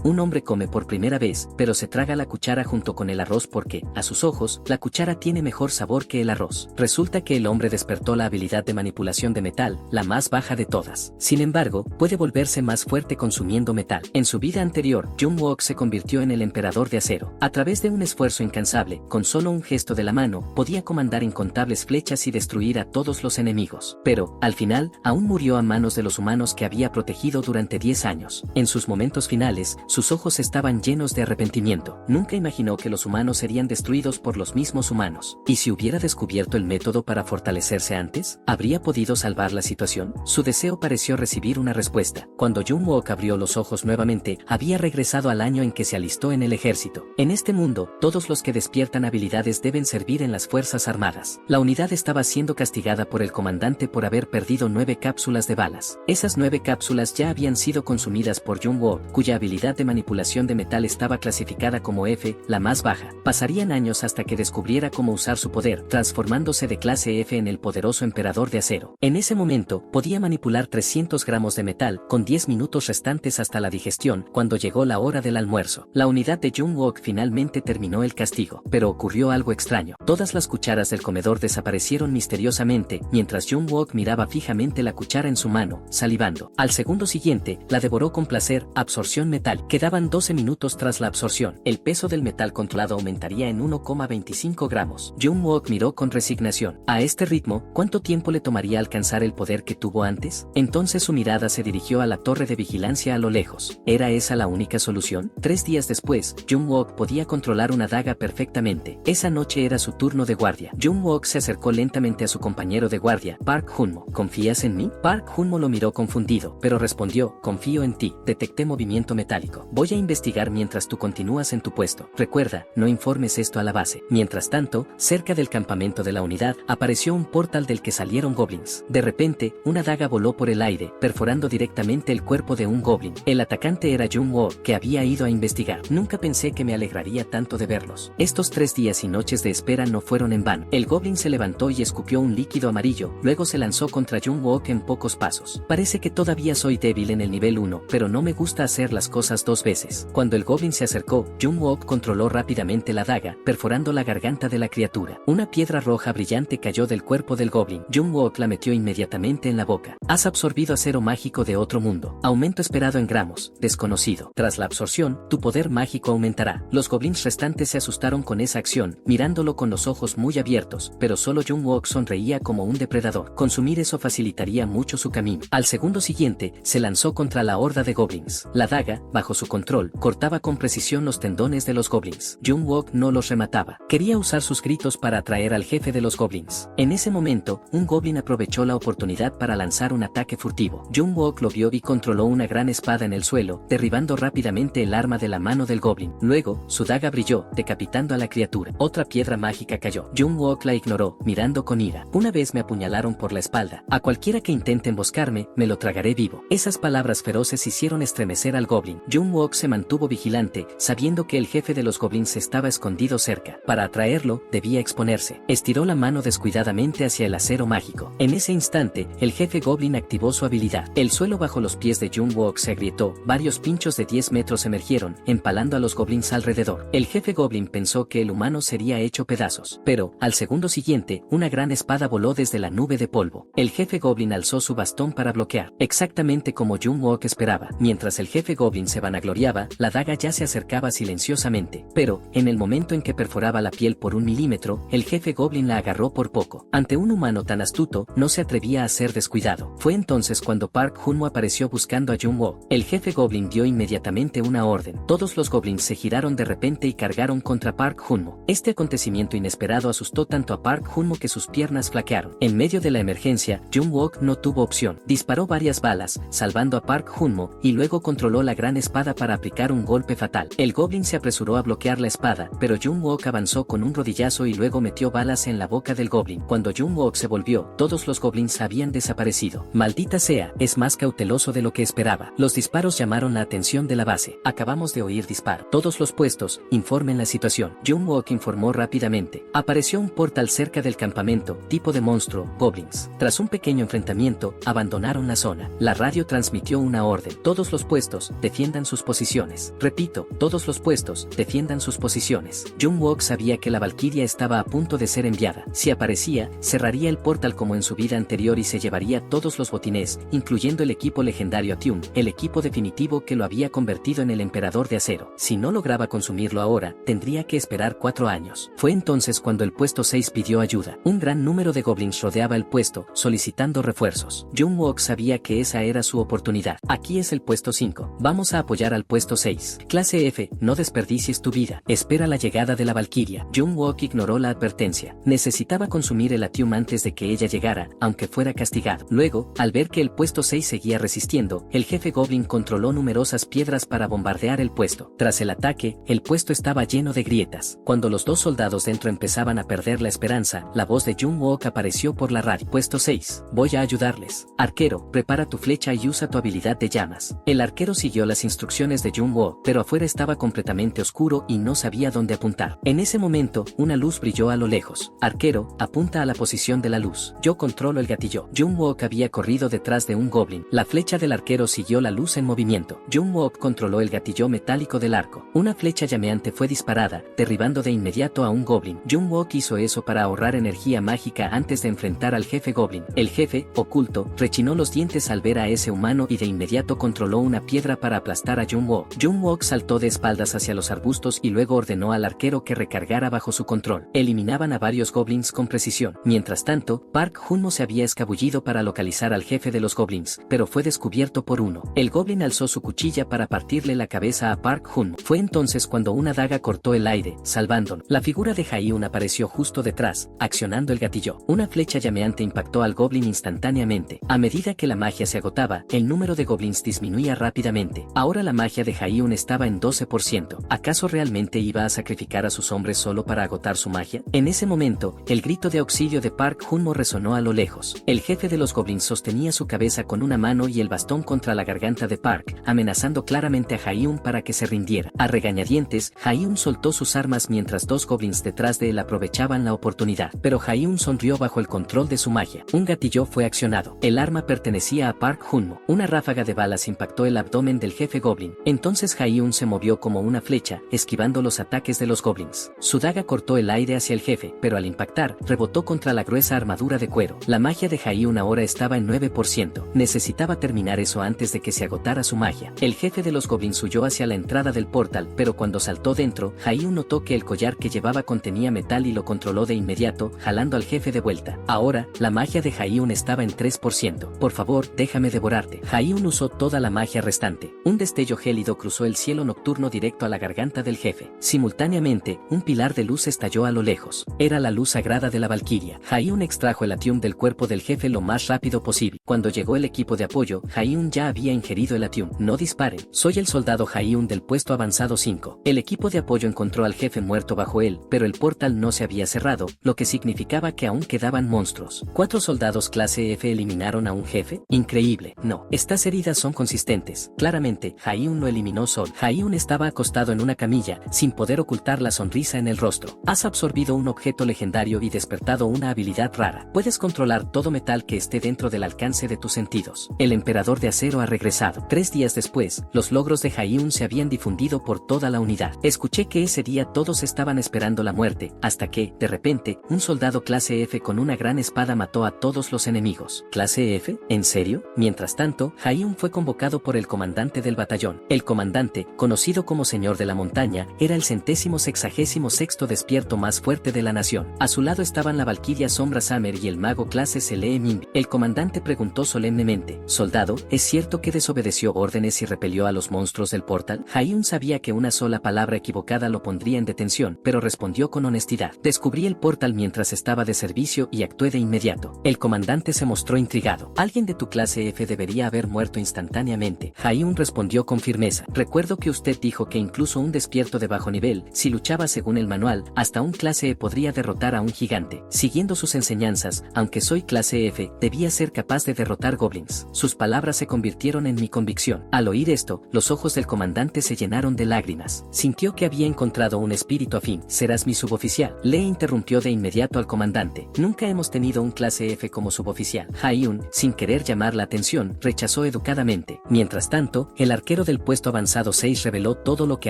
Un hombre come por primera vez, pero se traga la cuchara junto con el arroz porque, a sus ojos, la cuchara tiene mejor sabor que el arroz. Resulta que el hombre despertó la habilidad de manipulación de metal, la más baja de todas. Sin embargo, puede volverse más fuerte consumiendo metal. En su vida anterior, Jung-wook se convirtió en el emperador de acero. A través de un esfuerzo incansable, con solo un gesto de la mano, podía comandar incontables flechas y destruir a todos los enemigos. Pero, al final, aún murió a manos de los humanos que había protegido durante 10 años. En sus momentos finales, sus ojos estaban llenos de arrepentimiento. Nunca imaginó que los humanos serían destruidos por los mismos humanos. ¿Y si hubiera descubierto el método para fortalecerse antes? ¿Habría podido salvar la situación? Su deseo pareció recibir una respuesta. Cuando Jung-wook abrió los ojos nuevamente, había regresado al año en que se alistó en el ejército. En este mundo, todos los que despiertan habilidades deben servir en las Fuerzas Armadas. La unidad estaba siendo castigada por el comandante por haber perdido 9 cápsulas de balas. Esas 9 cápsulas ya habían sido consumidas por Jung-wook, cuya habilidad de manipulación de metal estaba clasificada como F, la más baja. Pasarían años hasta que descubriera cómo usar su poder, transformándose de clase F en el poderoso emperador de acero. En ese momento, podía manipular 300 gramos de metal, con 10 minutos restantes hasta la digestión, cuando llegó la hora del almuerzo. La unidad de Jung-wook finalmente terminó el castigo, pero ocurrió algo extraño. Todas las cucharas del comedor desaparecieron misteriosamente, mientras Jung-wook miraba fijamente la cuchara en su mano, salivando. Al segundo siguiente, la devoró con placer. Absorción metal. Quedaban 12 minutos tras la absorción. El peso del metal controlado aumentaría en 1,25 gramos. Jung-wook miró con resignación. A este ritmo, ¿cuánto tiempo le tomaría alcanzar el poder que tuvo antes? Entonces su mirada se dirigió a la torre de vigilancia a lo lejos. ¿Era esa la única solución? 3 días después, Jung-wook podía controlar una daga perfectamente. Esa noche era su turno de guardia. Jung-wook se acercó lentamente a su compañero de guardia, Park Hun-mo. ¿Confías en mí? Park Hun-mo lo miró confundido, pero respondió, confío en ti. Detecté movimiento metálico. Voy a investigar mientras tú continúas en tu puesto. Recuerda, no informes esto a la base. Mientras tanto, cerca del campamento de la unidad, apareció un portal del que salieron goblins. De repente, una daga voló por el aire, perforando directamente el cuerpo de un goblin. El atacante era Jung-wook, que había ido a investigar. Nunca pensé que me alegraría tanto de verlos. Estos 3 días y noches de espera no fueron en vano. El goblin se levantó y escupió un líquido amarillo, luego se lanzó contra Jung-wook en pocos pasos. Parece que todavía soy débil en el nivel 1, pero no me gusta hacer las cosas 2 veces. Cuando el goblin se acercó, Jung-wook controló rápidamente la daga, perforando la garganta de la criatura. Una piedra roja brillante cayó del cuerpo del goblin. Jung-wook la metió inmediatamente en la boca. Has absorbido acero mágico de otro mundo. Aumento esperado en gramos, desconocido. Tras la absorción, tu poder mágico aumentará. Los goblins restantes se asustaron con esa acción, mirándolo con los ojos muy abiertos, pero solo Jung-wook sonreía como un depredador. Consumir eso facilitaría mucho su camino. Al segundo siguiente, se lanzó contra la horda de goblins. La daga, bajo su control, cortaba con precisión los tendones de los goblins. Jung-wook no los remataba. Quería usar sus gritos para atraer al jefe de los goblins. En ese momento, un goblin aprovechó la oportunidad para lanzar un ataque furtivo. Jung-wook lo vio y controló una gran espada en el suelo, derribando rápidamente el arma de la mano del goblin. Luego, su daga brilló, decapitando a la criatura. Otra piedra mágica cayó. Jung-wook la ignoró, mirando con ira. Una vez me apuñalaron por la espalda. A cualquiera que intente emboscarme, me lo tragaré vivo. Esas palabras feroces hicieron estremecer al goblin. Jung-wook se mantuvo vigilante, sabiendo que el jefe de los goblins estaba escondido cerca. Para atraerlo, debía exponerse. Estiró la mano descuidadamente hacia el acero mágico. En ese instante, el jefe goblin activó su habilidad. El suelo bajo los pies de Jung-wook se agrietó, varios pinchos de 10 metros emergieron, empalando a los goblins alrededor. El jefe goblin pensó que el humano sería hecho pedazos. Pero, al segundo siguiente, una gran espada voló desde la nube de polvo. El jefe goblin alzó su bastón para bloquear, exactamente como Jung-wook esperaba. Mientras el jefe goblin se vanagloriaba, la daga ya se acercaba silenciosamente. Pero, en el momento en que perforaba la piel por 1 milímetro, el jefe goblin la agarró por poco. Ante un humano tan astuto, no se atrevía a ser descuidado. Fue entonces cuando Park Hun-mo apareció buscando a Jung-wook. El jefe goblin dio inmediatamente una orden. Todos los goblins se giraron de repente y cargaron contra Park Hun-mo. Este acontecimiento inesperado asustó tanto a Park Hun-mo que sus piernas flaquearon. En medio de la emergencia, Jung-wook no tuvo opción. Disparó varias balas, salvando a Park Hun-mo, y luego controló la gran espada para aplicar un golpe fatal. El goblin se apresuró a bloquear la espada, pero Jung-wook avanzó con un rodillazo y luego metió balas en la boca del goblin. Cuando Jung-wook se volvió, todos los goblins habían desaparecido. Maldita sea, es más cauteloso de lo que esperaba. Los disparos llamaron la atención de la base. Acabamos de oír disparo. Todos los puestos, informen la situación. Jung-wook informó rápidamente. Apareció un portal cerca del campamento, tipo de monstruo, goblins. Tras un pequeño enfrentamiento, abandonaron la zona. La radio transmitió una orden. Todos los puestos, defiendan sus posiciones. Repito, todos los puestos, defiendan sus posiciones. Jung-wook sabía que la valquiria estaba a punto de ser enviada. Si aparecía, cerraría el portal como en su vida anterior y se llevaría todos los botines, incluyendo el equipo legendario Atune, el equipo definitivo que lo había convertido en el emperador de acero. Si no lograba consumirlo ahora, tendría que esperar 4 años. Fue entonces cuando el puesto 6 pidió ayuda. Un gran número de goblins rodeaba el puesto, solicitando refuerzos. Jung-wook sabía que esa era su oportunidad. Aquí es el puesto 5. Vamos a apoyar al puesto 6. Clase F, no desperdicies tu vida. Espera la llegada de la valquiria. Jung-wook ignoró la advertencia. Necesitaba consumir el Atium antes de que ella llegara, aunque fuera castigado. Luego, al ver que el puesto 6 seguía resistiendo, el jefe goblin controló numerosas piedras para bombardear el puesto. Tras el ataque, el puesto estaba lleno de grietas. Cuando los dos soldados dentro empezaban a perder la esperanza, la voz de Jung-wook apareció por la radio. Puesto 6. Voy a ayudarles. Arquero, prepara tu flecha y usa tu habilidad de llamas. El arquero siguió las instrucciones de Jung-wook, pero afuera estaba completamente oscuro y no sabía dónde apuntar. En ese momento, una luz brilló a lo lejos. Arquero, apunta a la posición de la luz. Yo controlo el gatillo. Jung-wook había corrido detrás de un goblin. La flecha del arquero siguió la luz en movimiento. Jung-wook controló el gatillo metálico del arco. Una flecha llameante fue disparada, derribando de inmediato a un goblin. Jung-wook hizo eso para ahorrar energía mágica antes de enfrentar al jefe goblin. El jefe, oculto, rechinó los dientes al ver a ese humano y de inmediato controló una piedra para aplastar a Jung-wook. Jung-wook saltó de espaldas hacia los arbustos y luego ordenó al arquero que recargara bajo su control. Eliminaban a varios goblins con precisión. Mientras tanto, Park Junmo se había escabullido para localizar al jefe de los goblins, pero fue descubierto por uno. El goblin alzó su cuchilla para partirle la cabeza a Park Junmo. Fue entonces cuando una daga cortó el aire, salvándolo. La figura de Jaehyun apareció justo detrás, accionando el gatillo. Una flecha llameante impactó al goblin instantáneamente. A medida que la magia se agotaba, el número de goblins disminuía rápidamente. Ahora la magia de Jaehyun estaba en 12%. ¿Acaso realmente iba a sacrificar a sus hombres solo para agotar su magia? En ese momento, el grito de auxilio de Park Junmo resonó a lo lejos. El jefe de los goblins sostenía su cabeza con una mano y el bastón contra la garganta de Park, amenazando claramente a Jaehyun para que se rindiera. A regañadientes, Jaehyun soltó sus armas mientras dos goblins detrás de él aprovechaban la oportunidad. Pero Jaehyun sonrió bajo el control de su magia. Un gatillo fue accionado. El arma pertenecía a Park Junmo. Una ráfaga de balas impactó el abdomen del jefe goblin. Entonces Jaehyun se movió como una flecha, esquivando los ataques de los goblins. Su daga cortó el aire hacia el jefe, pero al impactar, rebotó contra la gruesa armadura de cuero. La magia de Jaehyun ahora estaba en 9%. Necesitaba terminar eso antes de que se agotara su magia. El jefe de los goblins huyó hacia la entrada del portal, pero cuando saltó dentro, Jaehyun notó que el collar que llevaba contenía metal y lo controló de inmediato, jalando al jefe de vuelta. Ahora, la magia de Jaehyun estaba en 3%. Por favor, déjame devorarte. Jaehyun usó toda la magia restante. Un destello gélido cruzó el cielo nocturno directo a la garganta del jefe. Simultáneamente, un pilar de luz estalló a lo lejos. Era la luz sagrada de la valquiria. Jaehyun extrajo el atium del cuerpo del jefe lo más rápido posible. Cuando llegó el equipo de apoyo, Jaehyun ya había ingerido el atium. No disparen. Soy el soldado Jaehyun del puesto avanzado 5. El equipo de apoyo encontró al jefe muerto bajo él, pero el portal no se había cerrado, lo que significaba que aún quedaban monstruos. 4 soldados clase F eliminaron a un jefe. Increíble. No. Estas heridas son consistentes. Claramente, Jaehyun lo eliminó solo. Jaehyun estaba acostado en una camilla, sin poder ocultar la sonrisa en el rostro. Has absorbido un objeto legendario y despertado una habilidad rara. Puedes controlar todo metal que esté dentro del alcance de tus sentidos. El emperador de acero ha regresado. 3 días después, los logros de Jaehyun se habían difundido por toda la unidad. Escuché que ese día todos estaban esperando la muerte, hasta que, de repente, un soldado clase F con una gran espada mató a todos los enemigos. ¿Clase F? ¿En serio? Mientras tanto, Jaehyun fue convocado por el comandante del batallón. El comandante, conocido como Señor de la Montaña, era el 166º despierto más fuerte de la nación. A su lado estaban la valquiria Sombra Summer y el mago clase Selee Mimbi. El comandante preguntó solemnemente: «Soldado, ¿es cierto que desobedeció órdenes y repelió a los monstruos del portal?» Jaehyun sabía que una sola palabra equivocada lo pondría en detención, pero respondió con honestidad: «Descubrí el portal mientras estaba de servicio y actué de inmediato». El comandante se mostró intrigado. «Alguien de tu clase F debería haber muerto instantáneamente». Jaehyun respondió con firmeza: «Recuerdo que usted dijo que incluso un despierto de bajo nivel, si luchaba según el manual, hasta un clase E podría derrotar a un gigante. Siguiendo sus enseñanzas, aunque soy clase F, debía ser capaz de derrotar goblins». Sus palabras se convirtieron en mi convicción. Al oír esto, los ojos del comandante se llenaron de lágrimas. Sintió que había encontrado un espíritu afín. «Serás mi suboficial», le interrumpió de inmediato al comandante. «Nunca hemos tenido un clase F como suboficial». Jaehyun, sin querer llamar la atención, rechazó educadamente. Mientras tanto, el arquero compañero del puesto avanzado 6 reveló todo lo que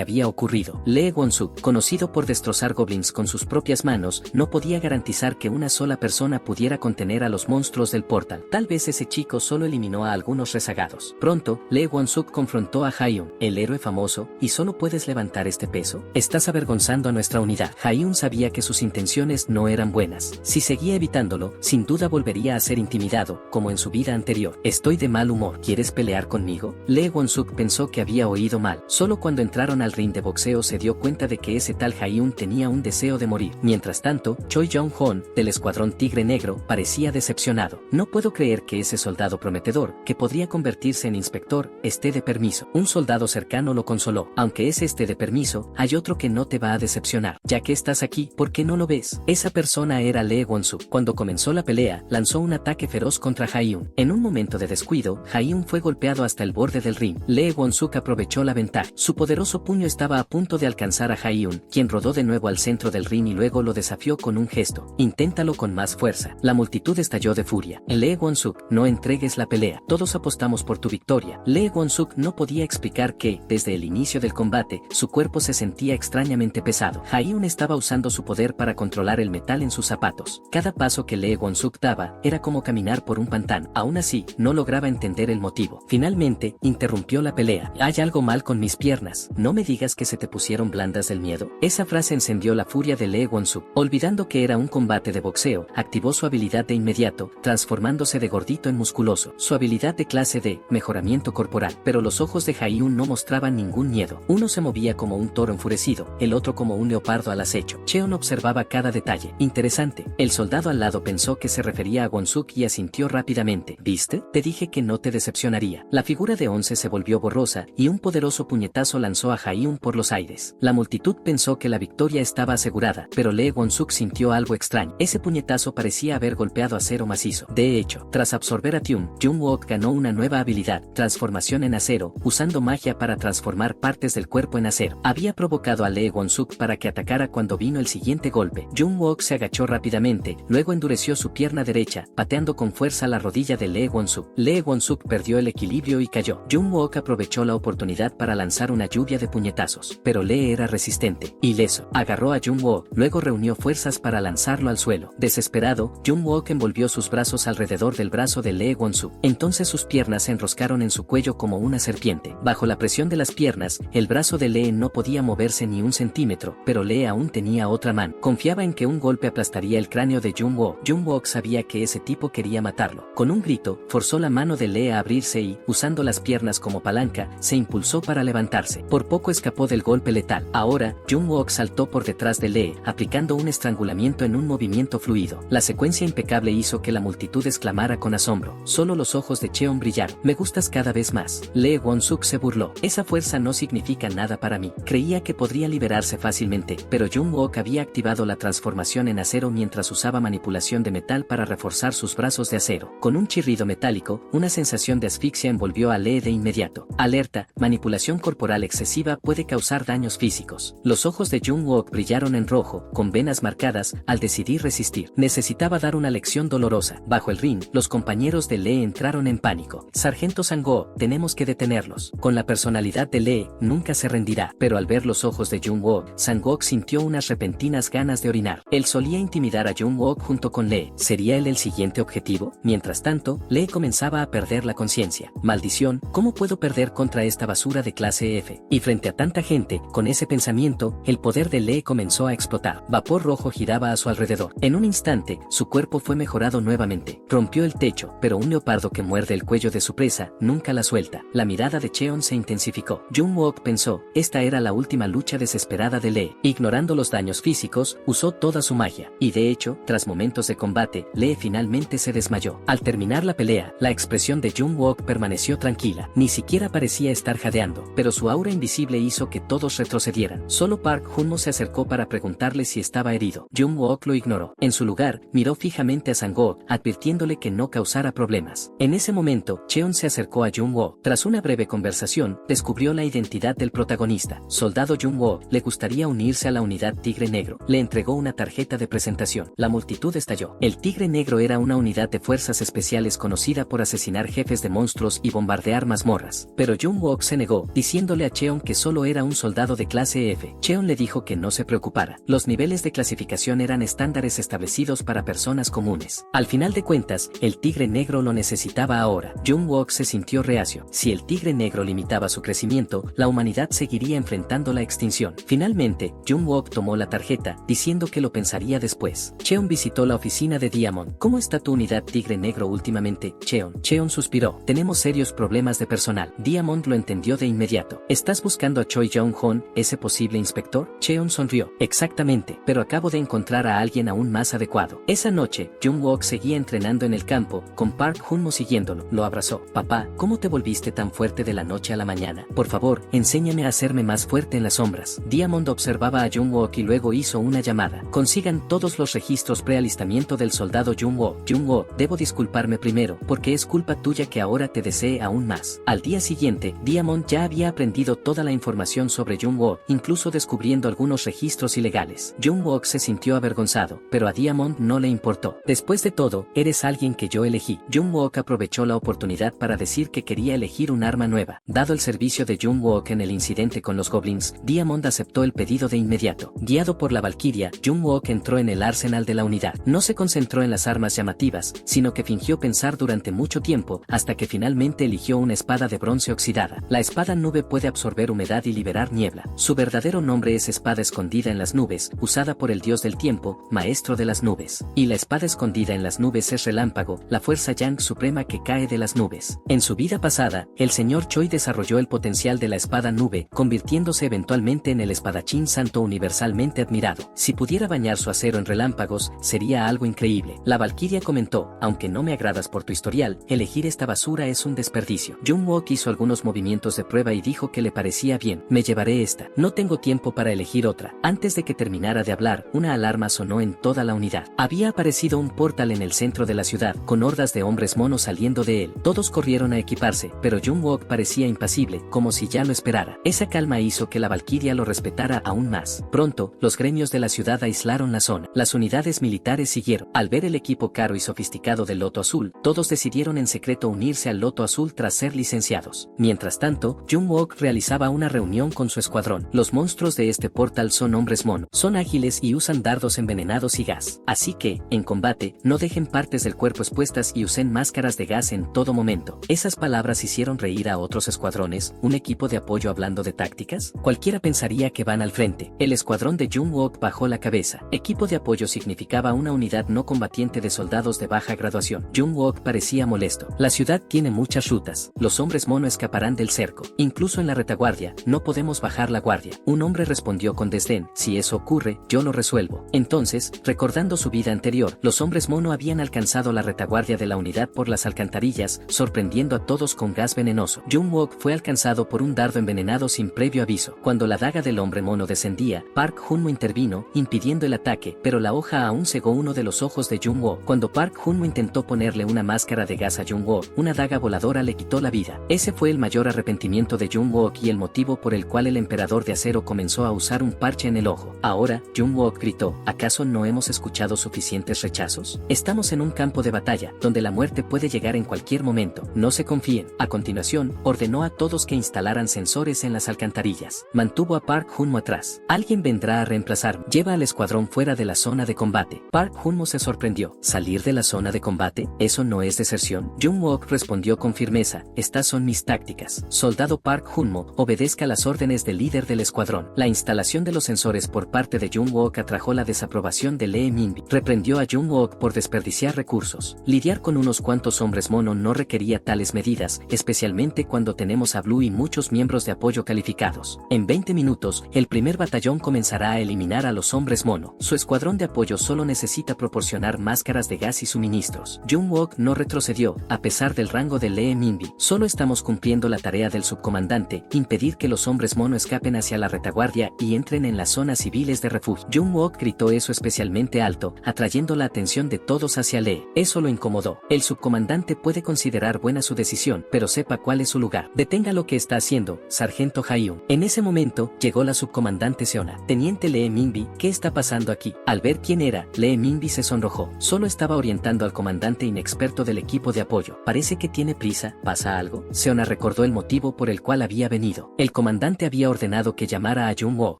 había ocurrido. Lee Won-suk, conocido por destrozar goblins con sus propias manos, no podía garantizar que una sola persona pudiera contener a los monstruos del portal. Tal vez ese chico solo eliminó a algunos rezagados. Pronto, Lee Won-suk confrontó a Jaehyun, el héroe famoso, ¿y solo puedes levantar este peso? Estás avergonzando a nuestra unidad. Jaehyun sabía que sus intenciones no eran buenas. Si seguía evitándolo, sin duda volvería a ser intimidado, como en su vida anterior. Estoy de mal humor. ¿Quieres pelear conmigo? Lee Won-suk pensó que había oído mal. Solo cuando entraron al ring de boxeo se dio cuenta de que ese tal Jaehyun tenía un deseo de morir. Mientras tanto, Choi Jong-hoon, del escuadrón Tigre Negro, parecía decepcionado. No puedo creer que ese soldado prometedor, que podría convertirse en inspector, esté de permiso. Un soldado cercano lo consoló. Aunque ese esté de permiso, hay otro que no te va a decepcionar. Ya que estás aquí, ¿por qué no lo ves? Esa persona era Lee Won-suk. Cuando comenzó la pelea, lanzó un ataque feroz contra Jaehyun. En un momento de descuido, Jaehyun fue golpeado hasta el borde del ring. Lee Won-suk aprovechó la ventaja. Su poderoso puño estaba a punto de alcanzar a Jaehyun, quien rodó de nuevo al centro del ring y luego lo desafió con un gesto. Inténtalo con más fuerza. La multitud estalló de furia. Lee Won-suk, no entregues la pelea. Todos apostamos por tu victoria. Lee Won-suk no podía explicar que, desde el inicio del combate, su cuerpo se sentía extrañamente pesado. Jaehyun estaba usando su poder para controlar el metal en sus zapatos. Cada paso que Lee Won-suk daba, era como caminar por un pantano. Aún así, no lograba entender el motivo. Finalmente, interrumpió la pelea. ¿Hay algo mal con mis piernas? No me digas que se te pusieron blandas del miedo. Esa frase encendió la furia de Lee Won-suk. Olvidando que era un combate de boxeo, activó su habilidad de inmediato, transformándose de gordito en musculoso. Su habilidad de clase D, mejoramiento corporal. Pero los ojos de Jaehyun no mostraban ningún miedo. Uno se movía como un toro enfurecido, el otro como un leopardo al acecho. Cheon observaba cada detalle. Interesante. El soldado al lado pensó que se refería a Won-suk y asintió rápidamente. ¿Viste? Te dije que no te decepcionaría. La figura de 11 se volvió borrosa y un poderoso puñetazo lanzó a Jaehyun por los aires. La multitud pensó que la victoria estaba asegurada, pero Lee Won-suk sintió algo extraño. Ese puñetazo parecía haber golpeado acero macizo. De hecho, tras absorber a Tium, Jung-wook ganó una nueva habilidad, transformación en acero, usando magia para transformar partes del cuerpo en acero. Había provocado a Lee Won-suk para que atacara cuando vino el siguiente golpe. Jung-wook se agachó rápidamente, luego endureció su pierna derecha, pateando con fuerza la rodilla de Lee Won-suk. Lee Won-suk perdió el equilibrio y cayó. Jung-wook aprovechó la oportunidad para lanzar una lluvia de puñetazos, pero Lee era resistente. Ileso, agarró a Jung-wook, luego reunió fuerzas para lanzarlo al suelo. Desesperado, Jung-wook envolvió sus brazos alrededor del brazo de Lee Won-suk. Entonces sus piernas se enroscaron en su cuello como una serpiente. Bajo la presión de las piernas, el brazo de Lee no podía moverse ni un centímetro, pero Lee aún tenía otra mano. Confiaba en que un golpe aplastaría el cráneo de Jung-wook. Jung-wook sabía que ese tipo quería matarlo. Con un grito, forzó la mano de Lee a abrirse y, usando las piernas como palanca, se impulsó para levantarse. Por poco escapó del golpe letal. Ahora, Jung-wook saltó por detrás de Lee, aplicando un estrangulamiento en un movimiento fluido. La secuencia impecable hizo que la multitud exclamara con asombro. Solo los ojos de Cheon brillaron. Me gustas cada vez más. Lee Won-suk se burló. Esa fuerza no significa nada para mí. Creía que podría liberarse fácilmente, pero Jung-wook había activado la transformación en acero mientras usaba manipulación de metal para reforzar sus brazos de acero. Con un chirrido metálico, una sensación de asfixia envolvió a Lee de inmediato. Alerta, manipulación corporal excesiva puede causar daños físicos. Los ojos de Jung-wook brillaron en rojo, con venas marcadas, al decidir resistir. Necesitaba dar una lección dolorosa. Bajo el ring, los compañeros de Lee entraron en pánico. Sargento Sang-go, tenemos que detenerlos. Con la personalidad de Lee, nunca se rendirá. Pero al ver los ojos de Jung-wook, Sang-go sintió unas repentinas ganas de orinar. Él solía intimidar a Jung-wook junto con Lee. ¿Sería él el siguiente objetivo? Mientras tanto, Lee comenzaba a perder la conciencia. Maldición, ¿cómo puedo perder contra esta basura de clase F? Y frente a tanta gente, con ese pensamiento, el poder de Lee comenzó a explotar. Vapor rojo giraba a su alrededor. En un instante, su cuerpo fue mejorado nuevamente. Rompió el techo, pero un leopardo que muerde el cuello de su presa, nunca la suelta. La mirada de Cheon se intensificó. Jung-wook pensó, esta era la última lucha desesperada de Lee. Ignorando los daños físicos, usó toda su magia. Y de hecho, tras momentos de combate, Lee finalmente se desmayó. Al terminar la pelea, la expresión de Jung-wook permaneció tranquila. Ni siquiera parecía estar jadeando, pero su aura invisible hizo que todos retrocedieran. Solo Park Junmo se acercó para preguntarle si estaba herido. Jung-wook lo ignoró. En su lugar, miró fijamente a Sang-go, advirtiéndole que no causara problemas. En ese momento, Cheon se acercó a Jung-wook. Tras una breve conversación, descubrió la identidad del protagonista. Soldado Jung-wook, le gustaría unirse a la unidad Tigre Negro. Le entregó una tarjeta de presentación. La multitud estalló. El Tigre Negro era una unidad de fuerzas especiales conocida por asesinar jefes de monstruos y bombardear mazmorras. Pero Jung-wook se negó, diciéndole a Cheon que solo era un soldado de clase F. Cheon le dijo que no se preocupara. Los niveles de clasificación eran estándares establecidos para personas comunes. Al final de cuentas, el tigre negro lo necesitaba ahora. Jung-wook se sintió reacio. Si el tigre negro limitaba su crecimiento, la humanidad seguiría enfrentando la extinción. Finalmente, Jung-wook tomó la tarjeta, diciendo que lo pensaría después. Cheon visitó la oficina de Diamond. ¿Cómo está tu unidad tigre negro últimamente, Cheon? Cheon suspiró. Tenemos serios problemas de personal. Diamond lo entendió de inmediato. ¿Estás buscando a Choi Jong-hon, ese posible inspector? Cheon sonrió. Exactamente, pero acabo de encontrar a alguien aún más adecuado. Esa noche, Jung-wook seguía entrenando en el campo, con Park Hun-mo siguiéndolo. Lo abrazó. Papá, ¿cómo te volviste tan fuerte de la noche a la mañana? Por favor, enséñame a hacerme más fuerte en las sombras. Diamond observaba a Jung-wook y luego hizo una llamada. Consigan todos los registros prealistamiento del soldado Jung-wook. Jung-wook, debo disculparme primero, porque es culpa tuya que ahora te desee aún más. Al día siguiente, Diamond ya había aprendido toda la información sobre Jung-wook, incluso descubriendo algunos registros ilegales. Jung-wook se sintió avergonzado, pero a Diamond no le importó. Después de todo, eres alguien que yo elegí. Jung-wook aprovechó la oportunidad para decir que quería elegir un arma nueva. Dado el servicio de Jung-wook en el incidente con los goblins, Diamond aceptó el pedido de inmediato. Guiado por la Valquiria, Jung-wook entró en el arsenal de la unidad. No se concentró en las armas llamativas, sino que fingió pensar durante mucho tiempo, hasta que finalmente eligió una espada de bronce oxidada. La espada nube puede absorber humedad y liberar niebla. Su verdadero nombre es espada escondida en las nubes, usada por el dios del tiempo, maestro de las nubes. Y la espada escondida en las nubes es relámpago, la fuerza yang suprema que cae de las nubes. En su vida pasada, el señor Choi desarrolló el potencial de la espada nube, convirtiéndose eventualmente en el espadachín santo universalmente admirado. Si pudiera bañar su acero en relámpagos, sería algo increíble. La Valquiria comentó, aunque no me agradas por tu historial, elegir esta basura es un desperdicio. Jung-wook hizo algunos movimientos de prueba y dijo que le parecía bien. Me llevaré esta. No tengo tiempo para elegir otra. Antes de que terminara de hablar, una alarma sonó en toda la unidad. Había aparecido un portal en el centro de la ciudad, con hordas de hombres monos saliendo de él. Todos corrieron a equiparse, pero Jung-wook parecía impasible, como si ya lo esperara. Esa calma hizo que la Valquiria lo respetara aún más. Pronto, los gremios de la ciudad aislaron la zona. Las unidades militares siguieron. Al ver el equipo caro y sofisticado del Loto Azul, todos decidieron en secreto unirse al Loto Azul tras ser licenciados. Mientras tanto, Jung-wook realizaba una reunión con su escuadrón. Los monstruos de este portal son hombres mono. Son ágiles y usan dardos envenenados y gas. Así que, en combate, no dejen partes del cuerpo expuestas y usen máscaras de gas en todo momento. Esas palabras hicieron reír a otros escuadrones. ¿Un equipo de apoyo hablando de tácticas? Cualquiera pensaría que van al frente. El escuadrón de Jung-wook bajó la cabeza. Equipo de apoyo significaba una unidad no combatiente de soldados de baja graduación. Jung-wook parecía molesto. La ciudad tiene muchas rutas. Los hombres mono escaparán del cerco. Incluso en la retaguardia, no podemos bajar la guardia. Un hombre respondió con desdén. Si eso ocurre, yo lo resuelvo. Entonces, recordando su vida anterior, los hombres mono habían alcanzado la retaguardia de la unidad por las alcantarillas, sorprendiendo a todos con gas venenoso. Jung-wook fue alcanzado por un dardo envenenado sin previo aviso. Cuando la daga del hombre mono descendía, Park Hun-mo intervino, impidiendo el ataque, pero la hoja aún cegó uno de los ojos de Jung-wook. Cuando Park Hun-mo intentó ponerle una máscara de gas a Jung-wook, una daga voladora le quitó la vida. Ese fue el mayor arrepentimiento de Jung-wook y el motivo por el cual el emperador de acero comenzó a usar un parche en el ojo. Ahora, Jung-wook gritó, ¿acaso no hemos escuchado suficientes rechazos? Estamos en un campo de batalla, donde la muerte puede llegar en cualquier momento. No se confíen. A continuación, ordenó a todos que instalaran sensores en las alcantarillas. Mantuvo a Park Hun-mo atrás. Alguien vendrá a reemplazarme. Lleva al escuadrón fuera de la zona de combate. Park Hun-mo se sorprendió. ¿Salir de la zona de combate? ¿Eso no es deserción? Jung-wook respondió con firmeza, estas son mis tácticas. Soldado Park Hun-mo, obedezca las órdenes del líder del escuadrón. La instalación de los sensores por parte de Jung-wook atrajo la desaprobación de Lee Min-bi. Reprendió a Jung-wook por desperdiciar recursos. Lidiar con unos cuantos hombres mono no requería tales medidas, especialmente cuando tenemos a Blue y muchos miembros de apoyo calificados. En 20 minutos, el primer batallón comenzará a eliminar a los hombres mono. Su escuadrón de apoyo solo necesita proporcionar máscaras de gas y suministros. Jung-wook no retrocedió, a pesar del rango de Lee Min-bi. Solo estamos cumpliendo la tarea del subcomandante, impedir que los hombres mono escapen hacia la retaguardia y entren en las zonas civiles de refugio. Jung-wook gritó eso especialmente alto, atrayendo la atención de todos hacia Lee. Eso lo incomodó. El subcomandante puede considerar buena su decisión, pero sepa cuál es su lugar. Detenga lo que está haciendo, sargento Hyun. En ese momento, llegó la subcomandante Seona. Teniente Lee Min-bi, ¿qué está pasando aquí? Al ver quién era, Lee Min-bi se sonrojó. Solo estaba orientando al comandante inexperto del equipo de apoyo. Parece que tiene prisa, ¿pasa algo? Seona recordó recordó el motivo por el cual había venido. El comandante había ordenado que llamara a Jung-wook.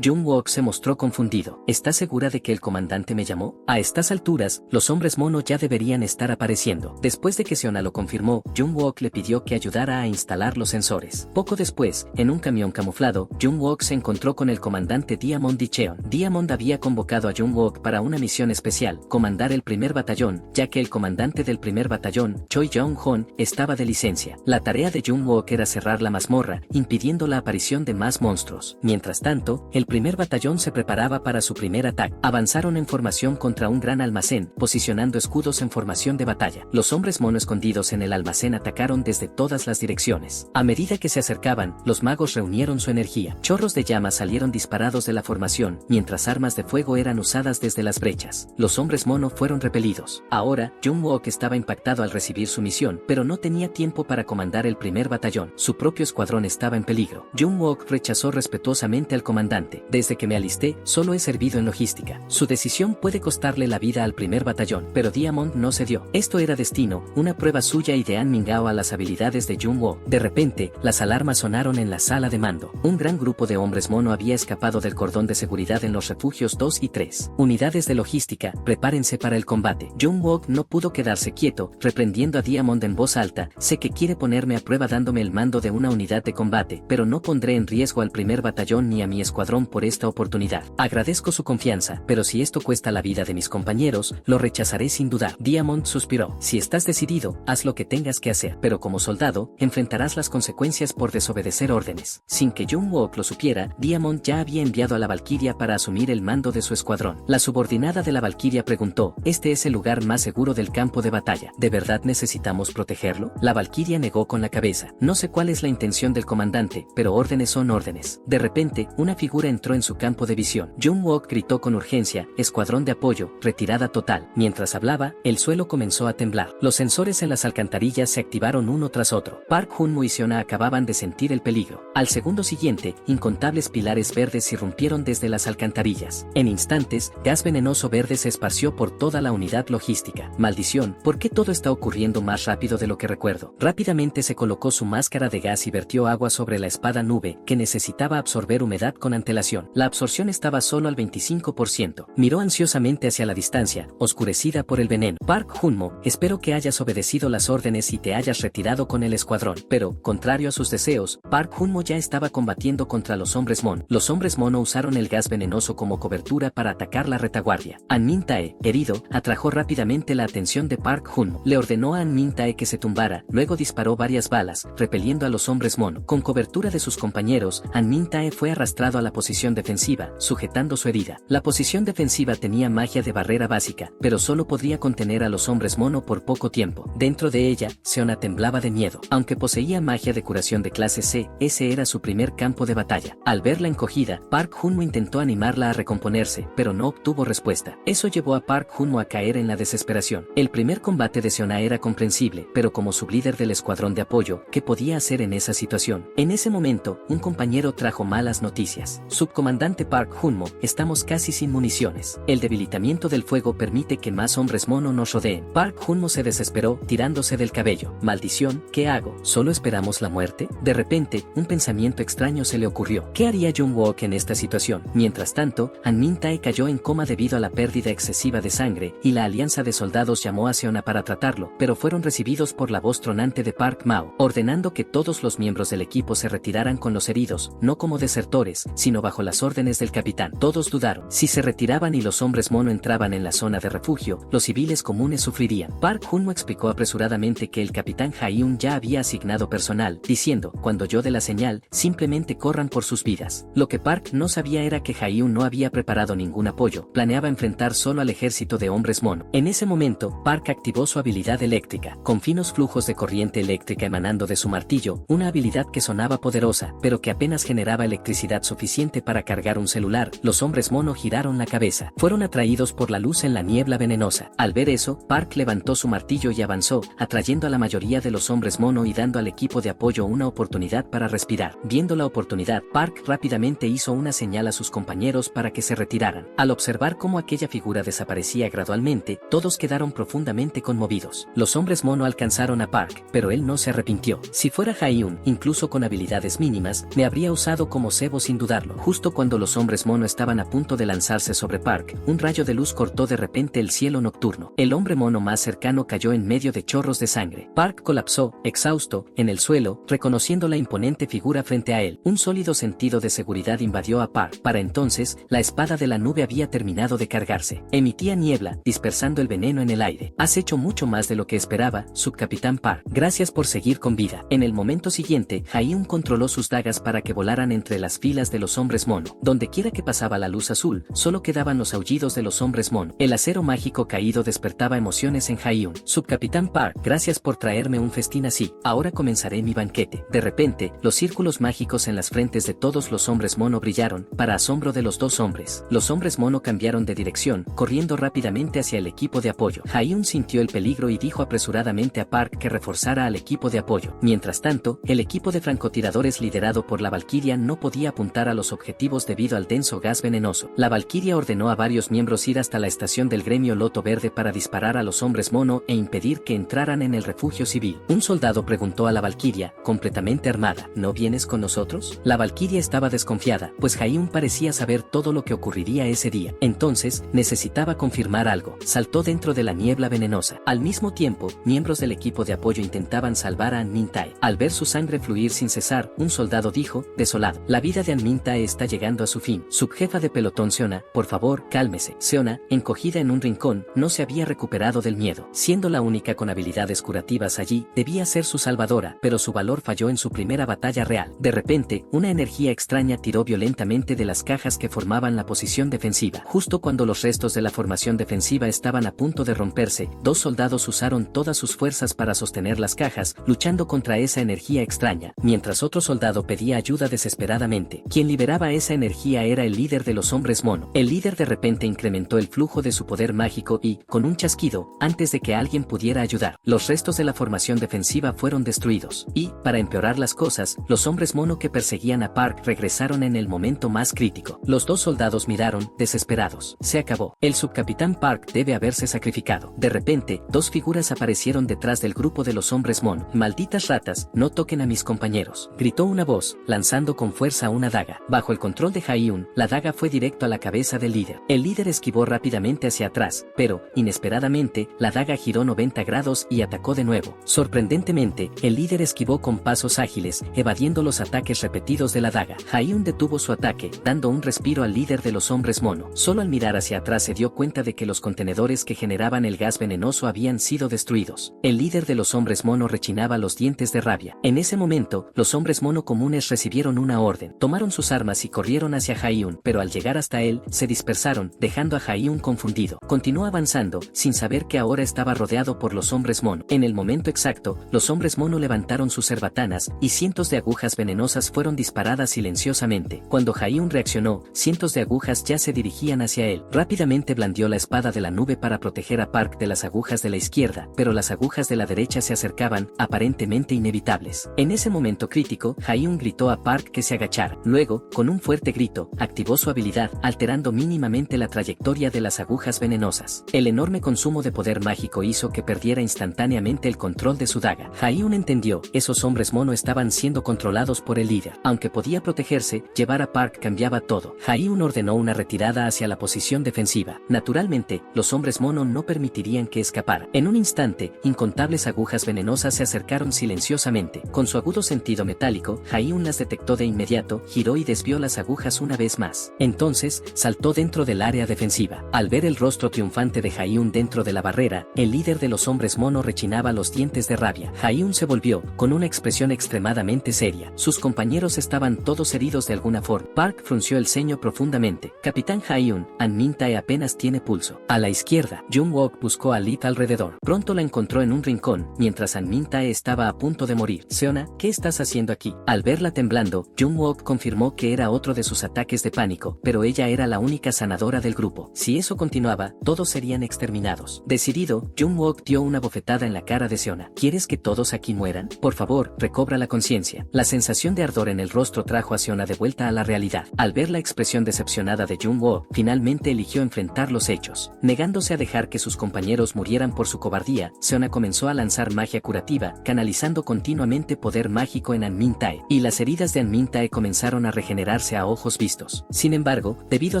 Jung-wook se mostró confundido. ¿Estás segura de que el comandante me llamó? A estas alturas, los hombres mono ya deberían estar apareciendo. Después de que Seona lo confirmó, Jung-wook le pidió que ayudara a instalar los sensores. Poco después, en un camión camuflado, Jung-wook se encontró con el comandante Diamond Dicheon. Diamond había convocado a Jung-wook para una misión especial, comandar el primer batallón, ya que el comandante del primer batallón, Choi Jong-hon, estaba de licencia. La tarea de Jung-wook era cerrar la mazmorra, impidiendo la aparición de más monstruos. Mientras tanto, el primer batallón se preparaba para su primer ataque. Avanzaron en formación contra un gran almacén, posicionando escudos en formación de batalla. Los hombres mono escondidos en el almacén atacaron desde todas las direcciones. A medida que se acercaban, los magos reunieron su energía. Chorros de llamas salieron disparados de la formación, mientras armas de fuego eran usadas desde las brechas. Los hombres mono fueron repelidos. Ahora, Jung-wook estaba impactado al recibir su misión, pero no tenía tiempo para comandar el primer batallón. Su propio escuadrón estaba en peligro. Jung-wook rechazó respetuosamente al comandante. Desde que me alisté, solo he servido en logística. Su decisión puede costarle la vida al primer batallón, pero Diamond no cedió. Esto era destino, una prueba suya y de An Mingao a las habilidades de Jung-wook. De repente, las alarmas sonaron en la sala de mando. Un gran grupo de hombres mono había escapado del cordón de seguridad en los refugios 2 y 3. Unidades de logística, prepárense para el combate. Jung-wook no pudo quedarse quieto, reprendiendo a Diamond en voz alta. Sé que quiere ponerme a prueba dándome el mando de una unidad de combate, pero no pondré en riesgo al primer batallón ni a mi escuadrón por esta oportunidad. Agradezco su confianza, pero si esto cuesta la vida de mis compañeros, lo rechazaré sin dudar. Diamond suspiró. Si estás decidido, haz lo que tengas que hacer, pero como soldado, enfrentarás las consecuencias por desobedecer órdenes. Sin que Jung-wook lo supiera, Diamond ya había enviado a la Valquiria para asumir el mando de su escuadrón. La subordinada de la Valquiria preguntó, ¿este es el lugar más seguro del campo de batalla? ¿De verdad necesitamos protegerlo? La Valquiria negó con la cabeza. No sé cuál es la intención del comandante, pero órdenes son órdenes. De repente, una figura entró en su campo de visión. Jung-wook gritó con urgencia, escuadrón de apoyo, retirada total. Mientras hablaba, el suelo comenzó a temblar. Los sensores en las alcantarillas se activaron uno tras otro. Park Hun-mo y Seona acababan de sentir el peligro. Al segundo siguiente, incontables pilares verdes irrumpieron desde las alcantarillas. En instantes, gas venenoso verde se esparció por toda la unidad logística. Maldición, ¿por qué todo está ocurriendo más rápido de lo que recuerdo? Rápidamente se colocó su máscara de gas y vertió agua sobre la espada nube, que necesitaba absorber humedad con antelación. La absorción estaba solo al 25%. Miró ansiosamente hacia la distancia, oscurecida por el veneno. Park Hun-mo, espero que hayas obedecido las órdenes y te hayas retirado con el escuadrón. Pero, contrario a sus deseos, Park Hun-mo ya estaba combatiendo contra los hombres mono. Los hombres mono usaron el gas venenoso como cobertura para atacar la retaguardia. An Min-tae, herido, atrajo rápidamente la atención de Park Hun-mo. Le ordenó a An Min-tae que se tumbara, luego disparó varias balas, repeliendo a los hombres mono. Con cobertura de sus compañeros, An Min-tae fue arrastrado a la posición defensiva, sujetando su herida. La posición defensiva tenía magia de barrera básica, pero solo podría contener a los hombres mono por poco tiempo. Dentro de ella, Seona temblaba de miedo. Aunque poseía magia de curación de clase C, ese era su primer campo de batalla. Al verla encogida, Park Hun-mo intentó animarla a recomponerse, pero no obtuvo respuesta. Eso llevó a Park Hun-mo a caer en la desesperación. El primer combate de Seona era comprensible, pero como sublíder del escuadrón de apoyo, ¿qué podía hacer en esa situación? En ese momento, un compañero trajo malas noticias. Subcomandante Park Hun-mo, estamos casi sin municiones. El debilitamiento del fuego permite que más hombres mono nos rodeen. Park Hun-mo se desesperó, tirándose del cabello. Maldición, ¿qué hago? ¿Solo esperamos la muerte? De repente, un pensamiento extraño se le ocurrió. ¿Qué haría Jung-wook en esta situación? Mientras tanto, An Min-tae cayó en coma debido a la pérdida excesiva de sangre, y la alianza de soldados llamó a Seona para tratarlo, pero fueron recibidos por la voz tronante de Park Mao, ordenando que todos los miembros del equipo se retiraran con los heridos, no como desertores, sino bajo las órdenes del capitán. Todos dudaron. Si se retiraban y los hombres mono entraban en la zona de refugio, los civiles comunes sufrirían. Park Hun-mo explicó apresuradamente que el capitán Jae-un ya había asignado personal, diciendo, cuando yo dé la señal, simplemente corran por sus vidas. Lo que Park no sabía era que Jae-un no había preparado ningún apoyo, planeaba enfrentar solo al ejército de hombres mono. En ese momento, Park activó su habilidad eléctrica, con finos flujos de corriente eléctrica emanando de su martillo, una habilidad que sonaba poderosa, pero que apenas generaba electricidad suficiente para cargar un celular. Los hombres mono giraron la cabeza. Fueron atraídos por la luz en la niebla venenosa. Al ver eso, Park levantó su martillo y avanzó, atrayendo a la mayoría de los hombres mono y dando al equipo de apoyo una oportunidad para respirar. Viendo la oportunidad, Park rápidamente hizo una señal a sus compañeros para que se retiraran. Al observar cómo aquella figura desaparecía gradualmente, todos quedaron profundamente conmovidos. Los hombres mono alcanzaron a Park, pero él no se arrepintió. Si Si fuera Haiyun, incluso con habilidades mínimas, me habría usado como cebo sin dudarlo. Justo cuando los hombres mono estaban a punto de lanzarse sobre Park, un rayo de luz cortó de repente el cielo nocturno. El hombre mono más cercano cayó en medio de chorros de sangre. Park colapsó, exhausto, en el suelo, reconociendo la imponente figura frente a él. Un sólido sentido de seguridad invadió a Park. Para entonces, la espada de la nube había terminado de cargarse. Emitía niebla, dispersando el veneno en el aire. Has hecho mucho más de lo que esperaba, subcapitán Park. Gracias por seguir con vida. En el momento siguiente, Haiyun controló sus dagas para que volaran entre las filas de los hombres mono. Donde quiera que pasaba la luz azul, solo quedaban los aullidos de los hombres mono. El acero mágico caído despertaba emociones en Haiyun. Subcapitán Park, gracias por traerme un festín así. Ahora comenzaré mi banquete. De repente, los círculos mágicos en las frentes de todos los hombres mono brillaron, para asombro de los dos hombres. Los hombres mono cambiaron de dirección, corriendo rápidamente hacia el equipo de apoyo. Haiyun sintió el peligro y dijo apresuradamente a Park que reforzara al equipo de apoyo. Mientras tanto, el equipo de francotiradores liderado por la Valquiria no podía apuntar a los objetivos debido al denso gas venenoso. La Valquiria ordenó a varios miembros ir hasta la estación del gremio Loto Verde para disparar a los hombres mono e impedir que entraran en el refugio civil. Un soldado preguntó a la Valquiria, completamente armada, ¿no vienes con nosotros? La Valquiria estaba desconfiada, pues Haiyun parecía saber todo lo que ocurriría ese día. Entonces, necesitaba confirmar algo. Saltó dentro de la niebla venenosa. Al mismo tiempo, miembros del equipo de apoyo intentaban salvar a An-Min-Tae. Al ver su sangre fluir sin cesar, un soldado dijo, desolado, la vida de An-Min-Tae está llegando a su fin. Subjefa de pelotón Seona, por favor, cálmese. Seona, encogida en un rincón, no se había recuperado del miedo. Siendo la única con habilidades curativas allí, debía ser su salvadora, pero su valor falló en su primera batalla real. De repente, una energía extraña tiró violentamente de las cajas que formaban la posición defensiva. Justo cuando los restos de la formación defensiva estaban a punto de romperse, dos soldados usaron todas sus fuerzas para sostener las cajas, luchando contra esa energía extraña, mientras otro soldado pedía ayuda desesperadamente. Quien liberaba esa energía era el líder de los hombres mono. El líder de repente incrementó el flujo de su poder mágico y, con un chasquido, antes de que alguien pudiera ayudar, los restos de la formación defensiva fueron destruidos. Y, para empeorar las cosas, los hombres mono que perseguían a Park regresaron en el momento más crítico. Los dos soldados miraron, desesperados. Se acabó. El subcapitán Park debe haberse sacrificado. De repente, dos figuras aparecieron detrás del grupo de los hombres mono. Malditas ratas, no toquen a mis compañeros, gritó una voz, lanzando con fuerza una daga. Bajo el control de Haiyun, la daga fue directo a la cabeza del líder. El líder esquivó rápidamente hacia atrás, pero, inesperadamente, la daga giró 90 grados y atacó de nuevo. Sorprendentemente, el líder esquivó con pasos ágiles, evadiendo los ataques repetidos de la daga. Haiyun detuvo su ataque, dando un respiro al líder de los hombres mono. Solo al mirar hacia atrás se dio cuenta de que los contenedores que generaban el gas venenoso habían sido destruidos. El líder de los hombres mono rechinaba los dientes de rabia. En ese momento, los hombres mono comunes recibieron una orden. Tomaron sus armas y corrieron hacia Haiyun, pero al llegar hasta él, se dispersaron, dejando a Haiyun confundido. Continuó avanzando, sin saber que ahora estaba rodeado por los hombres mono. En el momento exacto, los hombres mono levantaron sus cerbatanas, y cientos de agujas venenosas fueron disparadas silenciosamente. Cuando Haiyun reaccionó, cientos de agujas ya se dirigían hacia él. Rápidamente blandió la espada de la nube para proteger a Park de las agujas de la izquierda, pero las agujas de la derecha se acercaban, aparentemente inevitables. En ese momento crítico, Haiyun gritó a Park que se agachara. Luego, con un fuerte grito, activó su habilidad, alterando mínimamente la trayectoria de las agujas venenosas. El enorme consumo de poder mágico hizo que perdiera instantáneamente el control de su daga. Haiyun entendió, esos hombres mono estaban siendo controlados por el líder. Aunque podía protegerse, llevar a Park cambiaba todo. Haiyun ordenó una retirada hacia la posición defensiva. Naturalmente, los hombres mono no permitirían que escapara. En un instante, incontables agujas venenosas se acercaron silenciosamente. Con su agudo sentido metálico, Haiyun las detectó de inmediato, giró y desvió las agujas una vez más. Entonces, saltó dentro del área defensiva. Al ver el rostro triunfante de Haiyun dentro de la barrera, el líder de los hombres mono rechinaba los dientes de rabia. Haiyun se volvió, con una expresión extremadamente seria. Sus compañeros estaban todos heridos de alguna forma. Park frunció el ceño profundamente. Capitán Haiyun, An-Min-Tae apenas tiene pulso. A la izquierda, Jung-wook buscó a Lith alrededor. Pronto la encontró en un rincón, mientras An-Min-Tae estaba a punto de morir. Seona, ¿qué estás haciendo aquí? Al verla temblando, Jung-wook confirmó que era otro de sus ataques de pánico, pero ella era la única sanadora del grupo. Si eso continuaba, todos serían exterminados. Decidido, Jung-wook dio una bofetada en la cara de Seona. ¿Quieres que todos aquí mueran? Por favor, recobra la conciencia. La sensación de ardor en el rostro trajo a Seona de vuelta a la realidad. Al ver la expresión decepcionada de Jung-wook, finalmente eligió enfrentar los hechos. Negándose a dejar que sus compañeros murieran por su cobardía, Seona comenzó a lanzar magia curativa, canalizando con continuamente poder mágico en Anmintae, y las heridas de Anmintae comenzaron a regenerarse a ojos vistos. Sin embargo, debido a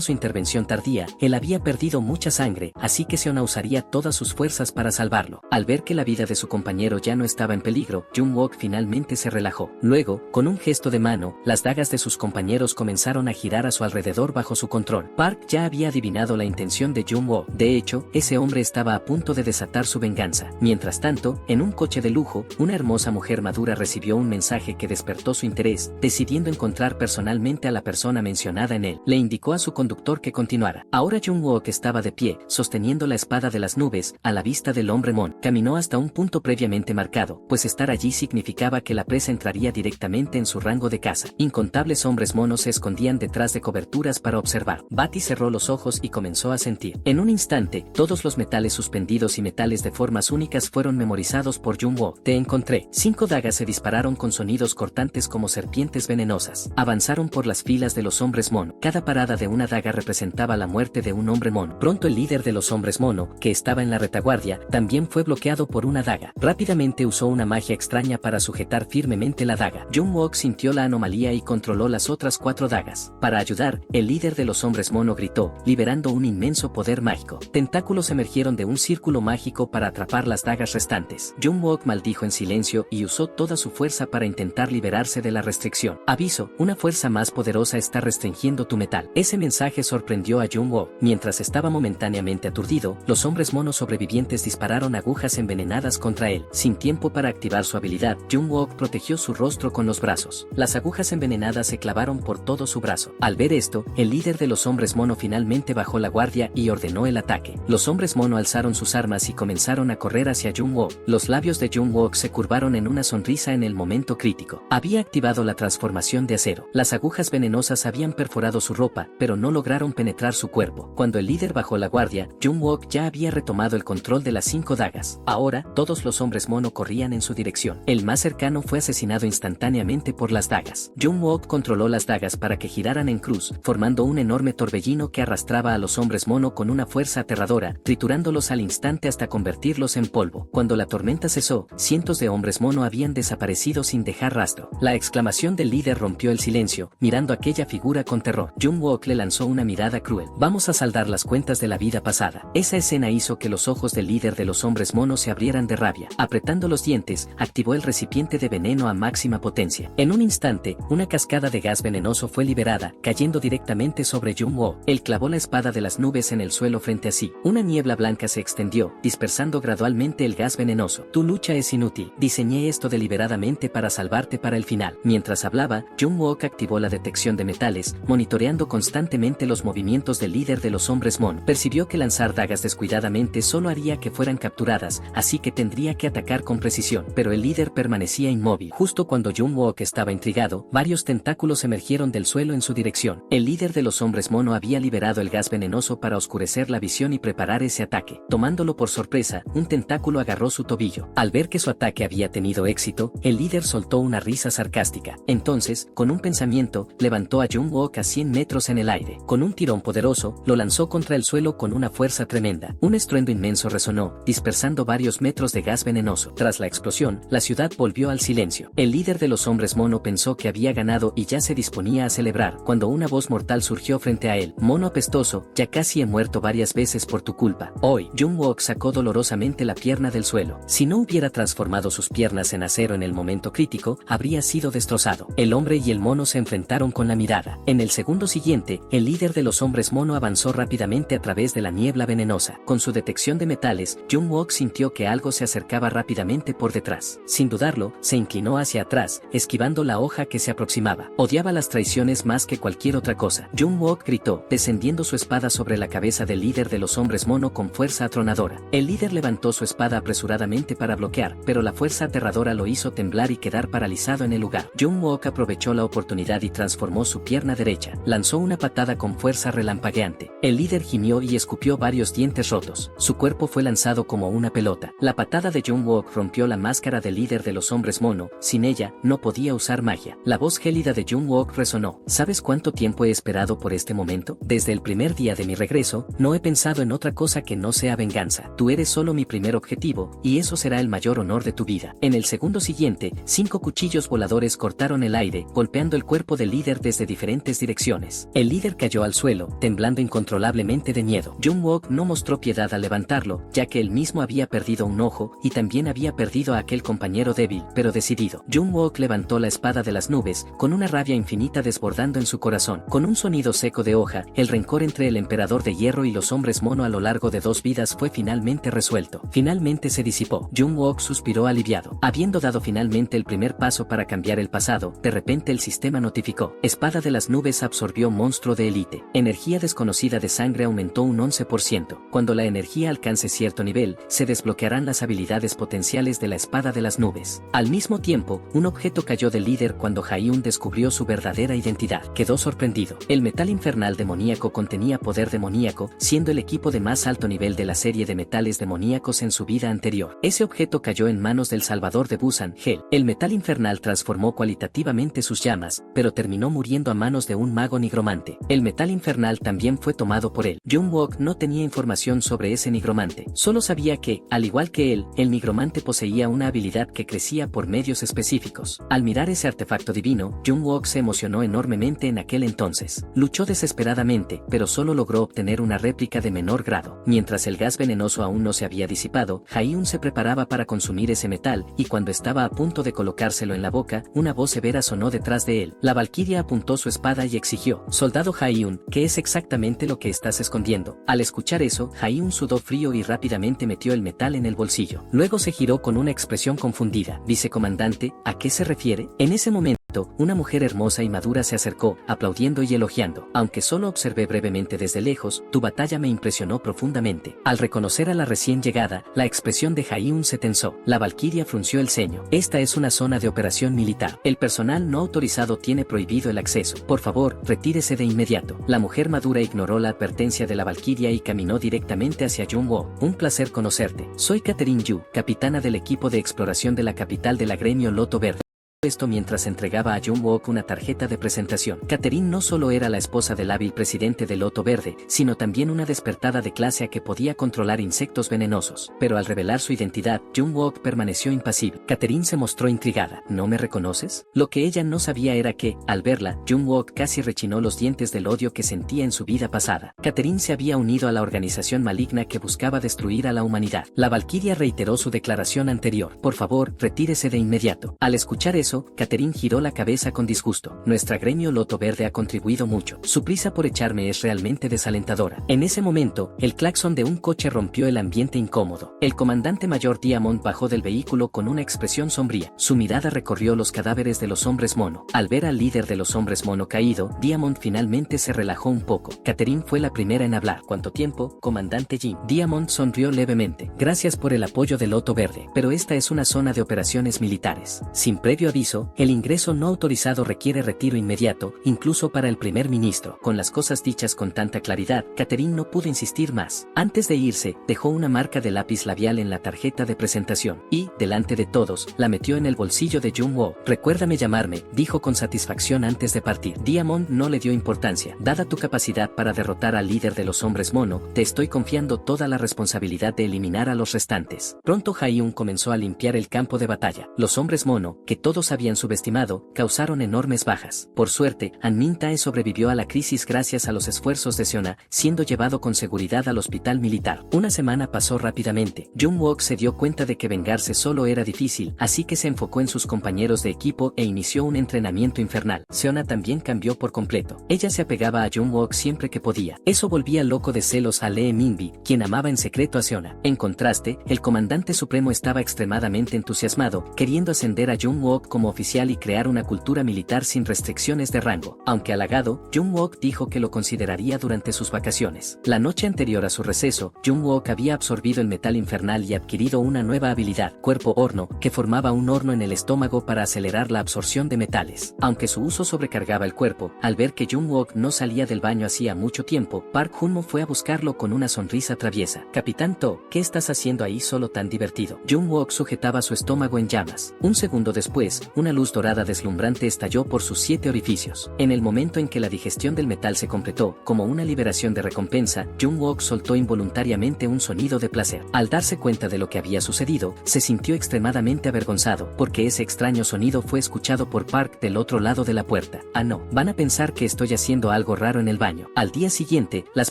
su intervención tardía, él había perdido mucha sangre, así que Seona usaría todas sus fuerzas para salvarlo. Al ver que la vida de su compañero ya no estaba en peligro, Jungwook finalmente se relajó. Luego, con un gesto de mano, las dagas de sus compañeros comenzaron a girar a su alrededor bajo su control. Park ya había adivinado la intención de Jungwook. De hecho, ese hombre estaba a punto de desatar su venganza. Mientras tanto, en un coche de lujo, una hermosa mujer madura recibió un mensaje que despertó su interés, decidiendo encontrar personalmente a la persona mencionada en él. Le indicó a su conductor que continuara. Ahora Jungwook estaba de pie, sosteniendo la espada de las nubes, a la vista del hombre Mon. Caminó hasta un punto previamente marcado, pues estar allí significaba que la presa entraría directamente en su rango de caza. Incontables hombres monos se escondían detrás de coberturas para observar. Batty cerró los ojos y comenzó a sentir. En un instante, todos los metales suspendidos y metales de formas únicas fueron memorizados por Jungwook. Te encontré. 5 dagas se dispararon con sonidos cortantes como serpientes venenosas. Avanzaron por las filas de los hombres mono. Cada parada de una daga representaba la muerte de un hombre mono. Pronto el líder de los hombres mono, que estaba en la retaguardia, también fue bloqueado por una daga. Rápidamente usó una magia extraña para sujetar firmemente la daga. Jungwook sintió la anomalía y controló las otras 4 dagas. Para ayudar, el líder de los hombres mono gritó, liberando un inmenso poder mágico. Tentáculos emergieron de un círculo mágico para atrapar las dagas restantes. Jungwook maldijo en silencio y usó toda su fuerza para intentar liberarse de la restricción. Aviso, una fuerza más poderosa está restringiendo tu metal. Ese mensaje sorprendió a Jungwook. Mientras estaba momentáneamente aturdido, los hombres monos sobrevivientes dispararon agujas envenenadas contra él. Sin tiempo para activar su habilidad, Jungwook protegió su rostro con los brazos. Las agujas envenenadas se clavaron por todo su brazo. Al ver esto, el líder de los hombres mono finalmente bajó la guardia y ordenó el ataque. Los hombres mono alzaron sus armas y comenzaron a correr hacia Jungwook. Los labios de Jungwook se curvaron en una sonrisa en el momento crítico. Había activado la transformación de acero. Las agujas venenosas habían perforado su ropa, pero no lograron penetrar su cuerpo. Cuando el líder bajó la guardia, Jungwook ya había retomado el control de las 5 dagas. Ahora, todos los hombres mono corrían en su dirección. El más cercano fue asesinado instantáneamente por las dagas. Jungwook controló las dagas para que giraran en cruz, formando un enorme torbellino que arrastraba a los hombres mono con una fuerza aterradora, triturándolos al instante hasta convertirlos en polvo. Cuando la tormenta cesó, cientos de hombres mono habían desaparecido sin dejar rastro. La exclamación del líder rompió el silencio, mirando a aquella figura con terror. Jungwook le lanzó una mirada cruel. Vamos a saldar las cuentas de la vida pasada. Esa escena hizo que los ojos del líder de los hombres monos se abrieran de rabia. Apretando los dientes, activó el recipiente de veneno a máxima potencia. En un instante, una cascada de gas venenoso fue liberada, cayendo directamente sobre Jungwook. Él clavó la espada de las nubes en el suelo frente a sí. Una niebla blanca se extendió, dispersando gradualmente el gas venenoso. Tu lucha es inútil. Diseñé esto deliberadamente para salvarte para el final. Mientras hablaba, Jungwook activó la detección de metales, monitoreando constantemente los movimientos del líder de los hombres mono. Percibió que lanzar dagas descuidadamente solo haría que fueran capturadas, así que tendría que atacar con precisión. Pero el líder permanecía inmóvil. Justo cuando Jungwook estaba intrigado, varios tentáculos emergieron del suelo en su dirección. El líder de los hombres mono había liberado el gas venenoso para oscurecer la visión y preparar ese ataque. Tomándolo por sorpresa, un tentáculo agarró su tobillo. Al ver que su ataque había tenido éxito, el líder soltó una risa sarcástica. Entonces, con un pensamiento, levantó a Jungwook a 100 metros en el aire. Con un tirón poderoso, lo lanzó contra el suelo con una fuerza tremenda. Un estruendo inmenso resonó, dispersando varios metros de gas venenoso. Tras la explosión, la ciudad volvió al silencio. El líder de los hombres mono pensó que había ganado y ya se disponía a celebrar, cuando una voz mortal surgió frente a él. Mono apestoso, ya casi he muerto varias veces por tu culpa. Hoy, Jungwook sacó dolorosamente la pierna del suelo. Si no hubiera transformado sus piernas en acero en el momento crítico, habría sido destrozado. El hombre y el mono se enfrentaron con la mirada. En el segundo siguiente, el líder de los hombres mono avanzó rápidamente a través de la niebla venenosa. Con su detección de metales, Jungwook sintió que algo se acercaba rápidamente por detrás. Sin dudarlo, se inclinó hacia atrás, esquivando la hoja que se aproximaba. Odiaba las traiciones más que cualquier otra cosa. Jungwook gritó, descendiendo su espada sobre la cabeza del líder de los hombres mono con fuerza atronadora. El líder levantó su espada apresuradamente para bloquear, pero la fuerza aterradora lo hizo temblar y quedar paralizado en el lugar. Jungwook aprovechó la oportunidad y transformó su pierna derecha. Lanzó una patada con fuerza relampagueante. El líder gimió y escupió varios dientes rotos. Su cuerpo fue lanzado como una pelota. La patada de Jungwook rompió la máscara del líder de los hombres mono. Sin ella, no podía usar magia. La voz gélida de Jungwook resonó. ¿Sabes cuánto tiempo he esperado por este momento? Desde el primer día de mi regreso, no he pensado en otra cosa que no sea venganza. Tú eres solo mi primer objetivo, y eso será el mayor honor de tu vida. En el segundo siguiente, 5 cuchillos voladores cortaron el aire, golpeando el cuerpo del líder desde diferentes direcciones. El líder cayó al suelo, temblando incontrolablemente de miedo. Jung-wook no mostró piedad al levantarlo, ya que él mismo había perdido un ojo y también había perdido a aquel compañero débil, pero decidido. Jung-wook levantó la espada de las nubes, con una rabia infinita desbordando en su corazón. Con un sonido seco de hoja, el rencor entre el emperador de hierro y los hombres mono a lo largo de 2 vidas fue finalmente resuelto. Finalmente se disipó. Jung-wook suspiró aliviado. Habiendo dado finalmente el primer paso para cambiar el pasado, de repente el sistema notificó. Espada de las nubes absorbió monstruo de élite. Energía desconocida de sangre aumentó un 11%. Cuando la energía alcance cierto nivel, se desbloquearán las habilidades potenciales de la espada de las nubes. Al mismo tiempo, un objeto cayó del líder cuando Jaehyun descubrió su verdadera identidad. Quedó sorprendido. El metal infernal demoníaco contenía poder demoníaco, siendo el equipo de más alto nivel de la serie de metales demoníacos en su vida anterior. Ese objeto cayó en manos del salvador de Busan, Hel. El metal infernal transformó cualitativamente sus llamas, pero terminó muriendo a manos de un mago nigromante. El metal infernal también fue tomado por él. Jung-wook no tenía información sobre ese nigromante. Solo sabía que, al igual que él, el nigromante poseía una habilidad que crecía por medios específicos. Al mirar ese artefacto divino, Jung-wook se emocionó enormemente en aquel entonces. Luchó desesperadamente, pero solo logró obtener una réplica de menor grado. Mientras el gas venenoso aún no se había disipado, Jaehyun se preparaba para consumir ese metal, y cuando estaba a punto de colocárselo en la boca, una voz severa sonó detrás de él. La valquiria apuntó su espada y exigió: «Soldado Jaehyun, ¿qué es exactamente lo que estás escondiendo?». Al escuchar eso, Jaehyun sudó frío y rápidamente metió el metal en el bolsillo. Luego se giró con una expresión confundida. «Vicecomandante, ¿a qué se refiere?». En ese momento, una mujer hermosa y madura se acercó, aplaudiendo y elogiando. «Aunque solo observé brevemente desde lejos, tu batalla me impresionó profundamente». Al reconocer a la recién llegada, la expresión de Jaehyun se tensó. La valquiria frunció el ceño. «Esta es una zona de operación militar. El personal no autorizado tiene prohibido el acceso. Por favor, retírese de inmediato». La mujer madura ignoró la advertencia de la valquiria y caminó directamente hacia Jung-wook. «Un placer conocerte. Soy Catherine Yu, capitana del equipo de exploración de la capital de la gremio Loto Verde». Esto mientras entregaba a Jung-wook una tarjeta de presentación. Catherine no solo era la esposa del hábil presidente de Loto Verde, sino también una despertada de clase que podía controlar insectos venenosos. Pero al revelar su identidad, Jung-wook permaneció impasible. Catherine se mostró intrigada. «¿No me reconoces?». Lo que ella no sabía era que, al verla, Jung-wook casi rechinó los dientes del odio que sentía en su vida pasada. Catherine se había unido a la organización maligna que buscaba destruir a la humanidad. La valquiria reiteró su declaración anterior. «Por favor, retírese de inmediato». Al escuchar eso, Catherine giró la cabeza con disgusto. «Nuestra gremio Loto Verde ha contribuido mucho. Su prisa por echarme es realmente desalentadora». En ese momento, el claxon de un coche rompió el ambiente incómodo. El comandante mayor Diamond bajó del vehículo con una expresión sombría. Su mirada recorrió los cadáveres de los hombres mono. Al ver al líder de los hombres mono caído, Diamond finalmente se relajó un poco. Catherine fue la primera en hablar. «¿Cuánto tiempo, comandante Jin?». Diamond sonrió levemente. «Gracias por el apoyo del Loto Verde, pero esta es una zona de operaciones militares. Sin previo aviso, el ingreso no autorizado requiere retiro inmediato, incluso para el primer ministro». Con las cosas dichas con tanta claridad, Catherine no pudo insistir más. Antes de irse, dejó una marca de lápiz labial en la tarjeta de presentación, y, delante de todos, la metió en el bolsillo de Jung-wook. «Recuérdame llamarme», dijo con satisfacción antes de partir. Diamond no le dio importancia. «Dada tu capacidad para derrotar al líder de los hombres mono, te estoy confiando toda la responsabilidad de eliminar a los restantes». Pronto Jaehyun comenzó a limpiar el campo de batalla. Los hombres mono, que todos habían subestimado, causaron enormes bajas. Por suerte, An Min-tae sobrevivió a la crisis gracias a los esfuerzos de Seona, siendo llevado con seguridad al hospital militar. Una semana pasó rápidamente. Jung-wook se dio cuenta de que vengarse solo era difícil, así que se enfocó en sus compañeros de equipo e inició un entrenamiento infernal. Seona también cambió por completo. Ella se apegaba a Jung-wook siempre que podía. Eso volvía loco de celos a Lee Min-bi, quien amaba en secreto a Seona. En contraste, el comandante supremo estaba extremadamente entusiasmado, queriendo ascender a Jung-wook como oficial y crear una cultura militar sin restricciones de rango. Aunque halagado, Jung-wook dijo que lo consideraría durante sus vacaciones. La noche anterior a su receso, Jung-wook había absorbido el metal infernal y adquirido una nueva habilidad, cuerpo horno, que formaba un horno en el estómago para acelerar la absorción de metales. Aunque su uso sobrecargaba el cuerpo, al ver que Jung-wook no salía del baño hacía mucho tiempo, Park Hun-mo fue a buscarlo con una sonrisa traviesa. «Capitán To, ¿qué estás haciendo ahí solo tan divertido?». Jung-wook sujetaba su estómago en llamas. Un segundo después, una luz dorada deslumbrante estalló por sus 7 orificios. En el momento en que la digestión del metal se completó, como una liberación de recompensa, Jung-wook soltó involuntariamente un sonido de placer. Al darse cuenta de lo que había sucedido, se sintió extremadamente avergonzado, porque ese extraño sonido fue escuchado por Park del otro lado de la puerta. Ah no, van a pensar que estoy haciendo algo raro en el baño. Al día siguiente, las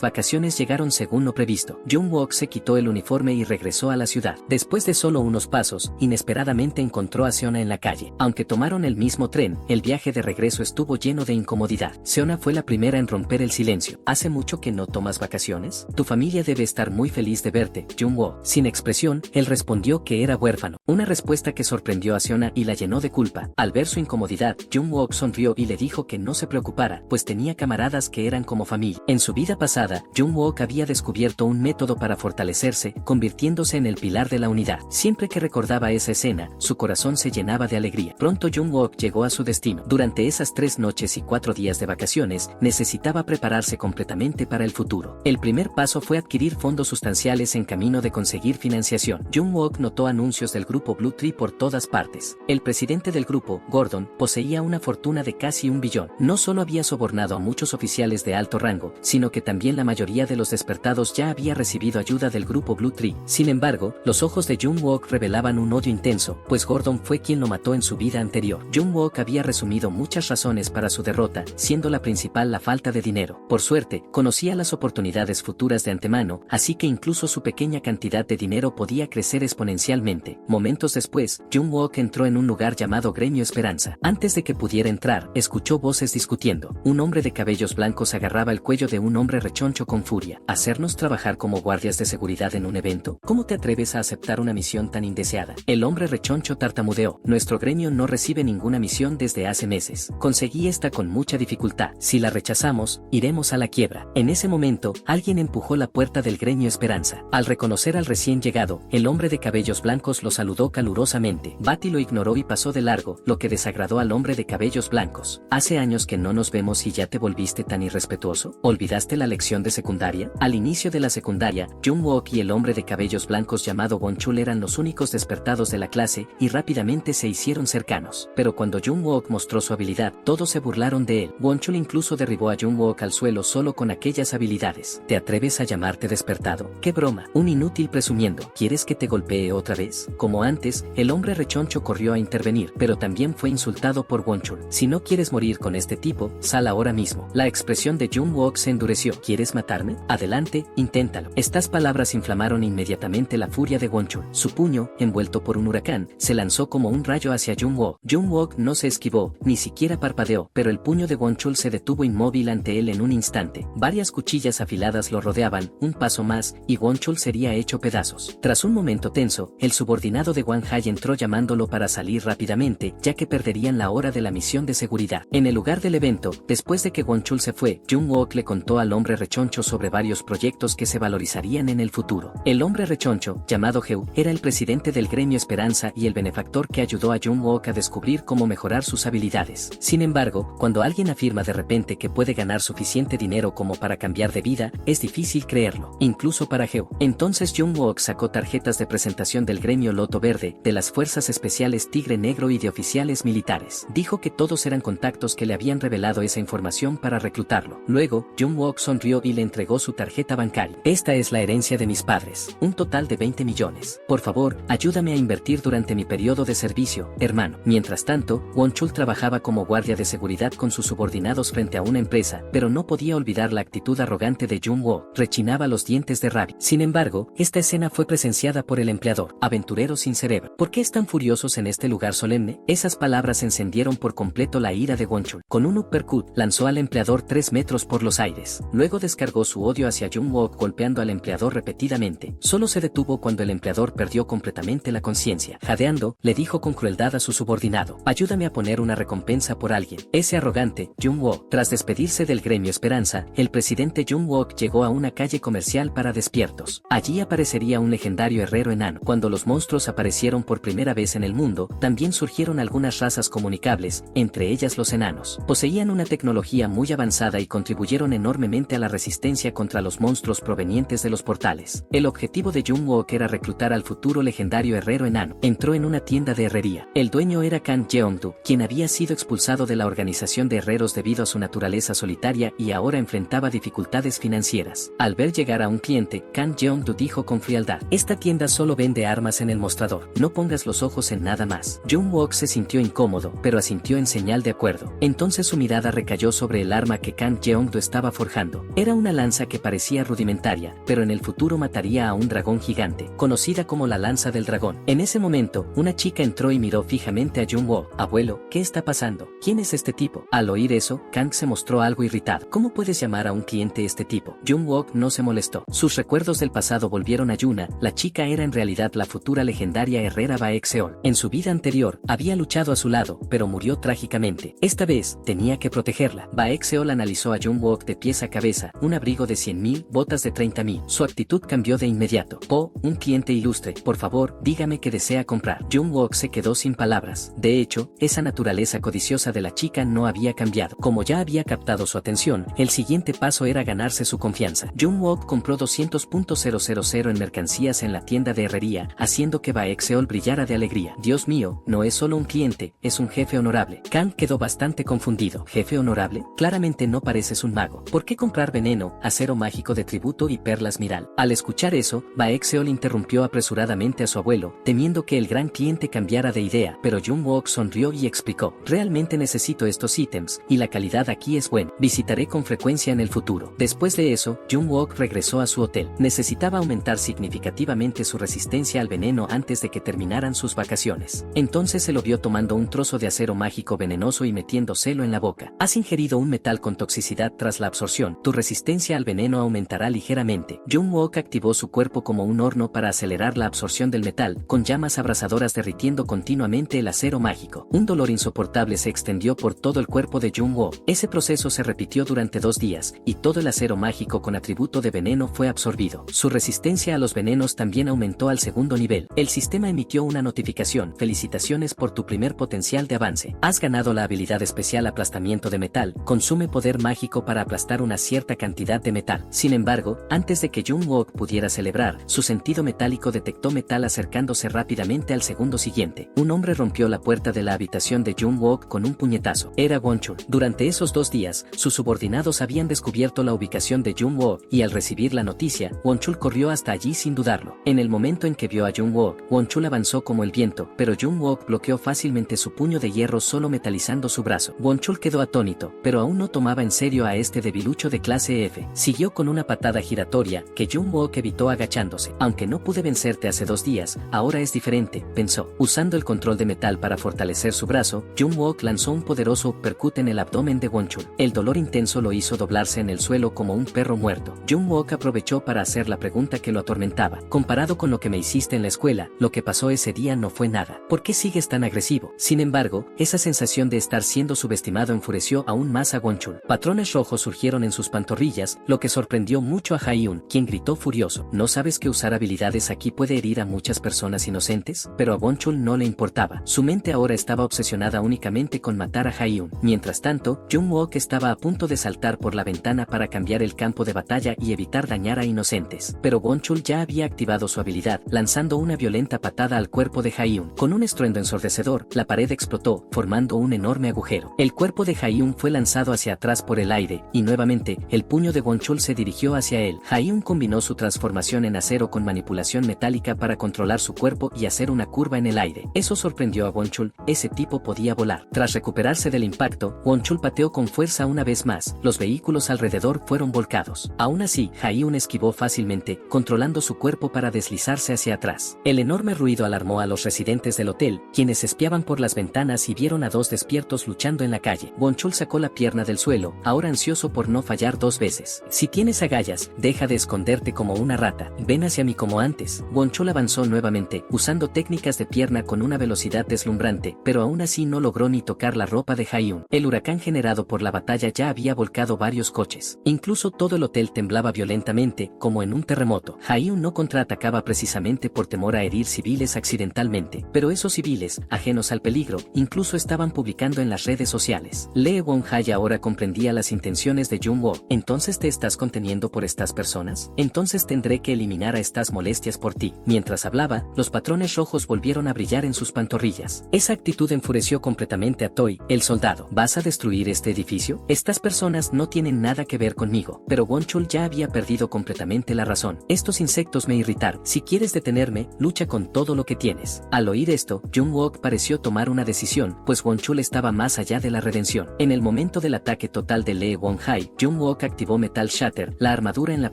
vacaciones llegaron según lo previsto. Jung-wook se quitó el uniforme y regresó a la ciudad. Después de solo unos pasos, inesperadamente encontró a Seona en la calle. Aunque tomaron el mismo tren, el viaje de regreso estuvo lleno de incomodidad. Seona fue la primera en romper el silencio. ¿Hace mucho que no tomas vacaciones? Tu familia debe estar muy feliz de verte, Jung-wook. Sin expresión, él respondió que era huérfano. Una respuesta que sorprendió a Seona y la llenó de culpa. Al ver su incomodidad, Jung-wook sonrió y le dijo que no se preocupara, pues tenía camaradas que eran como familia. En su vida pasada, Jung-wook había descubierto un método para fortalecerse, convirtiéndose en el pilar de la unidad. Siempre que recordaba esa escena, su corazón se llenaba de alegría. Pronto Jung-wook llegó a su destino. Durante esas 3 noches y 4 días de vacaciones, necesitaba prepararse completamente para el futuro. El primer paso fue adquirir fondos sustanciales en camino de conseguir financiación. Jung-wook notó anuncios del grupo Blue Tree por todas partes. El presidente del grupo, Gordon, poseía una fortuna de casi $1 billón. No solo había sobornado a muchos oficiales de alto rango, sino que también la mayoría de los despertados ya había recibido ayuda del grupo Blue Tree. Sin embargo, los ojos de Jung-wook revelaban un odio intenso, pues Gordon fue quien lo mató en su vida anterior. Jung-wook había resumido muchas razones para su derrota, siendo la principal la falta de dinero. Por suerte, conocía las oportunidades futuras de antemano, así que incluso su pequeña cantidad de dinero podía crecer exponencialmente. Momentos después, Jung-wook entró en un lugar llamado Gremio Esperanza. Antes de que pudiera entrar, escuchó voces discutiendo. Un hombre de cabellos blancos agarraba el cuello de un hombre rechoncho con furia. ¿Hacernos trabajar como guardias de seguridad en un evento? ¿Cómo te atreves a aceptar una misión tan indeseada? El hombre rechoncho tartamudeó. Nuestro gremio no recibe ninguna misión desde hace meses. Conseguí esta con mucha dificultad. Si la rechazamos, iremos a la quiebra. En ese momento, alguien empujó la puerta del Gremio Esperanza. Al reconocer al recién llegado, el hombre de cabellos blancos lo saludó calurosamente. Batty lo ignoró y pasó de largo, lo que desagradó al hombre de cabellos blancos. ¿Hace años que no nos vemos y ya te volviste tan irrespetuoso? ¿Olvidaste la lección de secundaria? Al inicio de la secundaria, Jung-wook y el hombre de cabellos blancos llamado Won-chul eran los únicos despertados de la clase y rápidamente se hicieron cercanos. Pero cuando Jung-wook mostró su habilidad, todos se burlaron de él. Won-chul incluso derribó a Jung-wook al suelo solo con aquellas habilidades. ¿Te atreves a llamarte despertado? ¡Qué broma! Un inútil presumiendo. ¿Quieres que te golpee otra vez? Como antes, el hombre rechoncho corrió a intervenir, pero también fue insultado por Won-chul. Si no quieres morir con este tipo, sal ahora mismo. La expresión de Jung-wook se endureció. ¿Quieres matarme? Adelante, inténtalo. Estas palabras inflamaron inmediatamente la furia de Won-chul. Su puño, envuelto por un huracán, se lanzó como un rayo hacia Jung-wook. Jung-wook no se esquivó, ni siquiera parpadeó, pero el puño de Won-chul se detuvo inmóvil ante él en un instante. Varias cuchillas afiladas lo rodeaban, un paso más, y Won-chul sería hecho pedazos. Tras un momento tenso, el subordinado de Wang Hai entró llamándolo para salir rápidamente, ya que perderían la hora de la misión de seguridad. En el lugar del evento, después de que Won-chul se fue, Jung-wook le contó al hombre rechoncho sobre varios proyectos que se valorizarían en el futuro. El hombre rechoncho, llamado Heu, era el presidente del Gremio Esperanza y el benefactor que ayudó a Jung-wook a descubrir cómo mejorar sus habilidades. Sin embargo, cuando alguien afirma de repente que puede ganar suficiente dinero como para cambiar de vida, es difícil creerlo, incluso para Heu. Entonces Jung-wook sacó tarjetas de presentación del Gremio Loto Verde, de las Fuerzas Especiales Tigre Negro y de oficiales militares. Dijo que todos eran contactos que le habían revelado esa información para reclutarlo. Luego, Jung-wook sonrió y le entregó su tarjeta bancaria. Esta es la herencia de mis padres, un total de 20 millones. Por favor, ayúdame a invertir durante mi periodo de servicio, hermano. Mientras tanto, Won-chul trabajaba como guardia de seguridad con sus subordinados frente a una empresa, pero no podía olvidar la actitud arrogante de Jung-wook. Rechinaba los dientes de rabia. Sin embargo, esta escena fue presenciada por el empleador. Aventurero sin cerebro. ¿Por qué están furiosos en este lugar solemne? Esas palabras encendieron por completo la ira de Won-chul. Con un uppercut, lanzó al empleador 3 metros por los aires. Luego descargó su odio hacia Jung-wook golpeando al empleador repetidamente. Solo se detuvo cuando el empleador perdió completamente la conciencia. Jadeando, le dijo con crueldad a su subordinado: ayúdame a poner una recompensa por alguien. Ese arrogante, Jung-wook. Tras despedirse del Gremio Esperanza, el presidente Jung-wook llegó a una calle comercial para despiertos. Allí aparecería un legendario herrero enano. Cuando los monstruos aparecieron por primera vez en el mundo, también surgieron algunas razas comunicables, entre ellas los enanos. Poseían una tecnología muy avanzada y contribuyeron enormemente a la resistencia contra los monstruos provenientes de los portales. El objetivo de Jung-wook era reclutar al futuro legendario herrero enano. Entró en una tienda de herrería. El dueño dueño era Kang Jeong-do, quien había sido expulsado de la organización de herreros debido a su naturaleza solitaria y ahora enfrentaba dificultades financieras. Al ver llegar a un cliente, Kang Jeong-do dijo con frialdad: esta tienda solo vende armas en el mostrador, no pongas los ojos en nada más. Jung-wook se sintió incómodo, pero asintió en señal de acuerdo. Entonces su mirada recayó sobre el arma que Kang Jeong-do estaba forjando. Era una lanza que parecía rudimentaria, pero en el futuro mataría a un dragón gigante, conocida como la lanza del dragón. En ese momento, una chica entró y miró fijamente a Jung-wook. Abuelo, ¿qué está pasando? ¿Quién es este tipo? Al oír eso, Kang se mostró algo irritado. ¿Cómo puedes llamar a un cliente este tipo? Jung-wook no se molestó. Sus recuerdos del pasado volvieron a Yuna. La chica era en realidad la futura legendaria herrera Baek-seol. En su vida anterior, había luchado a su lado, pero murió trágicamente. Esta vez, tenía que protegerla. Baek-seol analizó a Jung-wook de pies a cabeza, un abrigo de 100.000, botas de 30.000. Su actitud cambió de inmediato. Oh, un cliente ilustre, por favor, dígame qué desea comprar. Jung-wook se quedó sin palabras. De hecho, esa naturaleza codiciosa de la chica no había cambiado. Como ya había captado su atención, el siguiente paso era ganarse su confianza. Jung-wook compró 200.000 en mercancías en la tienda de herrería, haciendo que Baek-seol brillara de alegría. Dios mío, no es solo un cliente, es un jefe honorable. Kang quedó bastante confundido. ¿Jefe honorable? Claramente no pareces un mago. ¿Por qué comprar veneno, acero mágico de tributo y perlas miral? Al escuchar eso, Baek-seol interrumpió apresuradamente a su abuelo, temiendo que el gran cliente cambiara de idea, pero Jung-wook sonrió y explicó: realmente necesito estos ítems, y la calidad aquí es buena. Visitaré con frecuencia en el futuro. Después de eso, Jung-wook regresó a su hotel. Necesitaba aumentar significativamente su resistencia al veneno antes de que terminaran sus vacaciones. Entonces se lo vio tomando un trozo de acero mágico venenoso y metiéndoselo en la boca. Has ingerido un metal con toxicidad tras la absorción. Tu resistencia al veneno aumentará ligeramente. Jung-wook activó su cuerpo como un horno para acelerar la absorción del metal, con llamas abrasadoras derritiendo continuamente el acero mágico. Un dolor insoportable se extendió por todo el cuerpo de Jung-wook. Ese proceso se repitió durante 2 días, y todo el acero mágico con atributo de veneno fue absorbido. Su resistencia a los venenos también aumentó al segundo nivel. El sistema emitió una notificación: felicitaciones por tu primer potencial de avance. Has ganado la habilidad especial aplastamiento de metal. Consume poder mágico para aplastar una cierta cantidad de metal. Sin embargo, antes de que Jung-wook pudiera celebrar, su sentido metálico detectó metal acercándose rápidamente al segundo siguiente. Un hombre rompió la puerta de la habitación de Jung-wook con un puñetazo. Era Won-chul. Durante esos 2 días, sus subordinados habían descubierto la ubicación de Jung-wook, y al recibir la noticia, Won-chul corrió hasta allí sin dudarlo. En el momento en que vio a Jung-wook, Won-chul avanzó como el viento, pero Jung-wook bloqueó fácilmente su puño de hierro solo metalizando su brazo. Won-chul quedó atónito, pero aún no tomaba en serio a este debilucho de clase F. Siguió con una patada giratoria, que Jung-wook evitó agachándose. Aunque no pude vencerte hace 2 días, ahora es diferente, pensó. Usando el control de metal para fortalecer su brazo, Jung-wook lanzó un poderoso uppercut en el abdomen de Won-chul. El dolor intenso lo hizo doblarse en el suelo como un perro muerto. Jung-wook aprovechó para hacer la pregunta que lo atormentaba. Comparado con lo que me hiciste en la escuela, lo que pasó ese día no fue nada. ¿Por qué sigues tan agresivo? Sin embargo, esa sensación de estar siendo subestimado enfureció aún más a Won-chul. Patrones rojos surgieron en sus pantorrillas, lo que sorprendió mucho a Hae-un, quien gritó furioso: ¿no sabes que usar habilidades aquí puede herir a muchas personas inocentes? Pero a Won-chul no le importaba. Su mente ahora estaba obsesionada únicamente con matar a Hae-un. Mientras tanto, Jung-wook estaba a punto de saltar por la ventana para cambiar el campo de batalla y evitar dañar a inocentes. Pero Won-chul ya había activado su habilidad, lanzando una violenta patada al cuerpo de Hae-un. Con un estruendo ensordecedor, la pared explotó, formando un enorme agujero. El cuerpo de Hae-un fue lanzado hacia atrás por el aire, y nuevamente, el puño de Won-chul se dirigió hacia él. Hae-un combinó su transformación en acero con manipulación metálica para controlar su cuerpo y hacer una curva en el aire. Eso sorprendió a Won-chul, ese tipo podía volar. Tras recuperarse del impacto, Won-chul pateó con fuerza una vez más. Los vehículos alrededor fueron volcados. Aún así, Hae-un esquivó fácilmente, controlando su cuerpo para deslizarse hacia atrás. El enorme ruido alarmó a los residentes del hotel, quienes espiaban por las ventanas y vieron a 2 despiertos luchando en la calle. Won-chul sacó la pierna del suelo, ahora ansioso por no fallar 2 veces. Si tienes agallas, deja de esconderte como una rata. Ven hacia mí como antes. Won-chul avanzó nuevamente, usando técnicas de pierna con una velocidad deslumbrante, pero aún así no logró ni tocar la ropa de Hae-un. El huracán generado por la batalla ya había volcado varios coches. Incluso todo el hotel temblaba violentamente, como en un terremoto. Hae-un no contraatacaba precisamente por temor a herir civiles accidentalmente, pero esos civiles, ajenos al peligro, incluso estaban publicando en las redes sociales. Lee Won-jae ahora comprendía las intenciones de Jung-wook. ¿Entonces te estás conteniendo por estas personas? Entonces tendré que eliminar a estas molestias por ti. Mientras hablaba, los patrones rojos volvieron a brillar en sus pantorrillas. pesadillas. Esa actitud enfureció completamente a Toy, el soldado. ¿Vas a destruir este edificio? Estas personas no tienen nada que ver conmigo. Pero Wonchul ya había perdido completamente la razón. Estos insectos me irritaron. Si quieres detenerme, lucha con todo lo que tienes. Al oír esto, Jung-wook pareció tomar una decisión, pues Wonchul estaba más allá de la redención. En el momento del ataque total de Lee Won-hai, Jung-wook activó Metal Shatter. La armadura en la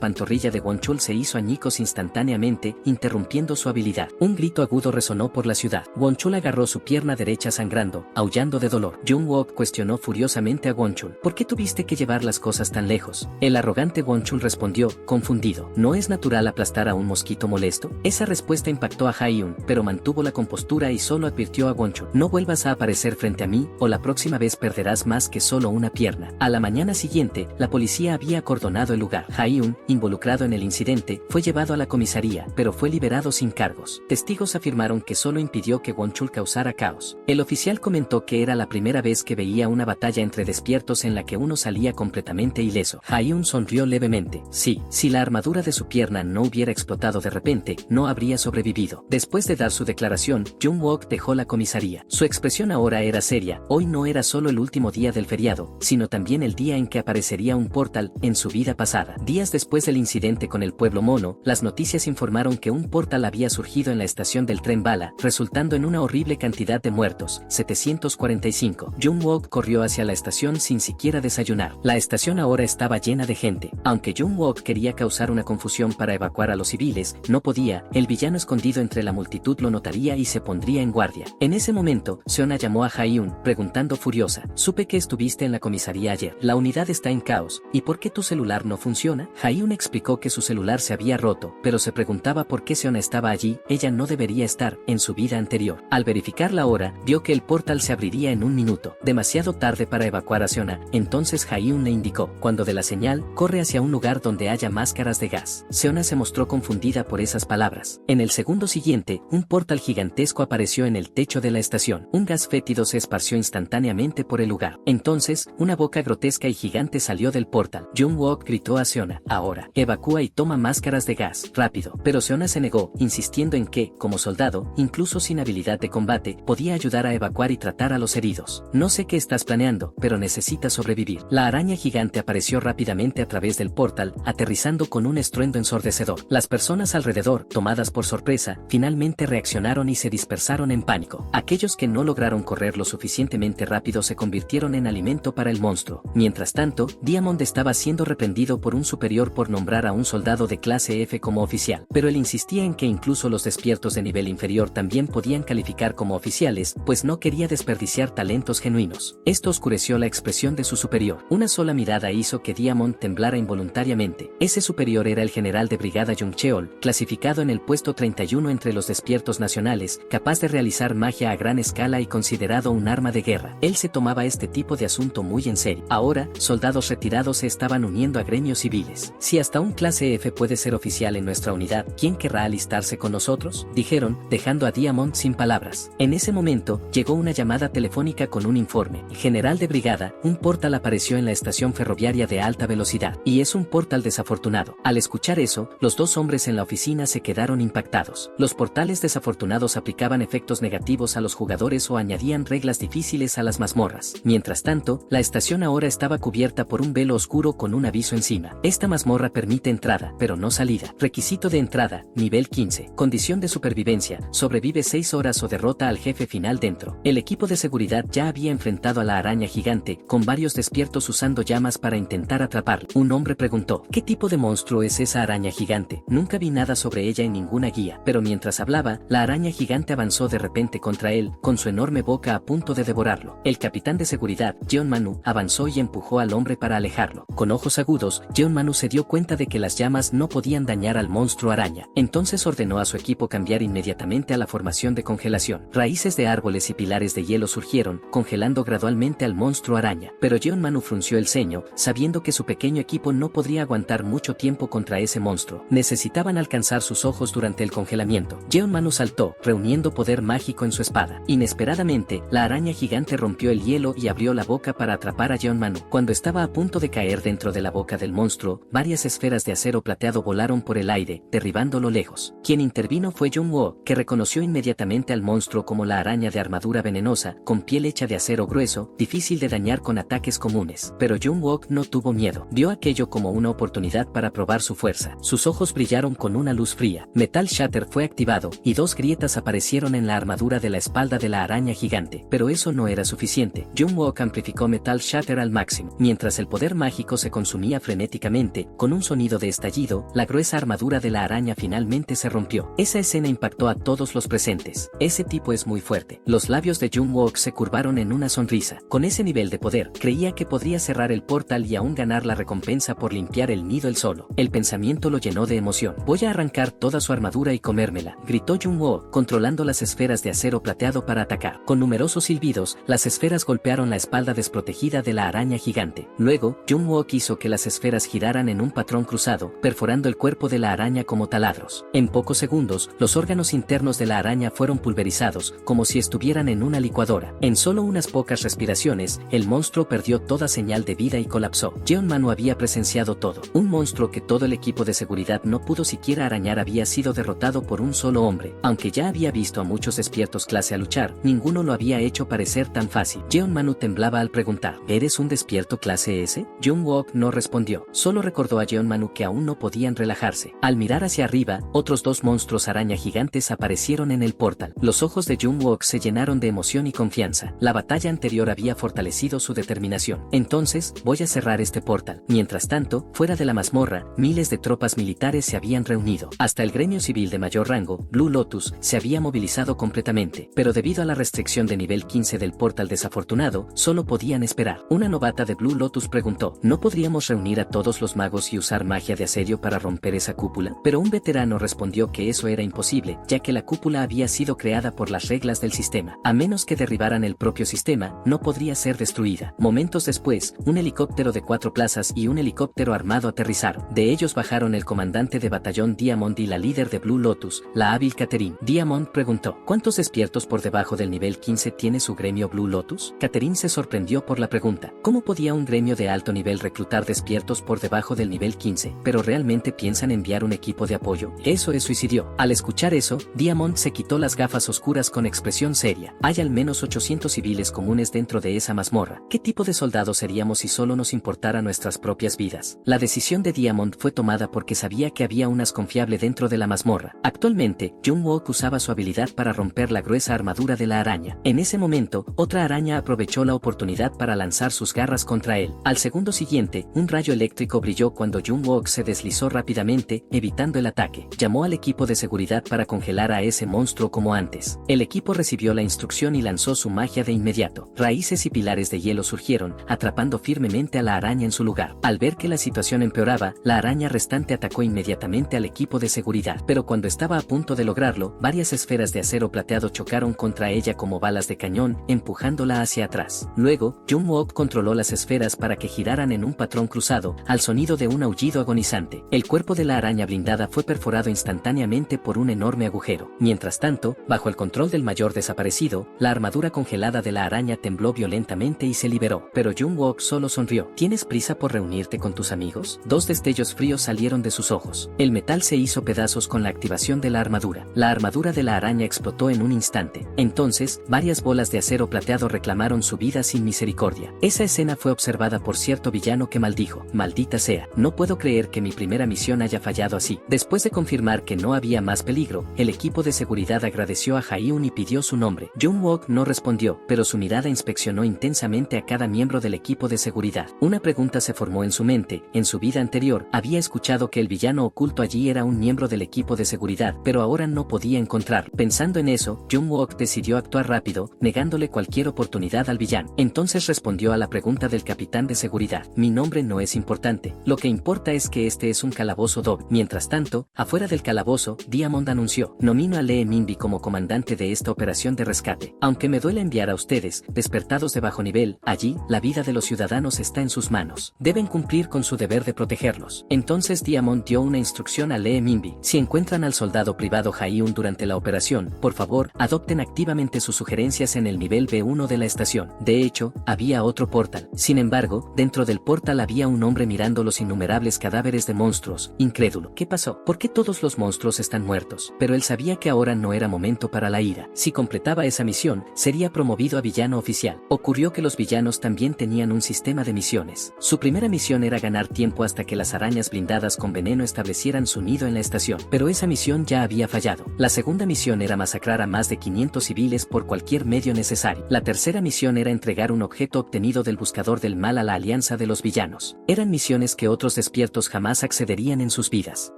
pantorrilla de Wonchul se hizo añicos instantáneamente, interrumpiendo su habilidad. Un grito agudo resonó por la ciudad. Wonchul agarró su pierna derecha sangrando, aullando de dolor. Jung-wook cuestionó furiosamente a Wonchul. ¿Por qué tuviste que llevar las cosas tan lejos? El arrogante Wonchul respondió, confundido. ¿No es natural aplastar a un mosquito molesto? Esa respuesta impactó a Ha-eun, pero mantuvo la compostura y solo advirtió a Wonchul. No vuelvas a aparecer frente a mí, o la próxima vez perderás más que solo una pierna. A la mañana siguiente, la policía había acordonado el lugar. Ha-eun, involucrado en el incidente, fue llevado a la comisaría, pero fue liberado sin cargos. Testigos afirmaron que solo impidió que Wonchul causara caos. El oficial comentó que era la primera vez que veía una batalla entre despiertos en la que uno salía completamente ileso. Ha-eun sonrió levemente. Sí, si la armadura de su pierna no hubiera explotado de repente, no habría sobrevivido. Después de dar su declaración, Jung-wook dejó la comisaría. Su expresión ahora era seria. Hoy no era solo el último día del feriado, sino también el día en que aparecería un portal en su vida pasada. Días después del incidente con el pueblo mono, las noticias informaron que un portal había surgido en la estación del tren bala, resultando en una horrible cantidad de muertos, 745. Jung-wook corrió hacia la estación sin siquiera desayunar. La estación ahora estaba llena de gente. Aunque Jung-wook quería causar una confusión para evacuar a los civiles, no podía. El villano escondido entre la multitud lo notaría y se pondría en guardia. En ese momento, Seona llamó a Ha-eun, preguntando furiosa, supe que estuviste en la comisaría ayer. La unidad está en caos. ¿Y por qué tu celular no funciona? Ha-eun explicó que su celular se había roto, pero se preguntaba por qué Seona estaba allí. Ella no debería estar en su vida anterior. Al verificar la hora, vio que el portal se abriría en un minuto. Demasiado tarde para evacuar a Seona. Entonces Ha-eun le indicó, cuando de la señal, corre hacia un lugar donde haya máscaras de gas. Seona se mostró confundida por esas palabras. En el segundo siguiente, un portal gigantesco apareció en el techo de la estación. Un gas fétido se esparció instantáneamente por el lugar. Entonces, una boca grotesca y gigante salió del portal. Jung-wook gritó a Seona, ahora, evacúa y toma máscaras de gas, rápido. Pero Seona se negó, insistiendo en que, como soldado, incluso sin habilidad de combate, podía ayudar a evacuar y tratar a los heridos. No sé qué estás planeando, pero necesitas sobrevivir. La araña gigante apareció rápidamente a través del portal, aterrizando con un estruendo ensordecedor. Las personas alrededor, tomadas por sorpresa, finalmente reaccionaron y se dispersaron en pánico. Aquellos que no lograron correr lo suficientemente rápido se convirtieron en alimento para el monstruo. Mientras tanto, Diamond estaba siendo reprendido por un superior por nombrar a un soldado de clase F como oficial, pero él insistía en que incluso los despiertos de nivel inferior también podían calificar como oficiales, pues no quería desperdiciar talentos genuinos. Esto oscureció la expresión de su superior. Una sola mirada hizo que Diamond temblara involuntariamente. Ese superior era el general de brigada Jung Cheol, clasificado en el puesto 31 entre los despiertos nacionales, capaz de realizar magia a gran escala y considerado un arma de guerra. Él se tomaba este tipo de asunto muy en serio. Ahora, soldados retirados se estaban uniendo a gremios civiles. Si hasta un clase F puede ser oficial en nuestra unidad, ¿quién querrá alistarse con nosotros?, dijeron, dejando a Diamond sin palabras. En ese momento, llegó una llamada telefónica con un informe. General de brigada, un portal apareció en la estación ferroviaria de alta velocidad, y es un portal desafortunado. Al escuchar eso, los dos hombres en la oficina se quedaron impactados. Los portales desafortunados aplicaban efectos negativos a los jugadores o añadían reglas difíciles a las mazmorras. Mientras tanto, la estación ahora estaba cubierta por un velo oscuro con un aviso encima. Esta mazmorra permite entrada, pero no salida. Requisito de entrada, nivel 15. Condición de supervivencia, sobrevive 6 horas o derrota al jefe final dentro. El equipo de seguridad ya había enfrentado a la araña gigante, con varios despiertos usando llamas para intentar atraparla. Un hombre preguntó, ¿qué tipo de monstruo es esa araña gigante? Nunca vi nada sobre ella en ninguna guía. Pero mientras hablaba, la araña gigante avanzó de repente contra él, con su enorme boca a punto de devorarlo. El capitán de seguridad, Jeon Manu, avanzó y empujó al hombre para alejarlo. Con ojos agudos, Jeon Manu se dio cuenta de que las llamas no podían dañar al monstruo araña. Entonces ordenó a su equipo cambiar inmediatamente a la formación de congelación. Raíces de árboles y pilares de hielo surgieron, congelando gradualmente al monstruo araña. Pero Jeon Manu frunció el ceño, sabiendo que su pequeño equipo no podría aguantar mucho tiempo contra ese monstruo. Necesitaban alcanzar sus ojos durante el congelamiento. Jeon Manu saltó, reuniendo poder mágico en su espada. Inesperadamente, la araña gigante rompió el hielo y abrió la boca para atrapar a Jeon Manu. Cuando estaba a punto de caer dentro de la boca del monstruo, varias esferas de acero plateado volaron por el aire, derribándolo lejos. Quien intervino fue Jung-wook, que reconoció inmediatamente al monstruo monstruo como la araña de armadura venenosa, con piel hecha de acero grueso, difícil de dañar con ataques comunes. Pero Jung-wook no tuvo miedo. Vio aquello como una oportunidad para probar su fuerza. Sus ojos brillaron con una luz fría. Metal Shatter fue activado, y 2 grietas aparecieron en la armadura de la espalda de la araña gigante. Pero eso no era suficiente. Jung-wook amplificó Metal Shatter al máximo. Mientras el poder mágico se consumía frenéticamente, con un sonido de estallido, la gruesa armadura de la araña finalmente se rompió. Esa escena impactó a todos los presentes. Ese tipo es muy fuerte. Los labios de Jung-wook se curvaron en una sonrisa. Con ese nivel de poder, creía que podría cerrar el portal y aún ganar la recompensa por limpiar el nido él solo. El pensamiento lo llenó de emoción. Voy a arrancar toda su armadura y comérmela, gritó Jung-wook, controlando las esferas de acero plateado para atacar. Con numerosos silbidos, las esferas golpearon la espalda desprotegida de la araña gigante. Luego, Jung-wook hizo que las esferas giraran en un patrón cruzado, perforando el cuerpo de la araña como taladros. En pocos segundos, los órganos internos de la araña fueron pulverizados, como si estuvieran en una licuadora. En solo unas pocas respiraciones, el monstruo perdió toda señal de vida y colapsó. Jeon-manu había presenciado todo. Un monstruo que todo el equipo de seguridad no pudo siquiera arañar había sido derrotado por un solo hombre. Aunque ya había visto a muchos despiertos clase a luchar, ninguno lo había hecho parecer tan fácil. Jeon-manu temblaba al preguntar, ¿eres un despierto clase S? Jung-wook no respondió, solo recordó a Jeon-manu que aún no podían relajarse. Al mirar hacia arriba, otros 2 monstruos araña gigantes aparecieron en el portal. Los ojos de Jung-wook se llenaron de emoción y confianza. La batalla anterior había fortalecido su determinación. Entonces, voy a cerrar este portal. Mientras tanto, fuera de la mazmorra, miles de tropas militares se habían reunido. Hasta el gremio civil de mayor rango, Blue Lotus, se había movilizado completamente, pero debido a la restricción de nivel 15 del portal desafortunado, solo podían esperar. Una novata de Blue Lotus preguntó, ¿no podríamos reunir a todos los magos y usar magia de asedio para romper esa cúpula? Pero un veterano respondió que eso era imposible, ya que la cúpula había sido creada por las reglas del sistema. A menos que derribaran el propio sistema, no podría ser destruida. Momentos después, un helicóptero de 4 plazas y un helicóptero armado aterrizaron. De ellos bajaron el comandante de batallón Diamond y la líder de Blue Lotus, la hábil Catherine. Diamond preguntó, ¿cuántos despiertos por debajo del nivel 15 tiene su gremio Blue Lotus? Catherine se sorprendió por la pregunta. ¿Cómo podía un gremio de alto nivel reclutar despiertos por debajo del nivel 15? ¿Pero realmente piensan enviar un equipo de apoyo? Eso es suicidio. Al escuchar eso, Diamond se quitó las gafas oscuras con expresión seria. Hay al menos 800 civiles comunes dentro de esa mazmorra. ¿Qué tipo de soldados seríamos si solo nos importara nuestras propias vidas? La decisión de Diamond fue tomada porque sabía que había unas confiable dentro de la mazmorra. Actualmente, Jung-wook usaba su habilidad para romper la gruesa armadura de la araña. En ese momento, otra araña aprovechó la oportunidad para lanzar sus garras contra él. Al segundo siguiente, un rayo eléctrico brilló cuando Jung-wook se deslizó rápidamente, evitando el ataque. Llamó al equipo de seguridad para congelar a ese monstruo como antes. El equipo recibió la instrucción y lanzó su magia de inmediato. Raíces y pilares de hielo surgieron, atrapando firmemente a la araña en su lugar. Al ver que la situación empeoraba, la araña restante atacó inmediatamente al equipo de seguridad. Pero cuando estaba a punto de lograrlo, varias esferas de acero plateado chocaron contra ella como balas de cañón, empujándola hacia atrás. Luego, Jung-wook controló las esferas para que giraran en un patrón cruzado, al sonido de un aullido agonizante. El cuerpo de la araña blindada fue perforado instantáneamente por un enorme agujero. Mientras tanto, bajo el control del mayor desaparecido, la armadura congelada de la araña tembló violentamente y se liberó. Pero Jung-wook solo sonrió. ¿Tienes prisa por reunirte con tus amigos? 2 destellos fríos salieron de sus ojos. El metal se hizo pedazos con la activación de la armadura. La armadura de la araña explotó en un instante. Entonces, varias bolas de acero plateado reclamaron su vida sin misericordia. Esa escena fue observada por cierto villano que maldijo, maldita sea, no puedo creer que mi primera misión haya fallado así. Después de confirmar que no había más peligro, el equipo de seguridad agradeció a Jaehyun y pidió su nombre. Jung-wook no respondió, pero su mirada inspeccionó intensamente a cada miembro del equipo de seguridad. Una pregunta se formó en su mente. En su vida anterior, había escuchado que el villano oculto allí era un miembro del equipo de seguridad, pero ahora no podía encontrar. Pensando en eso, Jung-wook decidió actuar rápido, negándole cualquier oportunidad al villano. Entonces respondió a la pregunta del capitán de seguridad. Mi nombre no es importante, lo que importa es que este es un calabozo doble. Mientras tanto, afuera del calabozo, Diamond anunció, nomino a Lee Min-bi como comandante de esta operación de rescate. Aunque me duele enviar a ustedes, despertados de bajo nivel, allí, la vida de los ciudadanos está en sus manos. Deben cumplir con su deber de protegerlos. Entonces Diamond dio una instrucción a Lee Min-bi. Si encuentran al soldado privado Jaehyun durante la operación, por favor, adopten activamente sus sugerencias en el nivel B1 de la estación. De hecho, había otro portal. Sin embargo, dentro del portal había un hombre mirando los innumerables cadáveres de monstruos, incrédulo. ¿Qué pasó? ¿Por qué todos los monstruos están muertos? Pero él sabía que ahora no era momento para la la ira. Si completaba esa misión, sería promovido a villano oficial. Ocurrió que los villanos también tenían un sistema de misiones. Su primera misión era ganar tiempo hasta que las arañas blindadas con veneno establecieran su nido en la estación, pero esa misión ya había fallado. La segunda misión era masacrar a más de 500 civiles por cualquier medio necesario. La tercera misión era entregar un objeto obtenido del buscador del mal a la alianza de los villanos. Eran misiones que otros despiertos jamás accederían en sus vidas.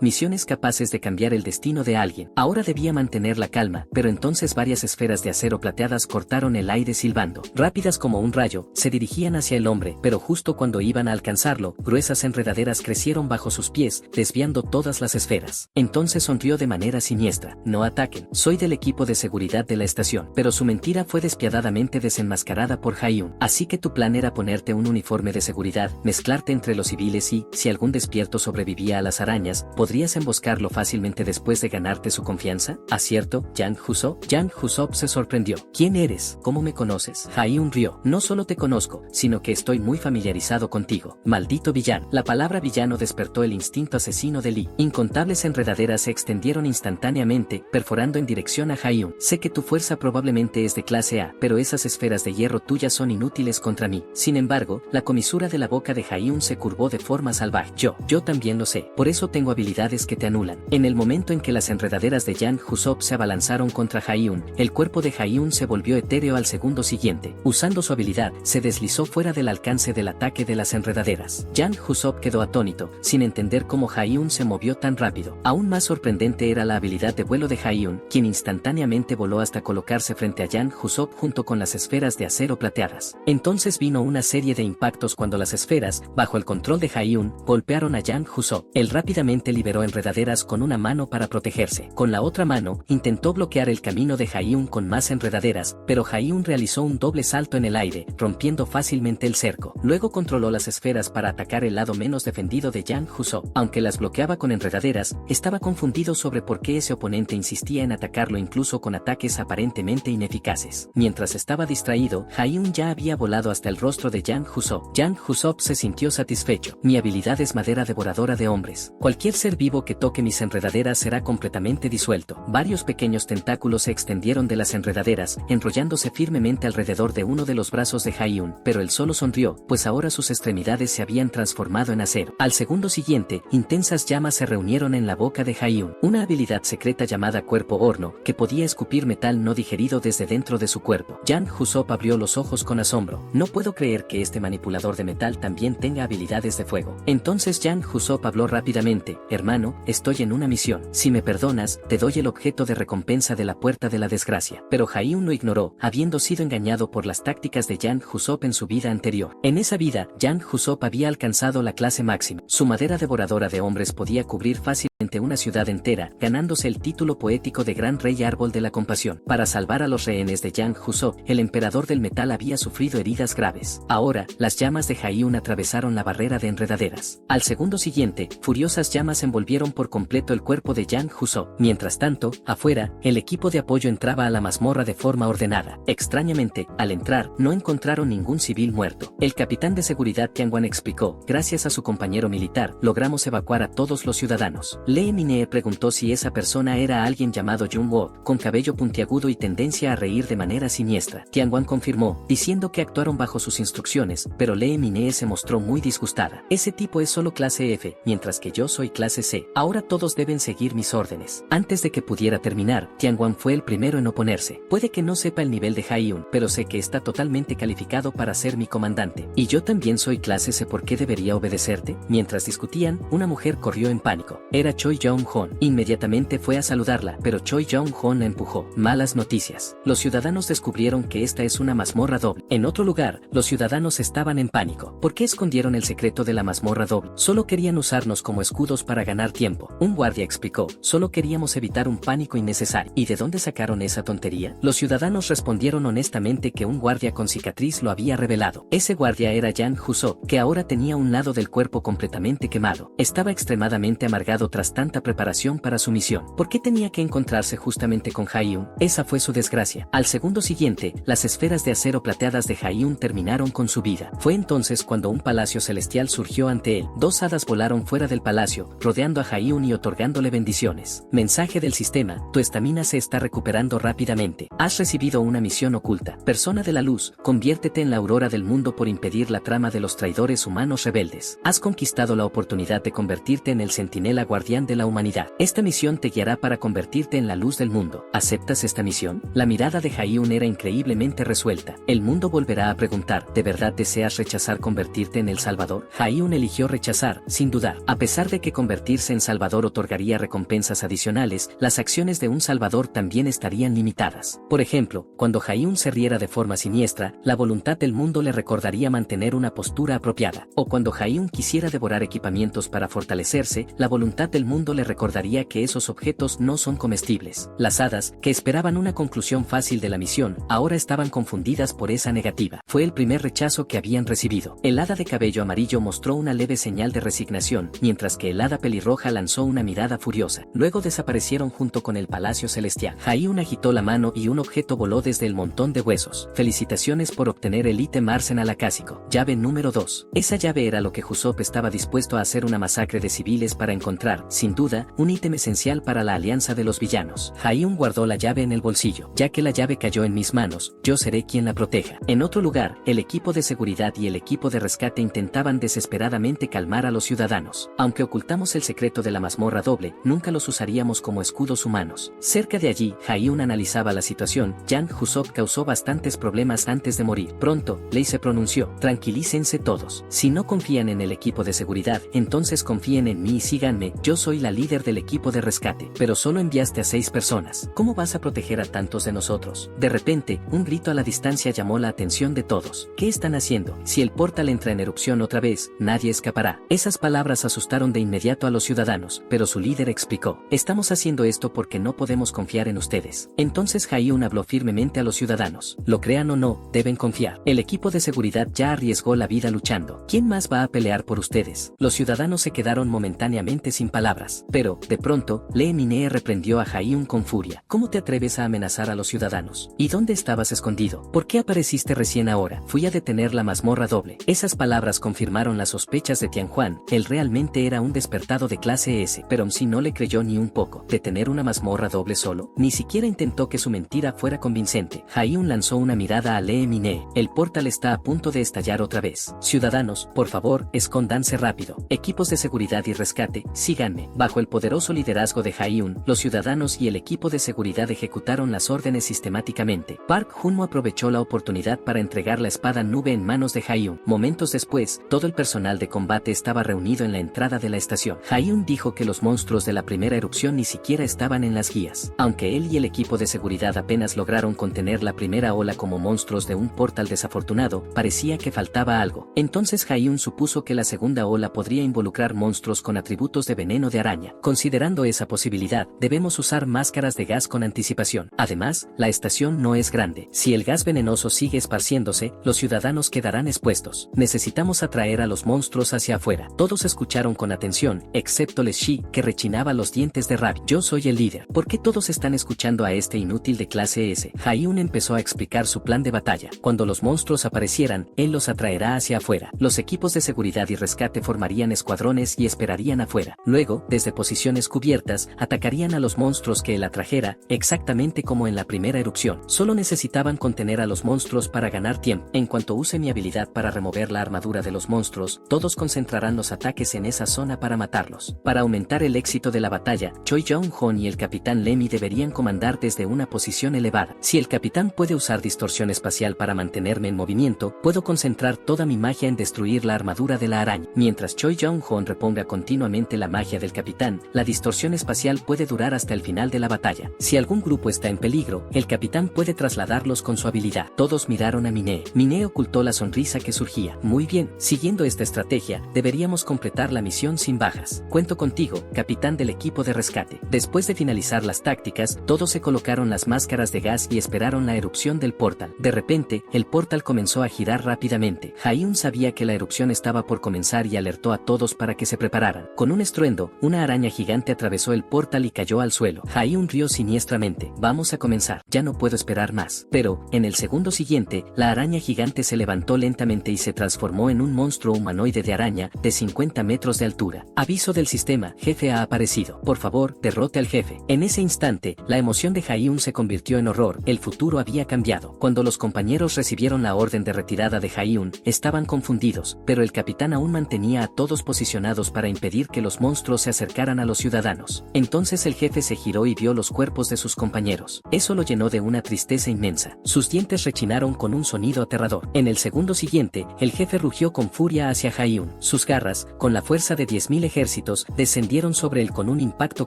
Misiones capaces de cambiar el destino de alguien. Ahora debía mantener la calma, pero entonces varias esferas de acero plateadas cortaron el aire silbando. Rápidas como un rayo, se dirigían hacia el hombre, pero justo cuando iban a alcanzarlo, gruesas enredaderas crecieron bajo sus pies, desviando todas las esferas. Entonces sonrió de manera siniestra. No ataquen, soy del equipo de seguridad de la estación. Pero su mentira fue despiadadamente desenmascarada por Ha-Yun. Así que tu plan era ponerte un uniforme de seguridad, mezclarte entre los civiles y, si algún despierto sobrevivía a las arañas, podrías emboscarlo fácilmente después de ganarte su confianza. ¿Acierto, Jang Husop? Jang Husop se sorprendió. ¿Quién eres? ¿Cómo me conoces? Ha-Yun rió. No solo te conozco, sino que estoy muy familiarizado contigo. Maldito villano. La palabra villano despertó el instinto asesino de Lee. Incontables enredaderas se extendieron instantáneamente, perforando en dirección a Ha-Yun. Sé que tu fuerza probablemente es de clase A, pero esas esferas de hierro tuyas son inútiles contra mí. Sin embargo, la comisura de la boca de Ha-Yun se curvó de forma salvaje. Yo también lo sé. Por eso tengo habilidades que te anulan. En el momento en que las enredaderas de Jang Husop se abalanzaron contra Ha-Yun, el cuerpo de Ha-Yun se volvió etéreo al segundo siguiente. Usando su habilidad, se deslizó fuera del alcance del ataque de las enredaderas. Jang Husop quedó atónito, sin entender cómo Ha-Yun se movió tan rápido. Aún más sorprendente era la habilidad de vuelo de Ha-Yun, quien instantáneamente voló hasta colocarse frente a Jang Husop junto con las esferas de acero plateadas. Entonces vino una serie de impactos cuando las esferas, bajo el control de Ha-Yun, golpearon a Jang Husop. Él rápidamente liberó enredaderas con una mano para protegerse. Con la otra mano, intentó bloquear el camino de Ha-Yun con más enredaderas, pero Ha-Yun realizó un doble salto en el aire, rompiendo fácilmente el cerco. Luego controló las esferas para atacar el lado menos defendido de Jang Husop. Aunque las bloqueaba con enredaderas, estaba confundido sobre por qué ese oponente insistía en atacarlo incluso con ataques aparentemente ineficaces. Mientras estaba distraído, Ha-Yun ya había volado hasta el rostro de Jang Husop. Jang Husop se sintió satisfecho. Mi habilidad es madera devoradora de hombres. Cualquier ser vivo que toque mis enredaderas será completamente disuelto. Varios pequeños tentáculos se extendieron de las enredaderas, enrollándose firmemente alrededor de uno de los brazos de Ha-Yun, pero él solo sonrió, pues ahora sus extremidades se habían transformado en acero. Al segundo siguiente, intensas llamas se reunieron en la boca de Ha-Yun, una habilidad secreta llamada cuerpo horno, que podía escupir metal no digerido desde dentro de su cuerpo. Jang Husop abrió los ojos con asombro. No puedo creer que este manipulador de metal también tenga habilidades de fuego. Entonces Jang Husop habló rápidamente. Hermano, estoy en una misión. Si me perdonas, te doy el objeto de recompensa de la puerta de la desgracia. Pero Ha-Yun lo ignoró, habiendo sido engañado por las tácticas de Jang Husop en su vida anterior. En esa vida, Jang Husop había alcanzado la clase máxima. Su madera devoradora de hombres podía cubrir fácilmente una ciudad entera, ganándose el título poético de Gran Rey Árbol de la Compasión. Para salvar a los rehenes de Jang Husop, el emperador del metal había sufrido heridas graves. Ahora, las llamas de Ha-Yun atravesaron la barrera de enredaderas. Al segundo siguiente, furiosas llamas envolvieron por completo el cuerpo de Jang Husop. Mientras tanto, afuera, el equipo de apoyo entraba a la mazmorra de forma ordenada. Extrañamente, al entrar, no encontraron ningún civil muerto. El capitán de seguridad Tianguan explicó, gracias a su compañero militar, logramos evacuar a todos los ciudadanos. Lee Minee preguntó si esa persona era alguien llamado Jung Wo, con cabello puntiagudo y tendencia a reír de manera siniestra. Tianguan confirmó, diciendo que actuaron bajo sus instrucciones, pero Lee Minee se mostró muy disgustada. Ese tipo es solo clase F, mientras que yo soy clase C. Ahora todos deben seguir mis órdenes. Antes de que pudiera terminar, Tianguan fue el primero en oponerse. Puede que no sepa el nivel de Ha-Yun, pero sé que está totalmente calificado para ser mi comandante. Y yo también soy clase C, ¿por qué debería obedecerte? Mientras discutían, una mujer corrió en pánico. Era Choi Jong-hon. Inmediatamente fue a saludarla, pero Choi Jong-hon la empujó. Malas noticias. Los ciudadanos descubrieron que esta es una mazmorra doble. En otro lugar, los ciudadanos estaban en pánico. ¿Por qué escondieron el secreto de la mazmorra doble? Solo querían usarnos como escudos para ganar tiempo. Un guardia explicó, solo queríamos evitar un pánico innecesario. ¿Y de dónde sacaron esa tontería? Los ciudadanos respondieron honestamente que un guardia con cicatriz lo había revelado. Ese guardia era Jang Husop, que ahora tenía un lado del cuerpo completamente quemado. Estaba extremadamente amargado tras tanta preparación para su misión. ¿Por qué tenía que encontrarse justamente con Ha-Yun? Esa fue su desgracia. Al segundo siguiente, las esferas de acero plateadas de Ha-Yun terminaron con su vida. Fue entonces cuando un palacio celestial surgió ante él. Dos hadas volaron fuera del palacio, rodeando a Ha-Yun y otorgándole bendiciones. Mensaje del sistema, tu estamina se está recuperando rápidamente. Has recibido una misión oculta. Persona de la luz, conviértete en la aurora del mundo por impedir la trama de los traidores humanos rebeldes. Has conquistado la oportunidad de convertirte en el centinela guardián de la humanidad. Esta misión te guiará para convertirte en la luz del mundo. ¿Aceptas esta misión? La mirada de Ha-Yun era increíblemente resuelta. El mundo volverá a preguntar, ¿de verdad deseas rechazar convertirte en el Salvador? Ha-Yun eligió rechazar, sin dudar. A pesar de que convertirse en Salvador otorgaría recompensas adicionales, las acciones de un Salvador también estarían limitadas. Por ejemplo, cuando Ha-Yun se riera de forma siniestra, la voluntad del mundo le recordaría mantener una postura apropiada. O cuando Ha-Yun quisiera devorar equipamientos para fortalecerse, la voluntad del mundo le recordaría que esos objetos no son comestibles. Las hadas, que esperaban una conclusión fácil de la misión, ahora estaban confundidas por esa negativa. Fue el primer rechazo que habían recibido. El hada de cabello amarillo mostró una leve señal de resignación, mientras que el hada pelirroja lanzó una mirada furiosa. Luego desaparecieron junto con el palacio celestial. Ha-Yun agitó la mano y un objeto voló desde el montón de huesos. Felicitaciones por obtener el ítem Arsenal Acásico. Llave número 2. Esa llave era lo que Usopp estaba dispuesto a hacer una masacre de civiles para encontrar, sin duda, un ítem esencial para la alianza de los villanos. Ha-Yun guardó la llave en el bolsillo. Ya que la llave cayó en mis manos, yo seré quien la proteja. En otro lugar, el equipo de seguridad y el equipo de rescate intentaban desesperadamente calmar a los ciudadanos. Aunque ocultamos el secreto de la mazmorra doble, nunca los usaríamos como escudos humanos. Cerca de allí, Ha-Yun analizaba la situación. Yang Usopp causó bastantes problemas antes de morir. Pronto, Lei se pronunció. Tranquilícense todos. Si no confían en el equipo de seguridad, entonces confíen en mí y síganme. Yo soy la líder del equipo de rescate. Pero solo enviaste a 6 personas. ¿Cómo vas a proteger a tantos de nosotros? De repente, un grito a la distancia llamó la atención de todos. ¿Qué están haciendo? Si el portal entra en erupción otra vez, nadie escapará. Esas palabras asustaron de inmediato a los ciudadanos, pero su líder explicó. Estamos haciendo esto porque no podemos confiar en ustedes. Entonces Ha-Yun habló firmemente a los ciudadanos. Lo crean o no, deben confiar. El equipo de seguridad ya arriesgó la vida luchando. ¿Quién más va a pelear por ustedes? Los ciudadanos se quedaron momentáneamente sin palabras. Pero, de pronto, Lee Minee reprendió a Ha-Yun con furia. ¿Cómo te atreves a amenazar a los ciudadanos? ¿Y dónde estabas escondido? ¿Por qué apareciste recién ahora? Fui a detener la mazmorra doble. Esas palabras confirmaron las sospechas de Tianjuan. Él realmente era un despertado de clase S. Pero Mzi no le creyó ni un poco. ¿Detener una mazmorra doble solo? Ni siquiera intentó que su mentira fuera convincente. Ha-Yun lanzó una mirada a Lee Minee. El portal está a punto de estallar otra vez. Ciudadanos, por favor, escóndanse rápido. Equipos de seguridad y rescate, síganme. Bajo el poderoso liderazgo de Ha-Yun, los ciudadanos y el equipo de seguridad ejecutaron las órdenes sistemáticamente. Park Junmo aprovechó la oportunidad para entregar la espada nube en manos de Ha-Yun. Momentos después, todo el personal de combate estaba reunido en la entrada de la estación. Ha-Yun dijo que los monstruos de la primera erupción ni siquiera estaban en las guías. Aunque él y el equipo de seguridad apenas lograron contener la primera ola como monstruos de un portal desafortunado, parecía que faltaba algo. Entonces Ha-Yun supuso que la segunda ola podría involucrar monstruos con atributos de veneno de araña. Considerando esa posibilidad, debemos usar máscaras de gas con anticipación. Además, la estación no es grande. Si el gas venenoso sigue esparciéndose, los ciudadanos quedarán expuestos. Necesitamos atraer a los monstruos hacia afuera. Todos escucharon con atención, excepto Leshi, que rechinaba los dientes de rabia. Yo soy el líder. ¿Por qué todos están escuchando a este inútil de clase S? Ha-Yun empezó a explicar su plan de batalla. Cuando los monstruos aparecieran, él los atraerá hacia afuera. Los equipos de seguridad y rescate formarían escuadrones y esperarían afuera. Luego, desde posiciones cubiertas, atacarían a los monstruos que él atrajera, exactamente como en la primera erupción. Solo necesitaban contener a los monstruos para ganar tiempo. En cuanto use mi habilidad para remover la armadura de los monstruos, todos concentrarán los ataques en esa zona para matarlos. Para aumentar el éxito de la batalla, Choi Jong-hon y el capitán Lemmy deberían comandar desde una posición elevada. Si el capitán puede usar distorsión espacial para mantenerme en movimiento, puedo concentrar toda mi magia en destruir la armadura de la araña. Mientras Choi Jong-hon reponga continuamente la magia del capitán, la distorsión espacial puede durar hasta el final de la batalla. Si algún grupo está en peligro, el capitán puede trasladarlos con su habilidad. Todos miraron a Minee. Minee ocultó la sonrisa que surgía. Muy bien, siguiendo esta estrategia, deberíamos completar la misión sin bajas. Cuento contigo, capitán del equipo de rescate. Después de finalizar las tácticas, todos se colocaron las máscaras de gas y esperaron la erupción del portal. De repente, el portal comenzó a girar rápidamente. Ha-Yun sabía que la erupción estaba por comenzar y alertó a todos para que se prepararan. Con un estruendo, una araña gigante atravesó el portal y cayó al suelo. Ha-Yun rió siniestramente. Vamos a comenzar. Ya no puedo esperar más. Pero, en el segundo siguiente, la araña gigante se levantó lentamente y se transformó en un monstruo humanoide de araña, de 50 metros de altura. Aviso del sistema, jefe ha aparecido. Por favor, derrote al jefe. En ese instante, la La emoción de Jaehyun se convirtió en horror, el futuro había cambiado. Cuando los compañeros recibieron la orden de retirada de Jaehyun, estaban confundidos, pero el capitán aún mantenía a todos posicionados para impedir que los monstruos se acercaran a los ciudadanos. Entonces el jefe se giró y vio los cuerpos de sus compañeros. Eso lo llenó de una tristeza inmensa. Sus dientes rechinaron con un sonido aterrador. En el segundo siguiente, el jefe rugió con furia hacia Jaehyun. Sus garras, con la fuerza de 10.000 ejércitos, descendieron sobre él con un impacto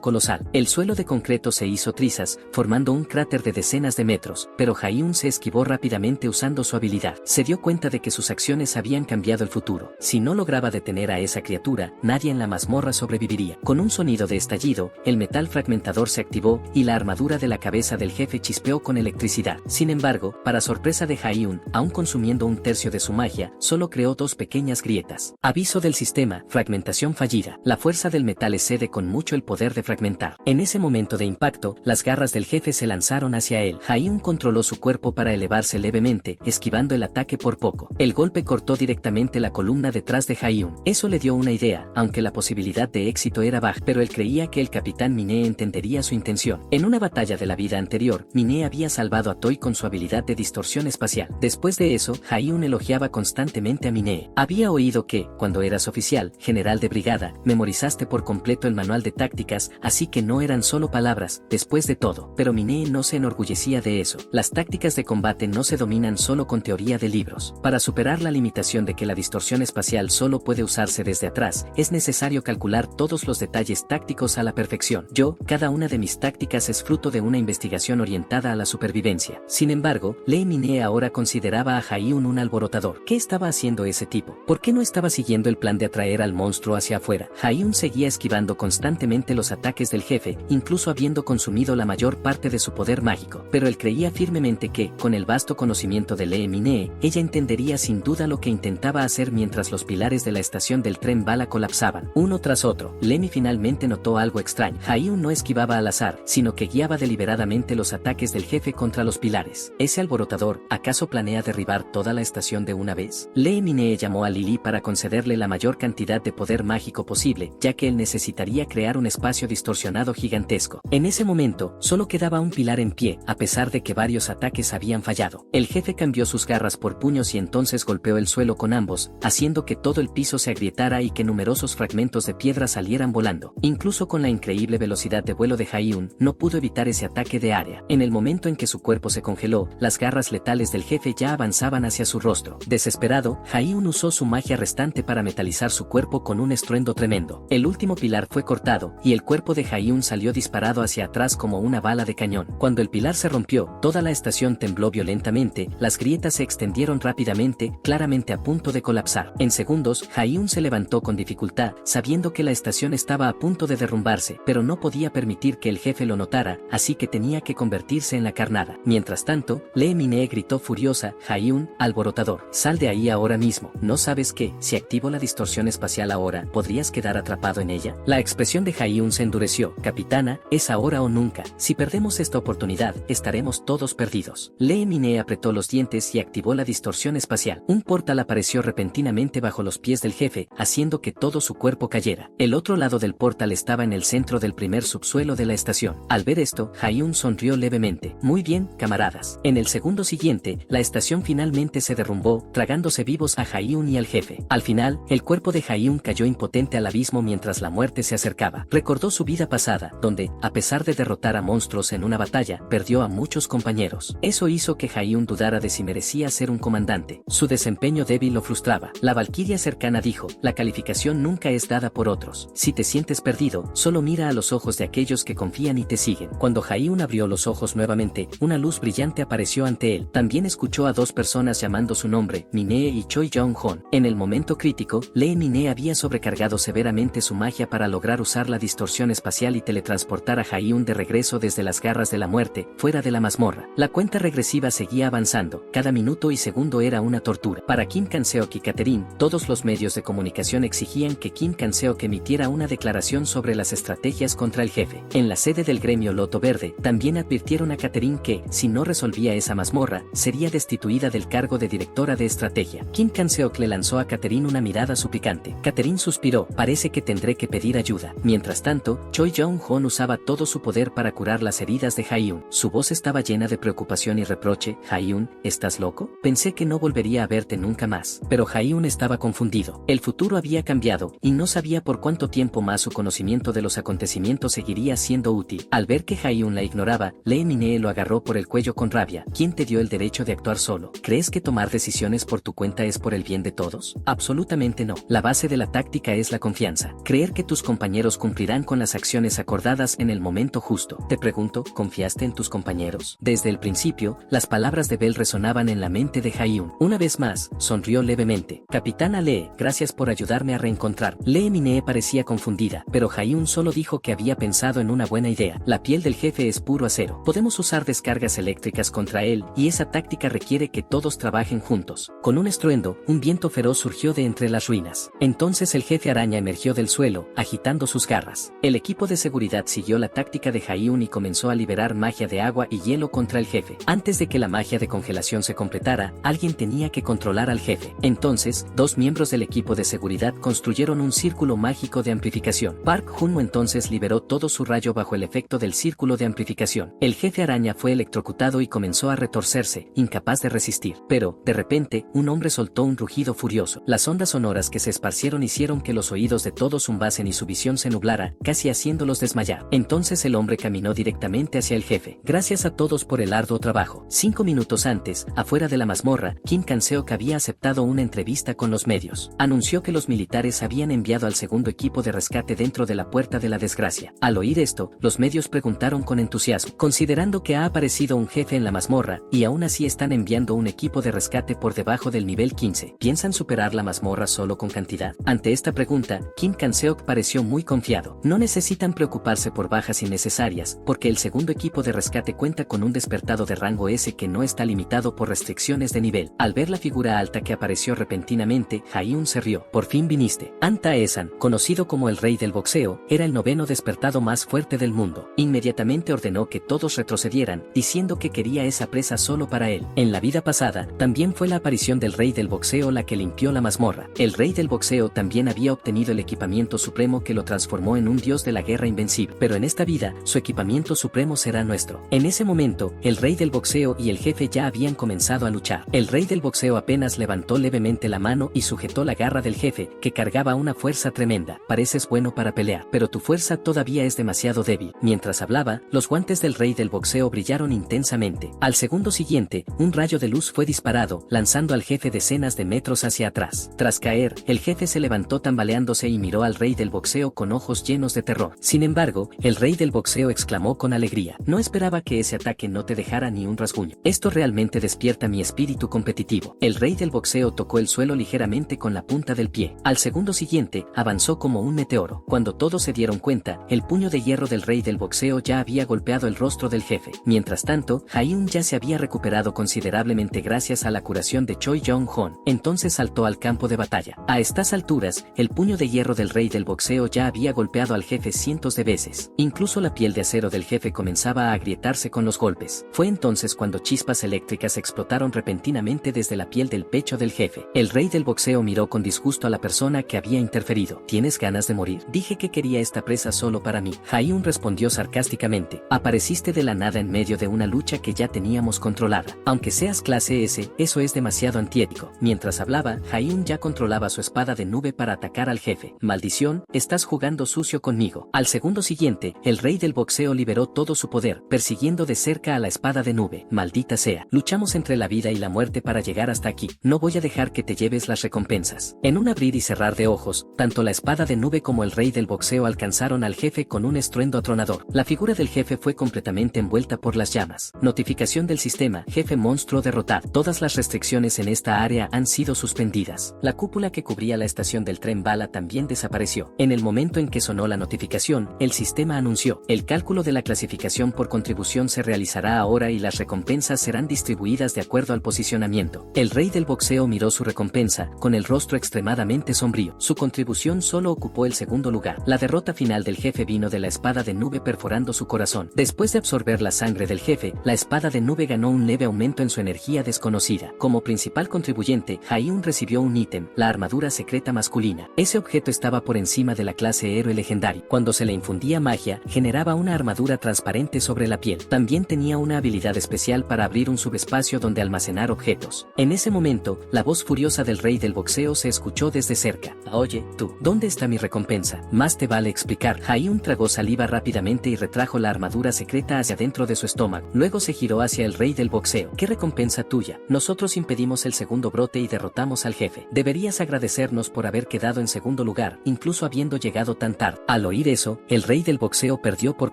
colosal. El suelo de concreto se hizo trizas, formando un cráter de decenas de metros, pero Jaehyun se esquivó rápidamente usando su habilidad. Se dio cuenta de que sus acciones habían cambiado el futuro. Si no lograba detener a esa criatura, nadie en la mazmorra sobreviviría. Con un sonido de estallido, el metal fragmentador se activó y la armadura de la cabeza del jefe chispeó con electricidad. Sin embargo, para sorpresa de Jaehyun, aún consumiendo un tercio de su magia, solo creó 2 pequeñas grietas. Aviso del sistema, fragmentación fallida. La fuerza del metal excede con mucho el poder de fragmentar. En ese momento de impacto, las garras del jefe se lanzaron hacia él. Jaehyun controló su cuerpo para elevarse levemente, esquivando el ataque por poco. El golpe cortó directamente la columna detrás de Jaehyun. Eso le dio una idea, aunque la posibilidad de éxito era baja, pero él creía que el capitán Miné entendería su intención. En una batalla de la vida anterior, Miné había salvado a Toy con su habilidad de distorsión espacial. Después de eso, Jaehyun elogiaba constantemente a Miné. Había oído que, cuando eras oficial, general de brigada, memorizaste por completo el manual de tácticas, así que no eran solo palabras, después de todo. Pero Miné no se enorgullecía de eso. Las tácticas de combate no se dominan solo con teoría de libros. Para superar la limitación de que la distorsión espacial solo puede usarse desde atrás, es necesario calcular todos los detalles tácticos a la perfección. Cada una de mis tácticas es fruto de una investigación orientada a la supervivencia. Sin embargo, Lee Miné ahora consideraba a Jaehyun un alborotador. ¿Qué estaba haciendo ese tipo? ¿Por qué no estaba siguiendo el plan de atraer al monstruo hacia afuera? Jaehyun seguía esquivando constantemente los ataques del jefe, incluso habiendo consumido la mayor parte de su poder mágico. Pero él creía firmemente que, con el vasto conocimiento de Lee Miné, ella entendería sin duda lo que intentaba hacer mientras los pilares de la estación del tren bala colapsaban, uno tras otro. Lemmy finalmente notó algo extraño. Jaehyun no esquivaba al azar, sino que guiaba deliberadamente los ataques del jefe contra los pilares. ¿Ese alborotador, acaso planea derribar toda la estación de una vez? Lee Miné llamó a Lily para concederle la mayor cantidad de poder mágico posible, ya que él necesitaría crear un espacio distorsionado gigantesco. En ese momento, solo quedaba un pilar en pie, a pesar de que varios ataques habían fallado. El jefe cambió sus garras por puños y entonces golpeó el suelo con ambos, haciendo que todo el piso se agrietara y que numerosos fragmentos de piedra salieran volando. Incluso con la increíble velocidad de vuelo de Jaehyun, no pudo evitar ese ataque de área. En el momento en que su cuerpo se congeló, las garras letales del jefe ya avanzaban hacia su rostro. Desesperado, Jaehyun usó su magia restante para metalizar su cuerpo con un estruendo tremendo. El último pilar fue cortado, y el cuerpo de Jaehyun salió disparado hacia atrás como una bala de cañón. Cuando el pilar se rompió, toda la estación tembló violentamente, las grietas se extendieron rápidamente, claramente a punto de colapsar. En segundos, Jaehyun se levantó con dificultad, sabiendo que la estación estaba a punto de derrumbarse, pero no podía permitir que el jefe lo notara, así que tenía que convertirse en la carnada. Mientras tanto, Lee Miné gritó furiosa: Jaehyun, alborotador, sal de ahí ahora mismo. ¿No sabes que, si activo la distorsión espacial ahora, podrías quedar atrapado en ella? La expresión de Jaehyun se endureció. Capitana, es ahora o nunca. Si perdemos esta oportunidad, estaremos todos perdidos. Lee Miné apretó los dientes y activó la distorsión espacial. Un portal apareció repentinamente bajo los pies del jefe, haciendo que todo su cuerpo cayera. El otro lado del portal estaba en el centro del primer subsuelo de la estación. Al ver esto, Jaehyun sonrió levemente. Muy bien, camaradas. En el segundo siguiente, la estación finalmente se derrumbó, tragándose vivos a Jaehyun y al jefe. Al final, el cuerpo de Jaehyun cayó impotente al abismo mientras la muerte se acercaba. Recordó su vida pasada, donde, a pesar de derrotar a monstruos en una batalla, perdió a muchos compañeros. Eso hizo que Jaehyun dudara de si merecía ser un comandante. Su desempeño débil lo frustraba. La valquiria cercana dijo: la calificación nunca es dada por otros. Si te sientes perdido, solo mira a los ojos de aquellos que confían y te siguen. Cuando Jaehyun abrió los ojos nuevamente, una luz brillante apareció ante él. También escuchó a 2 personas llamando su nombre, Miné y Choi Jong-hon. En el momento crítico, Lee Miné había sobrecargado severamente su magia para lograr usar la distorsión espacial y teletransportar a Jaehyun de regreso desde las garras de la muerte, fuera de la mazmorra. La cuenta regresiva seguía avanzando. Cada minuto y segundo era una tortura. Para Kim Kan-seok y Catherine, todos los medios de comunicación exigían que Kim Kan-seok emitiera una declaración sobre las estrategias contra el jefe. En la sede del gremio Loto Verde, también advirtieron a Catherine que, si no resolvía esa mazmorra, sería destituida del cargo de directora de estrategia. Kim Kan-seok le lanzó a Catherine una mirada suplicante. Catherine suspiró: parece que tendré que pedir ayuda. Mientras tanto, Choi Jong-hon usaba todo su poder para curar las heridas de Jae-un. Su voz estaba llena de preocupación y reproche. Jae-un, ¿estás loco? Pensé que no volvería a verte nunca más. Pero Jae-un estaba confundido. El futuro había cambiado, y no sabía por cuánto tiempo más su conocimiento de los acontecimientos seguiría siendo útil. Al ver que Jae-un la ignoraba, Lee Min-hee lo agarró por el cuello con rabia. ¿Quién te dio el derecho de actuar solo? ¿Crees que tomar decisiones por tu cuenta es por el bien de todos? Absolutamente no. La base de la táctica es la confianza. Creer que tus compañeros cumplirán con las acciones acordadas en el momento justo. Te pregunto, ¿confiaste en tus compañeros? Desde el principio, las palabras de Bell resonaban en la mente de Jae-un. Una vez más, sonrió levemente. Capitana Lee, gracias por ayudarme a reencontrar. Lee Min-hee parecía confundida, pero Jae-un solo dijo que había pensado en una buena idea. La piel del jefe es puro acero. Podemos usar descargas eléctricas contra él, y esa táctica requiere que todos trabajen juntos. Con un estruendo, un viento feroz surgió de entre las ruinas. Entonces el jefe araña emergió del suelo, agitando sus garras. El equipo de seguridad siguió la táctica de Jae-un y comenzó a liberar magia de agua y hielo contra el jefe. Antes de que la magia de congelación se completara, alguien tenía que controlar al jefe. Entonces, dos miembros del equipo de seguridad construyeron un círculo mágico de amplificación. Park Junmo entonces liberó todo su rayo bajo el efecto del círculo de amplificación. El jefe araña fue electrocutado y comenzó a retorcerse, incapaz de resistir. Pero, de repente, un hombre soltó un rugido furioso. Las ondas sonoras que se esparcieron hicieron que los oídos de todos zumbasen y su visión se nublara, casi haciéndolos desmayar. Entonces el hombre caminó directamente hacia el jefe. Gracias a todos por el arduo trabajo. 5 minutos antes, afuera de la mazmorra, Kim Kanseok había aceptado una entrevista con los medios. Anunció que los militares habían enviado al segundo equipo de rescate dentro de la puerta de la desgracia. Al oír esto, los medios preguntaron con entusiasmo, considerando que ha aparecido un jefe en la mazmorra, y aún así están enviando un equipo de rescate por debajo del nivel 15. ¿Piensan superar la mazmorra solo con cantidad? Ante esta pregunta, Kim Kanseok pareció muy confiado. No necesitan preocuparse por bajas innecesarias, porque el segundo equipo de rescate cuenta con un despertado de rango S que no está limitado por restricciones de nivel. Al ver la figura alta que apareció repentinamente, Jae-un se rió. Por fin viniste. An Tae-san, conocido como el rey del boxeo, era el noveno despertado más fuerte del mundo. Inmediatamente ordenó que todos retrocedieran, diciendo que quería esa presa solo para él. En la vida pasada, también fue la aparición del rey del boxeo la que limpió la mazmorra. El rey del boxeo también había obtenido el equipamiento supremo que lo transformó en un dios de la guerra invencible. Pero en esta vida, su equipamiento supremo será nuestro. En ese momento, el rey del boxeo y el jefe ya habían comenzado a luchar. El rey del boxeo apenas levantó levemente la mano y sujetó la garra del jefe, que cargaba una fuerza tremenda. Pareces bueno para pelear, pero tu fuerza todavía es demasiado débil. Mientras hablaba, los guantes del rey del boxeo brillaron intensamente. Al segundo siguiente, un rayo de luz fue disparado, lanzando al jefe decenas de metros hacia atrás. Tras caer, el jefe se levantó tambaleándose y miró al rey del boxeo con ojos llenos de terror. Sin embargo, el rey del boxeo exclamó con alegría: no esperaba que ese ataque no te dejara ni un rasguño. Esto realmente despierta mi espíritu competitivo. El rey del boxeo tocó el suelo ligeramente con la punta del pie. Al segundo siguiente, avanzó como un meteoro. Cuando todos se dieron cuenta, el puño de hierro del rey del boxeo ya había golpeado el rostro del jefe. Mientras tanto, Jae-un ya se había recuperado considerablemente gracias a la curación de Choi Jong-hon. Entonces saltó al campo de batalla. A estas alturas, el puño de hierro del rey del boxeo ya había golpeado al jefe cientos de veces. Incluso la piel de acero del jefe comenzaba a agrietarse con los golpes. Fue entonces cuando chispas eléctricas explotaron repentinamente desde la piel del pecho del jefe. El rey del boxeo miró con disgusto a la persona que había interferido. ¿Tienes ganas de morir? Dije que quería esta presa solo para mí. Jae-un respondió sarcásticamente. Apareciste de la nada en medio de una lucha que ya teníamos controlada. Aunque seas clase S, eso es demasiado antiético. Mientras hablaba, Jae-un ya controlaba su espada de nube para atacar al jefe. Maldición, estás jugando sucio conmigo. Al segundo siguiente, el rey del boxeo liberó todo su poder, persiguiendo de cerca a la espada de nube. Maldita sea. Luchamos entre la vida y la muerte para llegar hasta aquí. No voy a dejar que te lleves las recompensas. En un abrir y cerrar de ojos, tanto la espada de nube como el rey del boxeo alcanzaron al jefe con un estruendo atronador. La figura del jefe fue completamente envuelta por las llamas. Notificación del sistema: jefe monstruo derrotado. Todas las restricciones en esta área han sido suspendidas. La cúpula que cubría la estación del tren bala también desapareció. En el momento en que sonó la notificación, el sistema anunció: el cálculo de la clasificación por contribución se realizará ahora y las recompensas serán distribuidas de acuerdo al posicionamiento. El rey del boxeo miró su recompensa, con el rostro extremadamente sombrío. Su contribución solo ocupó el segundo lugar. La derrota final del jefe vino de la espada de nube perforando su corazón. Después de absorber la sangre del jefe, la espada de nube ganó un leve aumento en su energía desconocida. Como principal contribuyente, Jae-un recibió un ítem, la armadura secreta masculina. Ese objeto estaba por encima de la clase héroe legendario. Cuando se le infundía magia, generaba una armadura armadura transparente sobre la piel. También tenía una habilidad especial para abrir un subespacio donde almacenar objetos. En ese momento, la voz furiosa del rey del boxeo se escuchó desde cerca. Oye, tú, ¿dónde está mi recompensa? Más te vale explicar. Ha-Yun tragó saliva rápidamente y retrajo la armadura secreta hacia dentro de su estómago. Luego se giró hacia el rey del boxeo. ¿Qué recompensa tuya? Nosotros impedimos el segundo brote y derrotamos al jefe. Deberías agradecernos por haber quedado en segundo lugar, incluso habiendo llegado tan tarde. Al oír eso, el rey del boxeo perdió por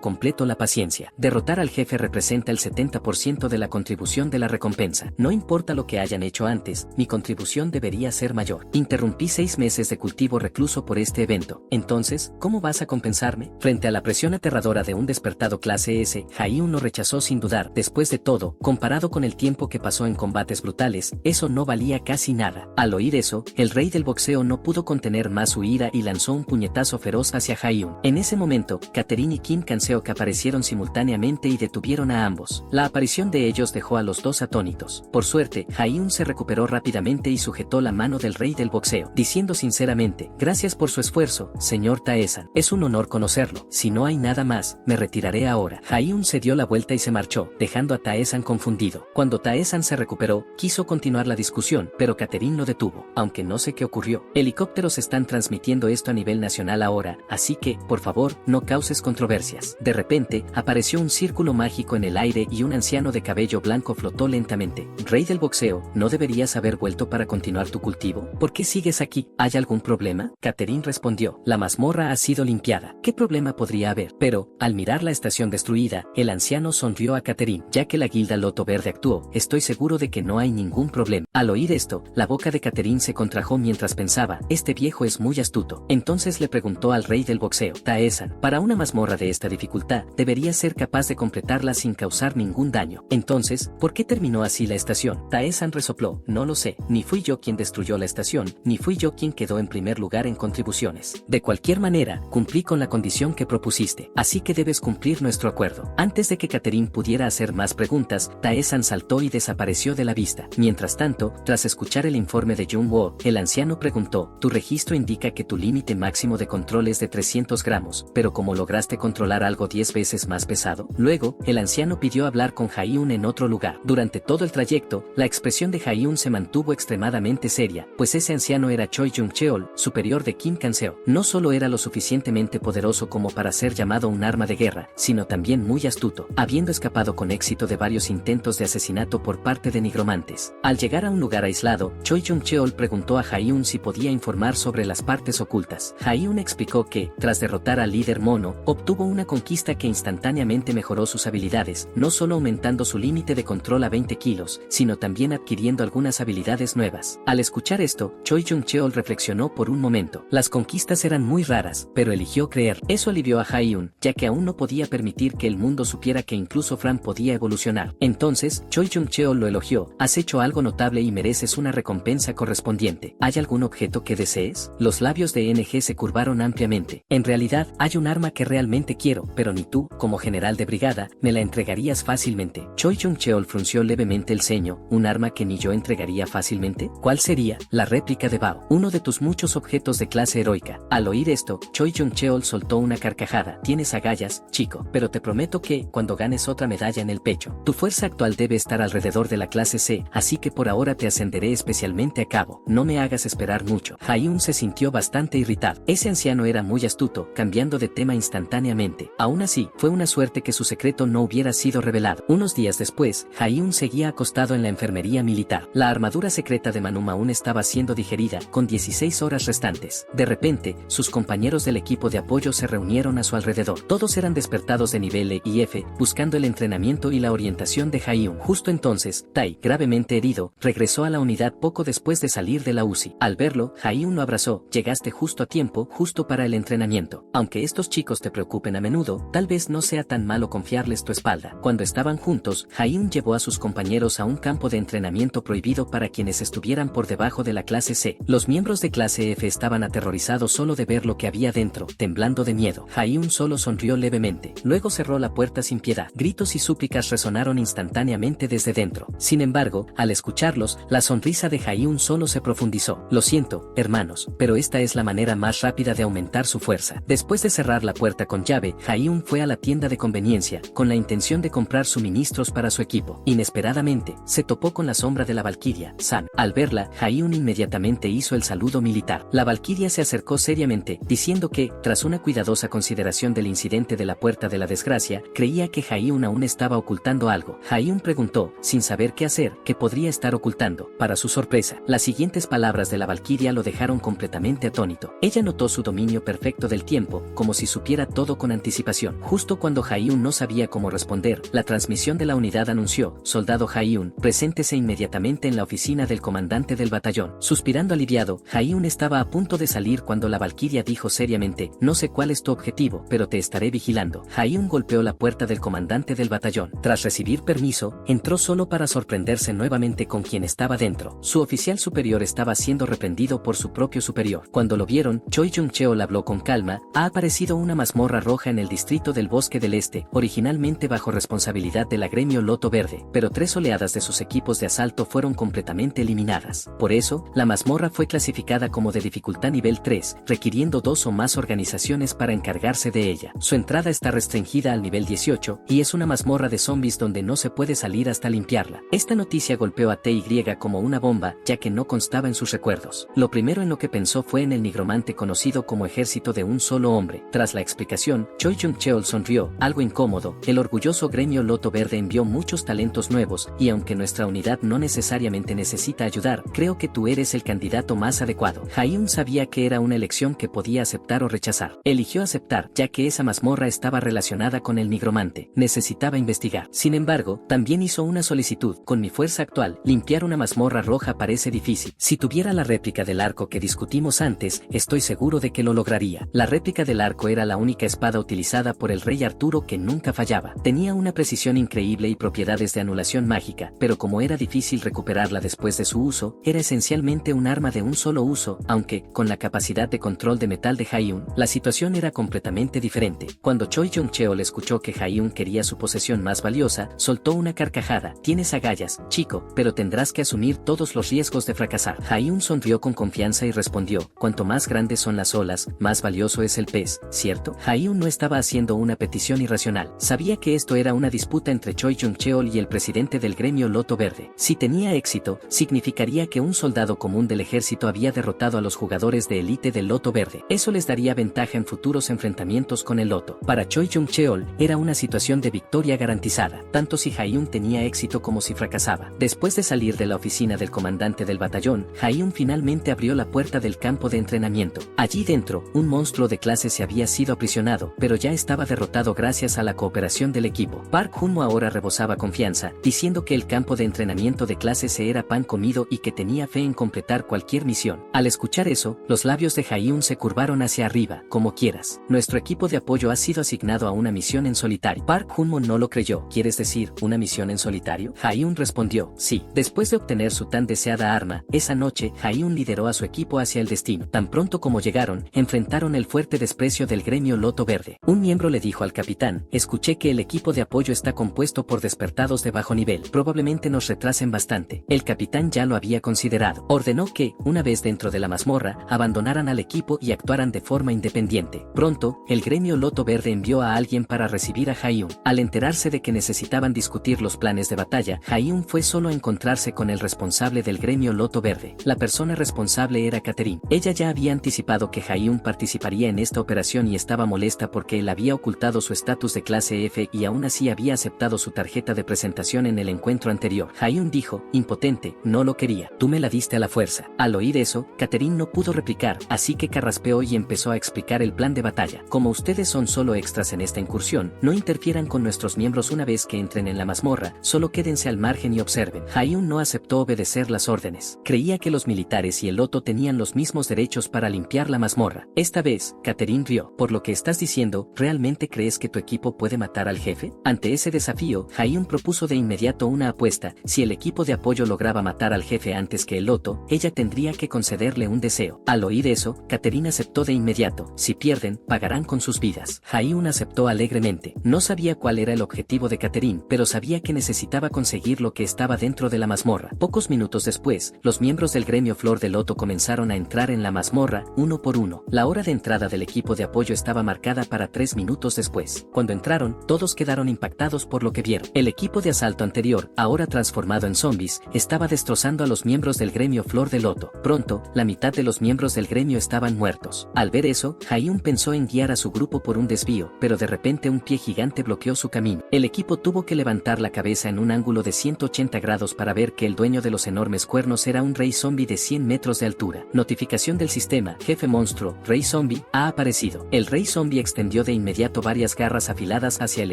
completo la paciencia. Derrotar al jefe representa el 70% de la contribución de la recompensa. No importa lo que hayan hecho antes, mi contribución debería ser mayor. Interrumpí 6 meses de cultivo recluso por este evento. Entonces, ¿cómo vas a compensarme? Frente a la presión aterradora de un despertado clase S, Ha-Yun lo rechazó sin dudar. Después de todo, comparado con el tiempo que pasó en combates brutales, eso no valía casi nada. Al oír eso, el rey del boxeo no pudo contener más su ira y lanzó un puñetazo feroz hacia Ha-Yun. En ese momento, Catherine y Kim Kanseok aparecieron simultáneamente y detuvieron a ambos. La aparición de ellos dejó a los dos atónitos. Por suerte, Ha-Yun se recuperó rápidamente y sujetó la mano del rey del boxeo, diciendo sinceramente, gracias por su esfuerzo, señor Tae-san. Es un honor conocerlo. Si no hay nada más, me retiraré ahora. Ha-Yun se dio la vuelta y se marchó, dejando a Tae-san confundido. Cuando Tae-san se recuperó, quiso continuar la discusión, pero Catherine lo detuvo, aunque no sé qué ocurrió. Helicópteros están transmitiendo esto a nivel nacional ahora, así que, por favor, no causes controversias. De repente, apareció un círculo mágico en el aire y un anciano de cabello blanco flotó lentamente. Rey del boxeo, ¿no deberías haber vuelto para continuar tu cultivo? ¿Por qué sigues aquí? ¿Hay algún problema? Catherine respondió, la mazmorra ha sido limpiada. ¿Qué problema podría haber? Pero, al mirar la estación destruida, el anciano sonrió a Catherine. Ya que la Guilda Loto Verde actuó, estoy seguro de que no hay ningún problema. Al oír esto, la boca de Catherine se contrajo mientras pensaba, este viejo es muy astuto. Entonces le preguntó al rey del boxeo, Tae-san, para una mazmorra de esta dificultad, deberías ser capaz de completarla sin causar ningún daño. Entonces, ¿por qué terminó así la estación? Tae-san resopló, no lo sé, ni fui yo quien destruyó la estación, ni fui yo quien quedó en primer lugar en contribuciones. De cualquier manera, cumplí con la condición que propusiste, así que debes cumplir nuestro acuerdo. Antes de que Catherine pudiera hacer más preguntas, Tae-san saltó y desapareció de la vista. Mientras tanto, tras escuchar el informe de Jung-woo, el anciano preguntó, tu registro indica que tu límite máximo de control es de 300 gramos, pero ¿cómo lograste controlar algo 10 veces más pesado? Luego, el anciano pidió hablar con Ha-Yun en otro lugar. Durante todo el trayecto, la expresión de Ha-Yun se mantuvo extremadamente seria, pues ese anciano era Choi Jung-cheol, superior de Kim Kanseok. No solo era lo suficientemente poderoso como para ser llamado un arma de guerra, sino también muy astuto, habiendo escapado con éxito de varios intentos de asesinato por parte de nigromantes. Al llegar a un lugar aislado, Choi Jung-cheol preguntó a Ha-Yun si podía informar sobre las partes ocultas. Ha-Yun explicó que, tras derrotar al líder mono, obtuvo una conquista que instantáneamente mejoró sus habilidades, no solo aumentando su límite de control a 20 kilos, sino también adquiriendo algunas habilidades nuevas. Al escuchar esto, Choi Jung-cheol reflexionó por un momento. Las conquistas eran muy raras, pero eligió creer. Eso alivió a Ha-Yun, ya que aún no podía permitir que el mundo supiera que incluso Fran podía evolucionar. Entonces, Choi Jung-cheol lo elogió, has hecho algo notable y mereces una recompensa correspondiente. ¿Hay algún objeto que desees? Los labios de NG se curvaron ampliamente. En realidad, hay un arma que realmente quiero, pero ni tú, como general de brigada, me la entregarías fácilmente. Choi Jung-cheol frunció levemente el ceño, ¿un arma que ni yo entregaría fácilmente? ¿Cuál sería? La réplica de Bao, uno de tus muchos objetos de clase heroica. Al oír esto, Choi Jung-cheol soltó una carcajada. Tienes agallas, chico, pero te prometo que, cuando ganes otra medalla en el pecho, tu fuerza actual debe estar alrededor de la clase C, así que por ahora te ascenderé especialmente a cabo. No me hagas esperar mucho. Ha-Yun se sintió bastante irritado. Ese anciano era muy astuto, cambiando de tema instantáneamente. Aún así, fue una suerte que su secreto no hubiera sido revelado. Unos días después, Ha-Yun seguía acostado en la enfermería militar. La armadura secreta de Manum aún estaba siendo digerida, con 16 horas restantes. De repente, sus compañeros del equipo de apoyo se reunieron a su alrededor. Todos eran despertados de nivel E y F, buscando el entrenamiento y la orientación de Ha-Yun. Justo entonces, Tai, gravemente herido, regresó a la unidad poco después de salir de la UCI. Al verlo, Ha-Yun lo abrazó, llegaste justo a tiempo, justo para el entrenamiento. Aunque estos chicos te preocupen a menudo, tal vez no sea tan malo confiarles tu espalda. Cuando estaban juntos, Ha-Yun llevó a sus compañeros a un campo de entrenamiento prohibido para quienes estuvieran por debajo de la clase C. Los miembros de clase F estaban aterrorizados solo de ver lo que había dentro, temblando de miedo. Ha-Yun solo sonrió levemente. Luego cerró la puerta sin piedad. Gritos y súplicas resonaron instantáneamente desde dentro. Sin embargo, al escucharlos, la sonrisa de Ha-Yun solo se profundizó. Lo siento, hermanos, pero esta es la manera más rápida de aumentar su fuerza. Después de cerrar la puerta con llave, Ha-Yun Ha-Yun fue a la tienda de conveniencia, con la intención de comprar suministros para su equipo. Inesperadamente, se topó con la sombra de la valquiria, San. Al verla, Ha-Yun inmediatamente hizo el saludo militar. La valquiria se acercó seriamente, diciendo que, tras una cuidadosa consideración del incidente de la puerta de la desgracia, creía que Ha-Yun aún estaba ocultando algo. Ha-Yun preguntó, sin saber qué hacer, qué podría estar ocultando. Para su sorpresa, las siguientes palabras de la valquiria lo dejaron completamente atónito. Ella notó su dominio perfecto del tiempo, como si supiera todo con anticipación. Justo cuando Ha-Yun no sabía cómo responder, la transmisión de la unidad anunció: soldado Ha-Yun, preséntese inmediatamente en la oficina del comandante del batallón. Suspirando aliviado, Ha-Yun estaba a punto de salir cuando la valquiria dijo seriamente: no sé cuál es tu objetivo, pero te estaré vigilando. Ha-Yun golpeó la puerta del comandante del batallón. Tras recibir permiso, entró solo para sorprenderse nuevamente con quien estaba dentro. Su oficial superior estaba siendo reprendido por su propio superior. Cuando lo vieron, Choi Jung-cheol habló con calma: ha aparecido una mazmorra roja en el distrito del Bosque del Este, originalmente bajo responsabilidad de la gremio Loto Verde, pero 3 oleadas de sus equipos de asalto fueron completamente eliminadas. Por eso, la mazmorra fue clasificada como de dificultad nivel 3, requiriendo 2 o más organizaciones para encargarse de ella. Su entrada está restringida al nivel 18, y es una mazmorra de zombies donde no se puede salir hasta limpiarla. Esta noticia golpeó a TY como una bomba, ya que no constaba en sus recuerdos. Lo primero en lo que pensó fue en el nigromante conocido como ejército de un solo hombre. Tras la explicación, Choi Jung-cheol sonrió, algo incómodo. El orgulloso gremio Loto Verde envió muchos talentos nuevos, y aunque nuestra unidad no necesariamente necesita ayudar, creo que tú eres el candidato más adecuado. Ha-Yun sabía que era una elección que podía aceptar o rechazar. Eligió aceptar, ya que esa mazmorra estaba relacionada con el nigromante. Necesitaba investigar. Sin embargo, también hizo una solicitud: con mi fuerza actual, limpiar una mazmorra roja parece difícil. Si tuviera la réplica del arco que discutimos antes, estoy seguro de que lo lograría. La réplica del arco era la única espada utilizada por el rey Arturo que nunca fallaba. Tenía una precisión increíble y propiedades de anulación mágica, pero como era difícil recuperarla después de su uso, era esencialmente un arma de un solo uso, aunque, con la capacidad de control de metal de Ha-Yun, la situación era completamente diferente. Cuando Choi Jung-cheol escuchó que Ha-Yun quería su posesión más valiosa, soltó una carcajada: tienes agallas, chico, pero tendrás que asumir todos los riesgos de fracasar. Ha-Yun sonrió con confianza y respondió: cuanto más grandes son las olas, más valioso es el pez, ¿cierto? Ha-Yun no estaba haciendo una petición irracional. Sabía que esto era una disputa entre Choi Jung-cheol y el presidente del gremio Loto Verde. Si tenía éxito, significaría que un soldado común del ejército había derrotado a los jugadores de élite del Loto Verde. Eso les daría ventaja en futuros enfrentamientos con el Loto. Para Choi Jung-cheol, era una situación de victoria garantizada, tanto si Ha-Yun tenía éxito como si fracasaba. Después de salir de la oficina del comandante del batallón, Ha-Yun finalmente abrió la puerta del campo de entrenamiento. Allí dentro, un monstruo de clase se había sido aprisionado, pero ya estaba derrotado gracias a la cooperación del equipo. Park Hun-mo ahora rebosaba confianza, diciendo que el campo de entrenamiento de clase se era pan comido y que tenía fe en completar cualquier misión. Al escuchar eso, los labios de Ha-Yun se curvaron hacia arriba: como quieras. Nuestro equipo de apoyo ha sido asignado a una misión en solitario. Park Hun-mo no lo creyó. ¿Quieres decir, una misión en solitario? Ha-Yun respondió: sí. Después de obtener su tan deseada arma, esa noche, Ha-Yun lideró a su equipo hacia el destino. Tan pronto como llegaron, enfrentaron el fuerte desprecio del gremio Loto Verde. Un miembro le dijo al capitán: escuché que el equipo de apoyo está compuesto por despertados de bajo nivel. Probablemente nos retrasen bastante. El capitán ya lo había considerado. Ordenó que, una vez dentro de la mazmorra, abandonaran al equipo y actuaran de forma independiente. Pronto, el gremio Loto Verde envió a alguien para recibir a Ha-Yun. Al enterarse de que necesitaban discutir los planes de batalla, Ha-Yun fue solo a encontrarse con el responsable del gremio Loto Verde. La persona responsable era Catherine. Ella ya había anticipado que Ha-Yun participaría en esta operación y estaba molesta porque él había ocultado su estatus de clase F y aún así había aceptado su tarjeta de presentación en el encuentro anterior. Ha-Yun dijo, impotente: no lo quería. Tú me la diste a la fuerza. Al oír eso, Catherine no pudo replicar, así que carraspeó y empezó a explicar el plan de batalla. Como ustedes son solo extras en esta incursión, no interfieran con nuestros miembros una vez que entren en la mazmorra, solo quédense al margen y observen. Ha-Yun no aceptó obedecer las órdenes. Creía que los militares y el Loto tenían los mismos derechos para limpiar la mazmorra. Esta vez, Catherine rió. Por lo que estás diciendo, ¿realmente crees que tu equipo puede matar al jefe? Ante ese desafío, Ha-Yun propuso de inmediato una apuesta: si el equipo de apoyo lograba matar al jefe antes que el Loto, ella tendría que concederle un deseo. Al oír eso, Catherine aceptó de inmediato: si pierden, pagarán con sus vidas. Ha-Yun aceptó alegremente. No sabía cuál era el objetivo de Catherine, pero sabía que necesitaba conseguir lo que estaba dentro de la mazmorra. Pocos minutos después, los miembros del gremio Flor de Loto comenzaron a entrar en la mazmorra, uno por uno. La hora de entrada del equipo de apoyo estaba marcada para 3 minutos minutos después. Cuando entraron, todos quedaron impactados por lo que vieron. El equipo de asalto anterior, ahora transformado en zombies, estaba destrozando a los miembros del gremio Flor de Loto. Pronto, la mitad de los miembros del gremio estaban muertos. Al ver eso, Ha-hyun pensó en guiar a su grupo por un desvío, pero de repente un pie gigante bloqueó su camino. El equipo tuvo que levantar la cabeza en un ángulo de 180 grados para ver que el dueño de los enormes cuernos era un rey zombie de 100 metros de altura. Notificación del sistema: jefe monstruo, rey zombie, ha aparecido. El rey zombie extendió de inmediato varias garras afiladas hacia el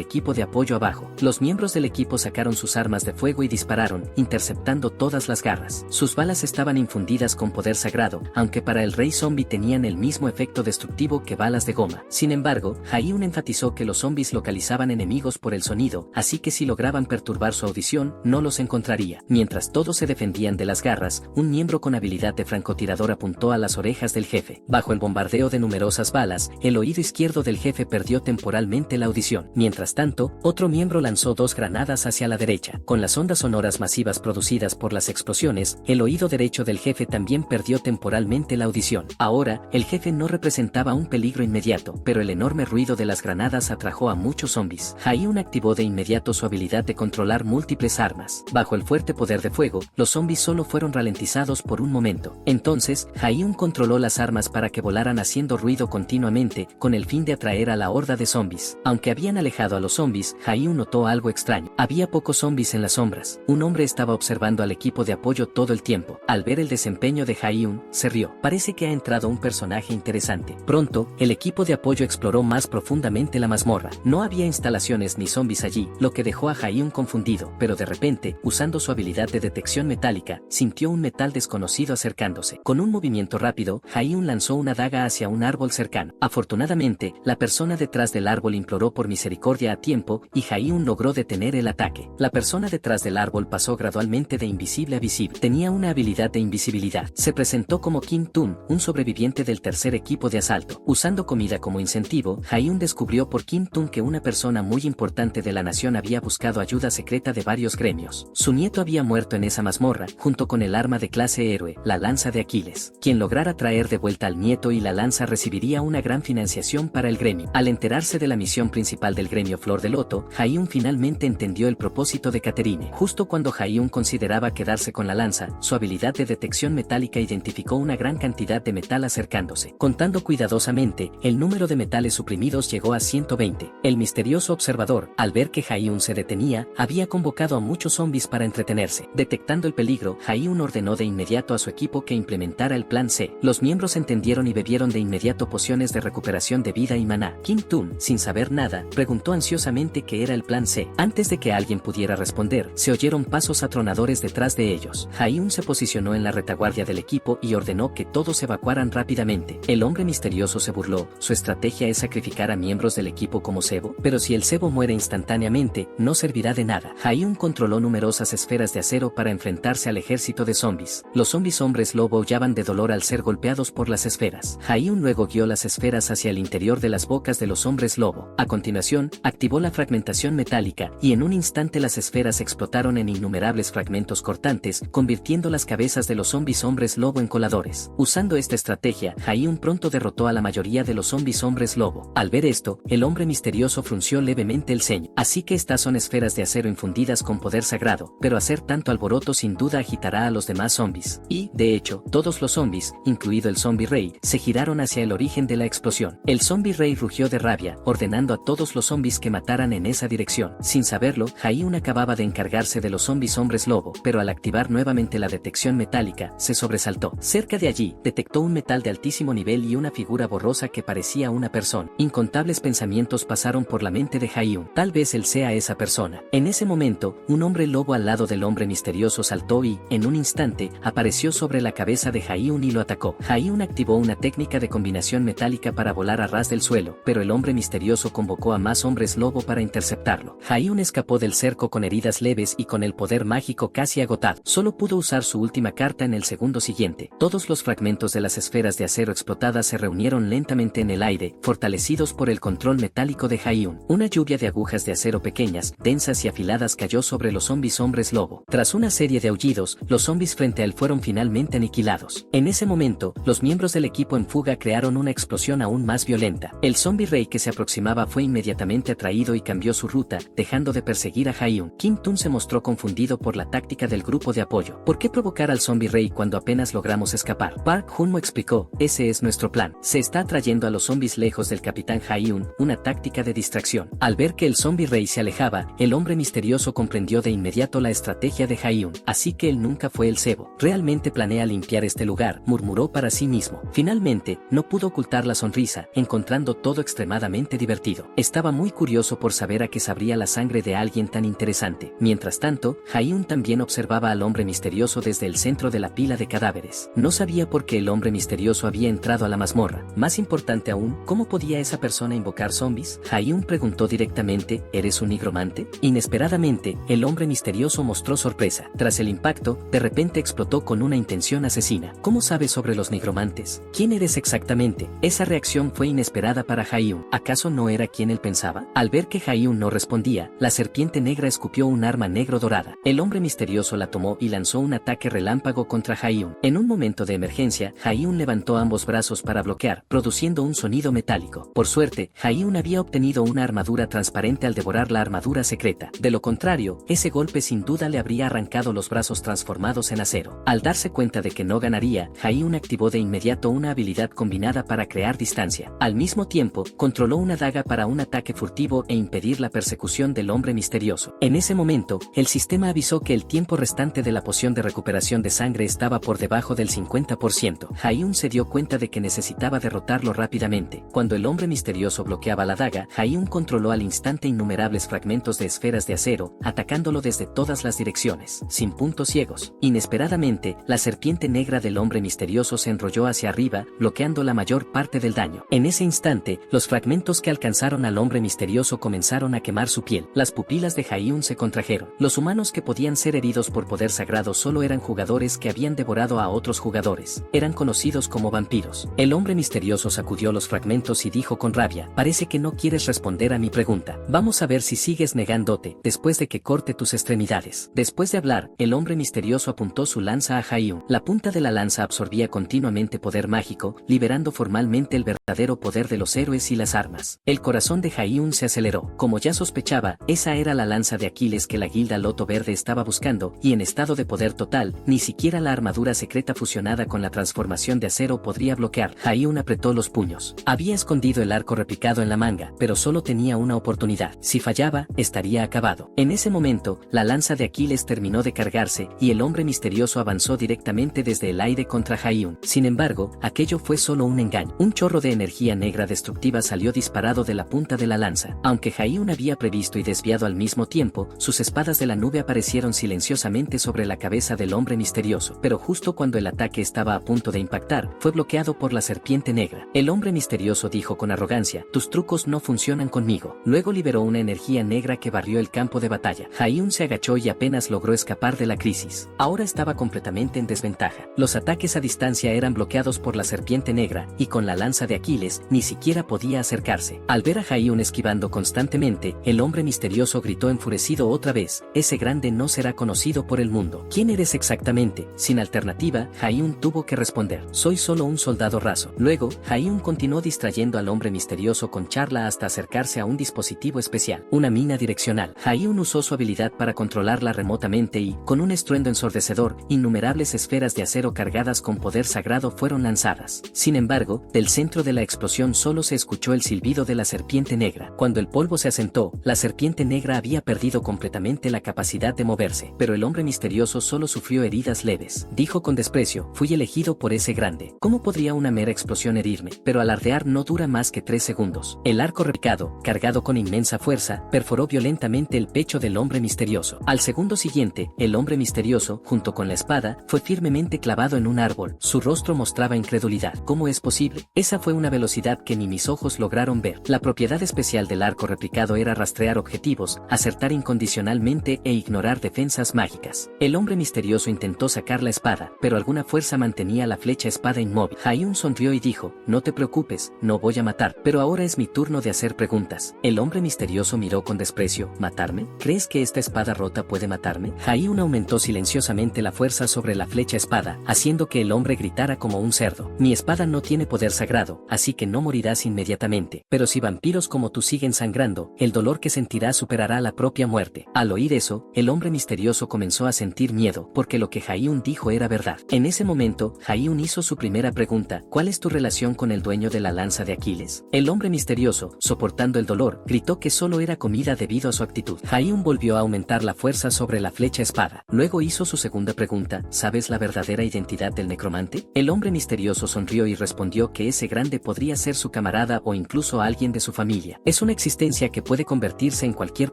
equipo de apoyo abajo. Los miembros del equipo sacaron sus armas de fuego y dispararon, interceptando todas las garras. Sus balas estaban infundidas con poder sagrado, aunque para el rey zombie tenían el mismo efecto destructivo que balas de goma. Sin embargo, Ha-hyun enfatizó que los zombies localizaban enemigos por el sonido, así que si lograban perturbar su audición, no los encontraría. Mientras todos se defendían de las garras, un miembro con habilidad de francotirador apuntó a las orejas del jefe. Bajo el bombardeo de numerosas balas, el oído izquierdo del jefe perdió temporalmente la audición. Mientras tanto, otro miembro lanzó 2 granadas hacia la derecha. Con las ondas sonoras masivas producidas por las explosiones, el oído derecho del jefe también perdió temporalmente la audición. Ahora, el jefe no representaba un peligro inmediato, pero el enorme ruido de las granadas atrajo a muchos zombies. Ha-hyun activó de inmediato su habilidad de controlar múltiples armas. Bajo el fuerte poder de fuego, los zombies solo fueron ralentizados por un momento. Entonces, Ha-hyun controló las armas para que volaran haciendo ruido continuamente, con el fin de atraer a la horda de zombies. Aunque habían alejado a los zombies, Ha-hyun notó algo extraño. Había pocos zombies en las sombras. Un hombre estaba observando al equipo de apoyo todo el tiempo. Al ver el desempeño de Ha-hyun, se rió. Parece que ha entrado un personaje interesante. Pronto, el equipo de apoyo exploró más profundamente la mazmorra. No había instalaciones ni zombies allí, lo que dejó a Ha-hyun confundido, pero de repente, usando su habilidad de detección metálica, sintió un metal desconocido acercándose. Con un movimiento rápido, Ha-hyun lanzó una daga hacia un árbol cercano. Afortunadamente, la persona detrás del árbol imploró por misericordia a tiempo, y Ha-hyun logró detener el ataque. La persona detrás del árbol pasó gradualmente de invisible a visible. Tenía una habilidad de invisibilidad. Se presentó como Kim Tun, un sobreviviente del tercer equipo de asalto. Usando comida como incentivo, Ha-hyun descubrió por Kim Tun que una persona muy importante de la nación había buscado ayuda secreta de varios gremios. Su nieto había muerto en esa mazmorra, junto con el arma de clase héroe, la lanza de Aquiles. Quien lograra traer de vuelta al nieto y la lanza recibiría una gran financiación para el gremio. Al enterarse de la misión principal del gremio Flor de Loto, Ha-hyun finalmente entendió el propósito de Catherine. Justo cuando Ha-hyun consideraba quedarse con la lanza, su habilidad de detección metálica identificó una gran cantidad de metal acercándose. Contando cuidadosamente, el número de metales suprimidos llegó a 120. El misterioso observador, al ver que Ha-hyun se detenía, había convocado a muchos zombies para entretenerse. Detectando el peligro, Ha-hyun ordenó de inmediato a su equipo que implementara el plan C. Los miembros entendieron y bebieron de inmediato pociones de recuperación de vida y maná. Kim Tun, sin saber nada, preguntó ansiosamente qué era el plan C. Antes de que alguien pudiera responder, se oyeron pasos atronadores detrás de ellos. Ha-hyun se posicionó en la retaguardia del equipo y ordenó que todos evacuaran rápidamente. El hombre misterioso se burló. Su estrategia es sacrificar a miembros del equipo como cebo, pero si el cebo muere instantáneamente, no servirá de nada. Ha-hyun controló numerosas esferas de acero para enfrentarse al ejército de zombies. Los zombies hombres lobo aullaban de dolor al ser golpeados por las esferas. Ha-hyun luego guió las esferas hacia el interior de las bocas de los hombres lobo. A continuación, activó la fragmentación metálica, y en un instante las esferas explotaron en innumerables fragmentos cortantes, convirtiendo las cabezas de los zombies hombres lobo en coladores. Usando esta estrategia, Ha-hyun pronto derrotó a la mayoría de los zombies hombres lobo. Al ver esto, el hombre misterioso frunció levemente el ceño. Así que estas son esferas de acero infundidas con poder sagrado, pero hacer tanto alboroto sin duda agitará a los demás zombies. Y, de hecho, todos los zombies, incluido el zombie rey, se giraron hacia el origen de la explosión. El zombie rey rugió de rabia, ordenando a todos los zombies que mataran en esa dirección. Sin saberlo, Ha-hyun acababa de encargarse de los zombies hombres lobo, pero al activar nuevamente la detección metálica, se sobresaltó. Cerca de allí, detectó un metal de altísimo nivel y una figura borrosa que parecía una persona. Incontables pensamientos pasaron por la mente de Ha-hyun. Tal vez él sea esa persona. En ese momento, un hombre lobo al lado del hombre misterioso saltó y, en un instante, apareció sobre la cabeza de Ha-hyun y lo atacó. Ha-hyun activó una técnica de combinación metálica para volar a ras del suelo, pero el hombre misterioso convocó a más hombres lobo para interceptarlo. Ha-hyun escapó del cerco con heridas leves y con el poder mágico casi agotado. Solo pudo usar su última carta en el segundo siguiente. Todos los fragmentos de las esferas de acero explotadas se reunieron lentamente en el aire, fortalecidos por el control metálico de Ha-hyun. Una lluvia de agujas de acero pequeñas, densas y afiladas cayó sobre los zombies hombres lobo. Tras una serie de aullidos, los zombies frente a él fueron finalmente aniquilados. En ese momento, los miembros del equipo en fuga crearon una explosión aún más violenta. El zombie rey rey que se aproximaba fue inmediatamente atraído y cambió su ruta, dejando de perseguir a Jaehyun. Kim Tun se mostró confundido por la táctica del grupo de apoyo. ¿Por qué provocar al zombie rey cuando apenas logramos escapar? Park Junmo explicó, ese es nuestro plan. Se está atrayendo a los zombies lejos del capitán Jaehyun, una táctica de distracción. Al ver que el zombie rey se alejaba, el hombre misterioso comprendió de inmediato la estrategia de Jaehyun, así que él nunca fue el cebo. Realmente planea limpiar este lugar, murmuró para sí mismo. Finalmente, no pudo ocultar la sonrisa, encontrando todo extremadamente divertido. Estaba muy curioso por saber a qué sabría la sangre de alguien tan interesante. Mientras tanto, Jaehyun también observaba al hombre misterioso desde el centro de la pila de cadáveres. No sabía por qué el hombre misterioso había entrado a la mazmorra. Más importante aún, ¿cómo podía esa persona invocar zombies? Jaehyun preguntó directamente, ¿eres un nigromante? Inesperadamente, el hombre misterioso mostró sorpresa. Tras el impacto, de repente explotó con una intención asesina. ¿Cómo sabes sobre los nigromantes? ¿Quién eres exactamente? Esa reacción fue inesperada para Jaehyun. ¿Acaso no era quien él pensaba? Al ver que Jaehyun no respondía, la serpiente negra escupió un arma negro dorada. El hombre misterioso la tomó y lanzó un ataque relámpago contra Jaehyun. En un momento de emergencia, Jaehyun levantó ambos brazos para bloquear, produciendo un sonido metálico. Por suerte, Jaehyun había obtenido una armadura transparente al devorar la armadura secreta. De lo contrario, ese golpe sin duda le habría arrancado los brazos transformados en acero. Al darse cuenta de que no ganaría, Jaehyun activó de inmediato una habilidad combinada para crear distancia. Al mismo tiempo, controló una daga para un ataque furtivo e impedir la persecución del hombre misterioso. En ese momento, el sistema avisó que el tiempo restante de la poción de recuperación de sangre estaba por debajo del 50%. Jaehyun se dio cuenta de que necesitaba derrotarlo rápidamente. Cuando el hombre misterioso bloqueaba la daga, Jaehyun controló al instante innumerables fragmentos de esferas de acero, atacándolo desde todas las direcciones, sin puntos ciegos. Inesperadamente, la serpiente negra del hombre misterioso se enrolló hacia arriba, bloqueando la mayor parte del daño. En ese instante, los fragmentos que alcanzaron al hombre misterioso comenzaron a quemar su piel. Las pupilas de Jaehyun se contrajeron. Los humanos que podían ser heridos por poder sagrado solo eran jugadores que habían devorado a otros jugadores. Eran conocidos como vampiros. El hombre misterioso sacudió los fragmentos y dijo con rabia, parece que no quieres responder a mi pregunta. Vamos a ver si sigues negándote, después de que corte tus extremidades. Después de hablar, el hombre misterioso apuntó su lanza a Jaehyun. La punta de la lanza absorbía continuamente poder mágico, liberando formalmente el verdadero poder de los héroes y las armas. El corazón de Jaehyun se aceleró. Como ya sospechaba, esa era la lanza de Aquiles que la Guilda Loto Verde estaba buscando, y en estado de poder total, ni siquiera la armadura secreta fusionada con la transformación de acero podría bloquear. Jaehyun apretó los puños. Había escondido el arco replicado en la manga, pero solo tenía una oportunidad. Si fallaba, estaría acabado. En ese momento, la lanza de Aquiles terminó de cargarse, y el hombre misterioso avanzó directamente desde el aire contra Jaehyun. Sin embargo, aquello fue solo un engaño. Un chorro de energía negra destructiva salió disparado de la punta de la lanza. Aunque Jaehyun había previsto y desviado al mismo tiempo, sus espadas de la nube aparecieron silenciosamente sobre la cabeza del hombre misterioso. Pero justo cuando el ataque estaba a punto de impactar, fue bloqueado por la serpiente negra. El hombre misterioso dijo con arrogancia, tus trucos no funcionan conmigo. Luego liberó una energía negra que barrió el campo de batalla. Jaehyun se agachó y apenas logró escapar de la crisis. Ahora estaba completamente en desventaja. Los ataques a distancia eran bloqueados por la serpiente negra, y con la lanza de Aquiles, ni siquiera podía acercarse. Al ver a Jaehyun esquivando constantemente, el hombre misterioso gritó enfurecido otra vez, ese grande no será conocido por el mundo. ¿Quién eres exactamente? Sin alternativa, Jaehyun tuvo que responder, soy solo un soldado raso. Luego, Jaehyun continuó distrayendo al hombre misterioso con charla hasta acercarse a un dispositivo especial, una mina direccional. Jaehyun usó su habilidad para controlarla remotamente y, con un estruendo ensordecedor, innumerables esferas de acero cargadas con poder sagrado fueron lanzadas. Sin embargo, del centro de la explosión solo se escuchó el silbido de la serpiente negra. Cuando el polvo se asentó, la serpiente negra había perdido completamente la capacidad de moverse, pero el hombre misterioso solo sufrió heridas leves. Dijo con desprecio, fui elegido por ese grande. ¿Cómo podría una mera explosión herirme? Pero alardear no dura más que 3 segundos. El arco replicado, cargado con inmensa fuerza, perforó violentamente el pecho del hombre misterioso. Al segundo siguiente, el hombre misterioso, junto con la espada, fue firmemente clavado en un árbol. Su rostro mostraba incredulidad. ¿Cómo es posible? Esa fue una velocidad que ni mis ojos lograron ver. La propiedad especial del arco replicado era rastrear objetivos, acertar incondicionalmente e ignorar defensas mágicas. El hombre misterioso intentó sacar la espada, pero alguna fuerza mantenía la flecha espada inmóvil. Jaehyun sonrió y dijo, no te preocupes, no voy a matar, pero ahora es mi turno de hacer preguntas. El hombre misterioso miró con desprecio, ¿matarme? ¿Crees que esta espada rota puede matarme? Jaehyun aumentó silenciosamente la fuerza sobre la flecha espada, haciendo que el hombre gritara como un cerdo. Mi espada no tiene poder sagrado, así que no morirás inmediatamente. eternamente. Pero si vampiros como tú siguen sangrando, el dolor que sentirás superará la propia muerte. Al oír eso, el hombre misterioso comenzó a sentir miedo, porque lo que Ha-Yun dijo era verdad. En ese momento, Ha-Yun hizo su primera pregunta: ¿cuál es tu relación con el dueño de la lanza de Aquiles? El hombre misterioso, soportando el dolor, gritó que solo era comida debido a su actitud. Ha-Yun volvió a aumentar la fuerza sobre la flecha espada. Luego hizo su segunda pregunta: ¿sabes la verdadera identidad del necromante? El hombre misterioso sonrió y respondió que ese grande podría ser su camarada o incluso alguien de su familia. Es una existencia que puede convertirse en cualquier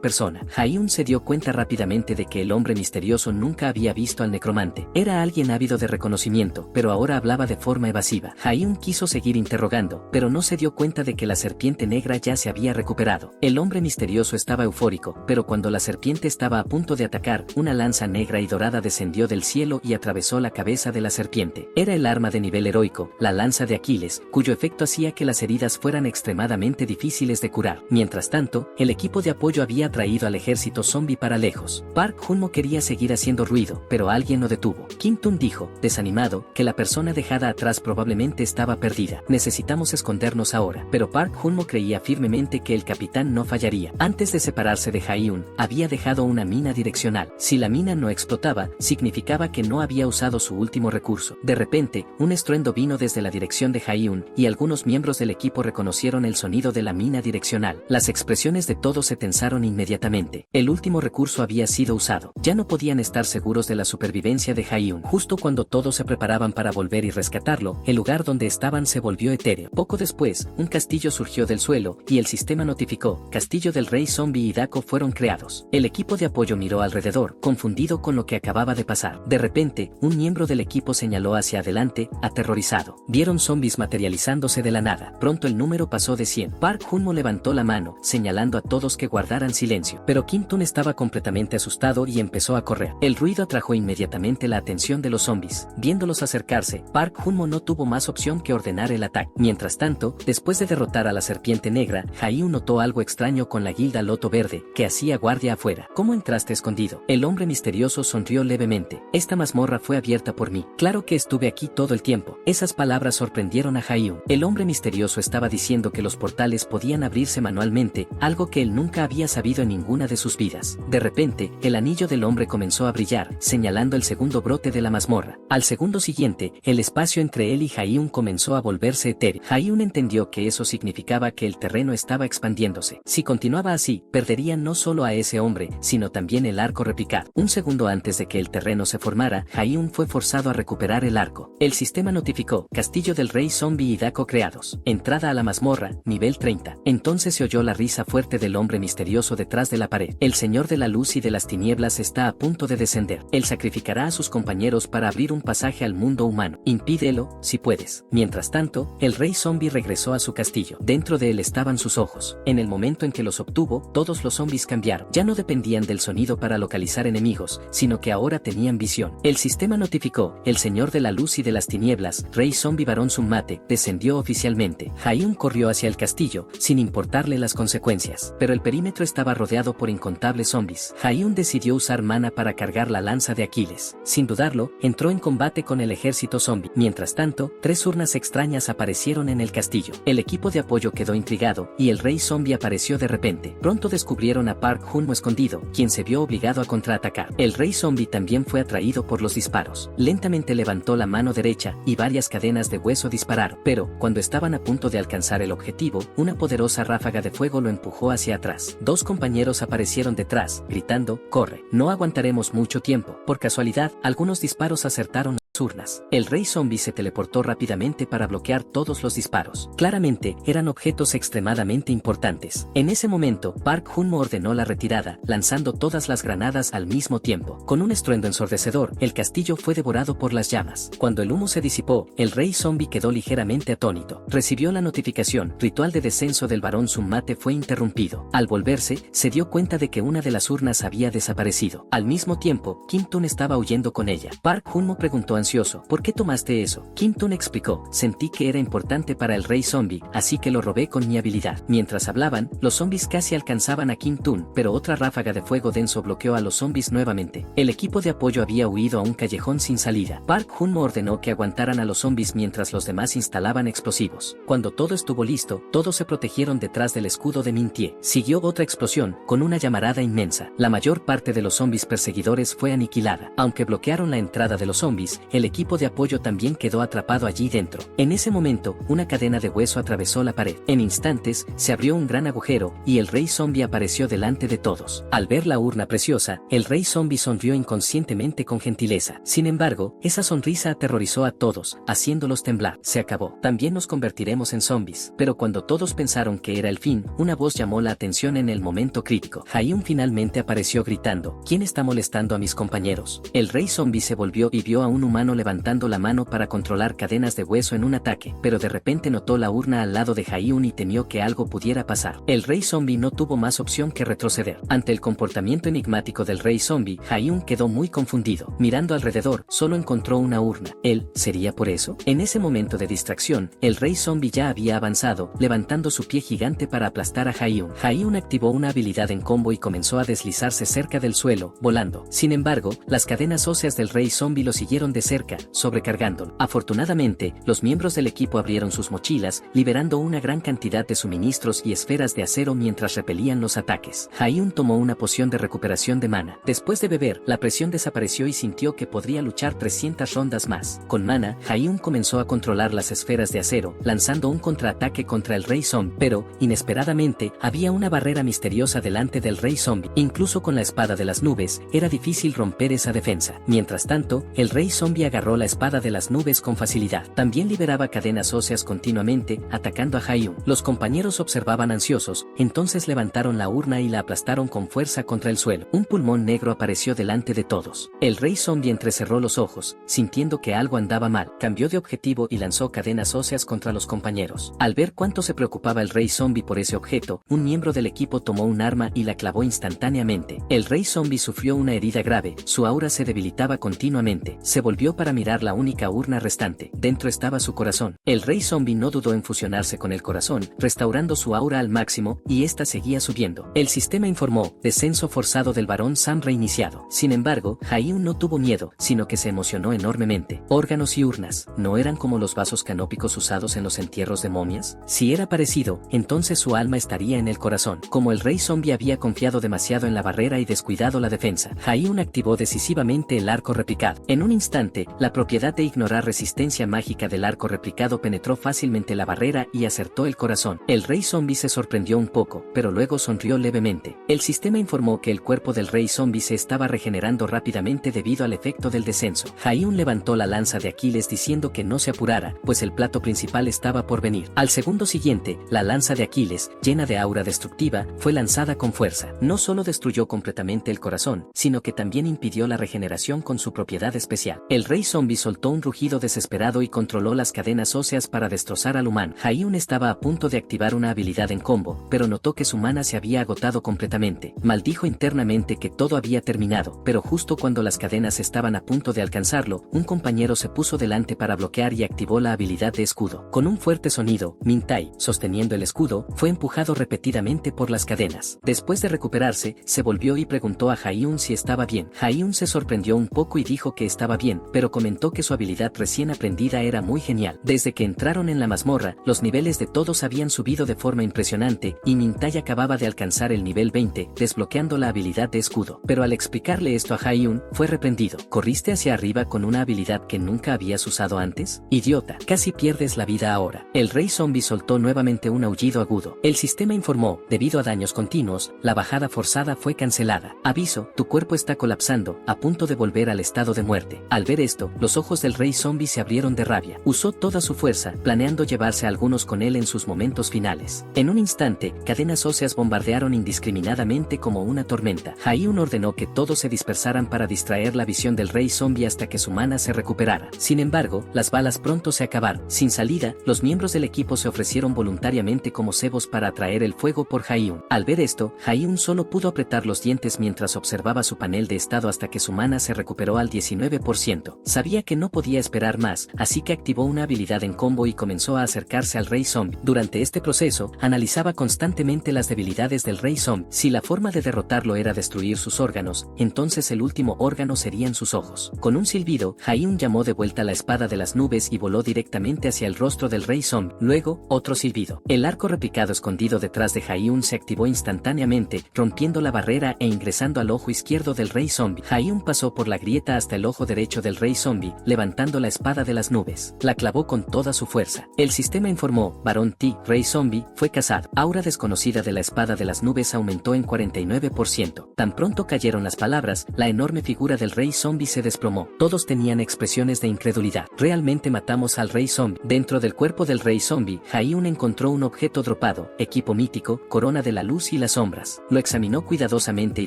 persona. Ha-Yun se dio cuenta rápidamente de que el hombre misterioso nunca había visto al necromante. Era alguien ávido de reconocimiento, pero ahora hablaba de forma evasiva. Ha-Yun quiso seguir interrogando, pero no se dio cuenta de que la serpiente negra ya se había recuperado. El hombre misterioso estaba eufórico, pero cuando la serpiente estaba a punto de atacar, una lanza negra y dorada descendió del cielo y atravesó la cabeza de la serpiente. Era el arma de nivel heroico, la lanza de Aquiles, cuyo efecto hacía que las heridas fueran extremadamente difíciles de curar. Mientras tanto, el equipo de apoyo había traído al ejército zombie para lejos. Park Junmo quería seguir haciendo ruido, pero alguien lo detuvo. Kim Tun dijo, desanimado, que la persona dejada atrás probablemente estaba perdida. Necesitamos escondernos ahora. Pero Park Junmo creía firmemente que el capitán no fallaría. Antes de separarse de Ha-Yun, había dejado una mina direccional. Si la mina no explotaba, significaba que no había usado su último recurso. De repente, un estruendo vino desde la dirección de Ha-Yun, y algunos miembros del equipo reconocieron el sonido de la mina direccional. Las expresiones de todos se tensaron inmediatamente. El último recurso había sido usado. Ya no podían estar seguros de la supervivencia de Ha-Yun. Justo cuando todos se preparaban para volver y rescatarlo, el lugar donde estaban se volvió etéreo. Poco después, un castillo surgió del suelo, y el sistema notificó: Castillo del Rey Zombie y Daco fueron creados. El equipo de apoyo miró alrededor, confundido con lo que acababa de pasar. De repente, un miembro del equipo señaló hacia adelante, aterrorizado. Vieron zombies materializándose de la nada. Pronto el número pasó de 100. Park Junmo levantó la mano, señalando a todos que guardaran silencio. Pero Kim Tun estaba completamente asustado y empezó a correr. El ruido atrajo inmediatamente la atención de los zombies. Viéndolos acercarse, Park Junmo no tuvo más opción que ordenar el ataque. Mientras tanto, después de derrotar a la serpiente negra, Ha-Yun notó algo extraño con la guilda Loto Verde, que hacía guardia afuera. ¿Cómo entraste escondido? El hombre misterioso sonrió levemente. Esta mazmorra fue abierta por mí. Claro que estuve aquí todo el tiempo. Esas palabras sorprendieron a Ha-Yun. El hombre misterioso estaba diciendo que los portales podían abrirse manualmente, algo que él nunca había sabido en ninguna de sus vidas. De repente, el anillo del hombre comenzó a brillar, señalando el segundo brote de la mazmorra. Al segundo siguiente, el espacio entre él y Ha-Yun comenzó a volverse etéreo. Ha-Yun entendió que eso significaba que el terreno estaba expandiéndose. Si continuaba así, perderían no solo a ese hombre, sino también el arco replicado. Un segundo antes de que el terreno se formara, Ha-Yun fue forzado a recuperar el arco. El sistema notificó: Castillo del Rey Zombie y Daco creados. Entrada a la mazmorra, nivel 30. Entonces se oyó la risa fuerte del hombre misterioso detrás de la pared. El Señor de la Luz y de las Tinieblas está a punto de descender. Él sacrificará a sus compañeros para abrir un pasaje al mundo humano. Impídelo, si puedes. Mientras tanto, el Rey Zombie regresó a su castillo. Dentro de él estaban sus ojos. En el momento en que los obtuvo, todos los zombies cambiaron. Ya no dependían del sonido para localizar enemigos, sino que ahora tenían visión. El sistema notificó: el Señor de la Luz y de las Tinieblas, Rey Zombie Barón Summate, descendió oficialmente. Ha-Yun corrió hacia el castillo, sin importarle las consecuencias. Pero el perímetro estaba rodeado por incontables zombies. Ha-Yun decidió usar mana para cargar la lanza de Aquiles. Sin dudarlo, entró en combate con el ejército zombie. Mientras tanto, 3 urnas extrañas aparecieron en el castillo. El equipo de apoyo quedó intrigado, y el Rey Zombie apareció de repente. Pronto descubrieron a Park Junmo escondido, quien se vio obligado a contraatacar. El Rey Zombie también fue atraído por los disparos. Lentamente levantó la mano derecha, y varias cadenas de hueso dispararon. Pero, cuando estaban a punto de alcanzar el objetivo, una poderosa ráfaga de fuego lo empujó hacia atrás. 2 compañeros aparecieron detrás, gritando: «¡Corre! No aguantaremos mucho tiempo». Por casualidad, algunos disparos acertaron urnas. El Rey Zombie se teleportó rápidamente para bloquear todos los disparos. Claramente, eran objetos extremadamente importantes. En ese momento, Park Junmo ordenó la retirada, lanzando todas las granadas al mismo tiempo. Con un estruendo ensordecedor, el castillo fue devorado por las llamas. Cuando el humo se disipó, el Rey Zombie quedó ligeramente atónito. Recibió la notificación: ritual de descenso del Barón Summate fue interrumpido. Al volverse, se dio cuenta de que una de las urnas había desaparecido. Al mismo tiempo, Kim Tun estaba huyendo con ella. Park Junmo preguntó ansioso. ¿Por qué tomaste eso? Kim Tun explicó, sentí que era importante para el rey zombie, así que lo robé con mi habilidad. Mientras hablaban, los zombies casi alcanzaban a Kim Tun, pero otra ráfaga de fuego denso bloqueó a los zombies nuevamente. El equipo de apoyo había huido a un callejón sin salida. Park Hun-mo ordenó que aguantaran a los zombies mientras los demás instalaban explosivos. Cuando todo estuvo listo, todos se protegieron detrás del escudo de Min-tie. Siguió otra explosión, con una llamarada inmensa. La mayor parte de los zombies perseguidores fue aniquilada. Aunque bloquearon la entrada de los zombies, el equipo de apoyo también quedó atrapado allí dentro. En ese momento, una cadena de hueso atravesó la pared. En instantes, se abrió un gran agujero, y el rey zombie apareció delante de todos. Al ver la urna preciosa, el rey zombie sonrió inconscientemente con gentileza. Sin embargo, esa sonrisa aterrorizó a todos, haciéndolos temblar. Se acabó. También nos convertiremos en zombies. Pero cuando todos pensaron que era el fin, una voz llamó la atención en el momento crítico. Ha-hyun finalmente apareció gritando, ¿quién está molestando a mis compañeros? El rey zombie se volvió y vio a un humano levantando la mano para controlar cadenas de hueso en un ataque, pero de repente notó la urna al lado de Ha-hyun y temió que algo pudiera pasar. El rey zombie no tuvo más opción que retroceder. Ante el comportamiento enigmático del rey zombie, Ha-hyun quedó muy confundido. Mirando alrededor, solo encontró una urna. ¿Él sería por eso? En ese momento de distracción, el rey zombie ya había avanzado, levantando su pie gigante para aplastar a Ha-hyun. Ha-hyun activó una habilidad en combo y comenzó a deslizarse cerca del suelo, volando. Sin embargo, las cadenas óseas del rey zombie lo siguieron de cerca, sobrecargándolo. Afortunadamente, los miembros del equipo abrieron sus mochilas, liberando una gran cantidad de suministros y esferas de acero mientras repelían los ataques. Ha-hyun tomó una poción de recuperación de mana. Después de beber, la presión desapareció y sintió que podría luchar 300 rondas más. Con mana, Ha-hyun comenzó a controlar las esferas de acero, lanzando un contraataque contra el rey zombie. Pero, inesperadamente, había una barrera misteriosa delante del rey zombie. Incluso con la espada de las nubes, era difícil romper esa defensa. Mientras tanto, el rey zombie agarró la espada de las nubes con facilidad. También liberaba cadenas óseas continuamente, atacando a Ha-hyun. Los compañeros observaban ansiosos, entonces levantaron la urna y la aplastaron con fuerza contra el suelo. Un pulmón negro apareció delante de todos. El rey zombie entrecerró los ojos, sintiendo que algo andaba mal. Cambió de objetivo y lanzó cadenas óseas contra los compañeros. Al ver cuánto se preocupaba el rey zombie por ese objeto, un miembro del equipo tomó un arma y la clavó instantáneamente. El rey zombie sufrió una herida grave, su aura se debilitaba continuamente. Se volvió para mirar la única urna restante. Dentro estaba su corazón. El rey zombie no dudó en fusionarse con el corazón, restaurando su aura al máximo, y esta seguía subiendo. El sistema informó, descenso forzado del varón Sam reiniciado. Sin embargo, Ha-hyun no tuvo miedo, sino que se emocionó enormemente. Órganos y urnas, ¿no eran como los vasos canópicos usados en los entierros de momias? Si era parecido, entonces su alma estaría en el corazón. Como el rey zombie había confiado demasiado en la barrera y descuidado la defensa, Ha-hyun activó decisivamente el arco replicado. En un instante, la propiedad de ignorar resistencia mágica del arco replicado penetró fácilmente la barrera y acertó el corazón. El rey zombie se sorprendió un poco, pero luego sonrió levemente. El sistema informó que el cuerpo del rey zombie se estaba regenerando rápidamente debido al efecto del descenso. Ha-hyun levantó la lanza de Aquiles diciendo que no se apurara, pues el plato principal estaba por venir. Al segundo siguiente, la lanza de Aquiles, llena de aura destructiva, fue lanzada con fuerza. No solo destruyó completamente el corazón, sino que también impidió la regeneración con su propiedad especial. El rey zombie soltó un rugido desesperado y controló las cadenas óseas para destrozar al humano. Ha-hyun estaba a punto de activar una habilidad en combo, pero notó que su mana se había agotado completamente. Maldijo internamente que todo había terminado, pero justo cuando las cadenas estaban a punto de alcanzarlo, un compañero se puso delante para bloquear y activó la habilidad de escudo. Con un fuerte sonido, Min-tae, sosteniendo el escudo, fue empujado repetidamente por las cadenas. Después de recuperarse, se volvió y preguntó a Ha-hyun si estaba bien. Ha-hyun se sorprendió un poco y dijo que estaba bien, pero comentó que su habilidad recién aprendida era muy genial. Desde que entraron en la mazmorra, los niveles de todos habían subido de forma impresionante, y Min-tae acababa de alcanzar el nivel 20, desbloqueando la habilidad de escudo. Pero al explicarle esto a Ha-hyun, fue reprendido. ¿Corriste hacia arriba con una habilidad que nunca habías usado antes? Idiota, casi pierdes la vida ahora. El rey zombie soltó nuevamente un aullido agudo. El sistema informó, debido a daños continuos, la bajada forzada fue cancelada. Aviso, tu cuerpo está colapsando, a punto de volver al estado de muerte. Al ver esto, los ojos del rey zombie se abrieron de rabia. Usó toda su fuerza, planeando llevarse a algunos con él en sus momentos finales. En un instante, cadenas óseas bombardearon indiscriminadamente como una tormenta. Ha-hyun ordenó que todos se dispersaran para distraer la visión del rey zombie hasta que su mana se recuperara. Sin embargo, las balas pronto se acabaron. Sin salida, los miembros del equipo se ofrecieron voluntariamente como cebos para atraer el fuego por Ha-hyun. Al ver esto, Ha-hyun solo pudo apretar los dientes mientras observaba su panel de estado hasta que su mana se recuperó al 19%. rápido. Sabía que no podía esperar más, así que activó una habilidad en combo y comenzó a acercarse al Rey Zombie. Durante este proceso, analizaba constantemente las debilidades del Rey Zombie. Si la forma de derrotarlo era destruir sus órganos, entonces el último órgano serían sus ojos. Con un silbido, Ha-Yun llamó de vuelta la espada de las nubes y voló directamente hacia el rostro del Rey Zombie. Luego, otro silbido. El arco replicado escondido detrás de Ha-Yun se activó instantáneamente, rompiendo la barrera e ingresando al ojo izquierdo del Rey Zombie. Ha-Yun pasó por la grieta hasta el ojo derecho del Rey Zombie, levantando la espada de las nubes. La clavó con toda su fuerza. El sistema informó: Barón T, Rey Zombie, fue cazado. Aura desconocida de la espada de las nubes aumentó en 49%. Tan pronto cayeron las palabras, la enorme figura del Rey Zombie se desplomó. Todos tenían expresiones de incredulidad. Realmente matamos al Rey Zombie. Dentro del cuerpo del Rey Zombie, Ha-Yun encontró un objeto dropado, equipo mítico, corona de la luz y las sombras. Lo examinó cuidadosamente y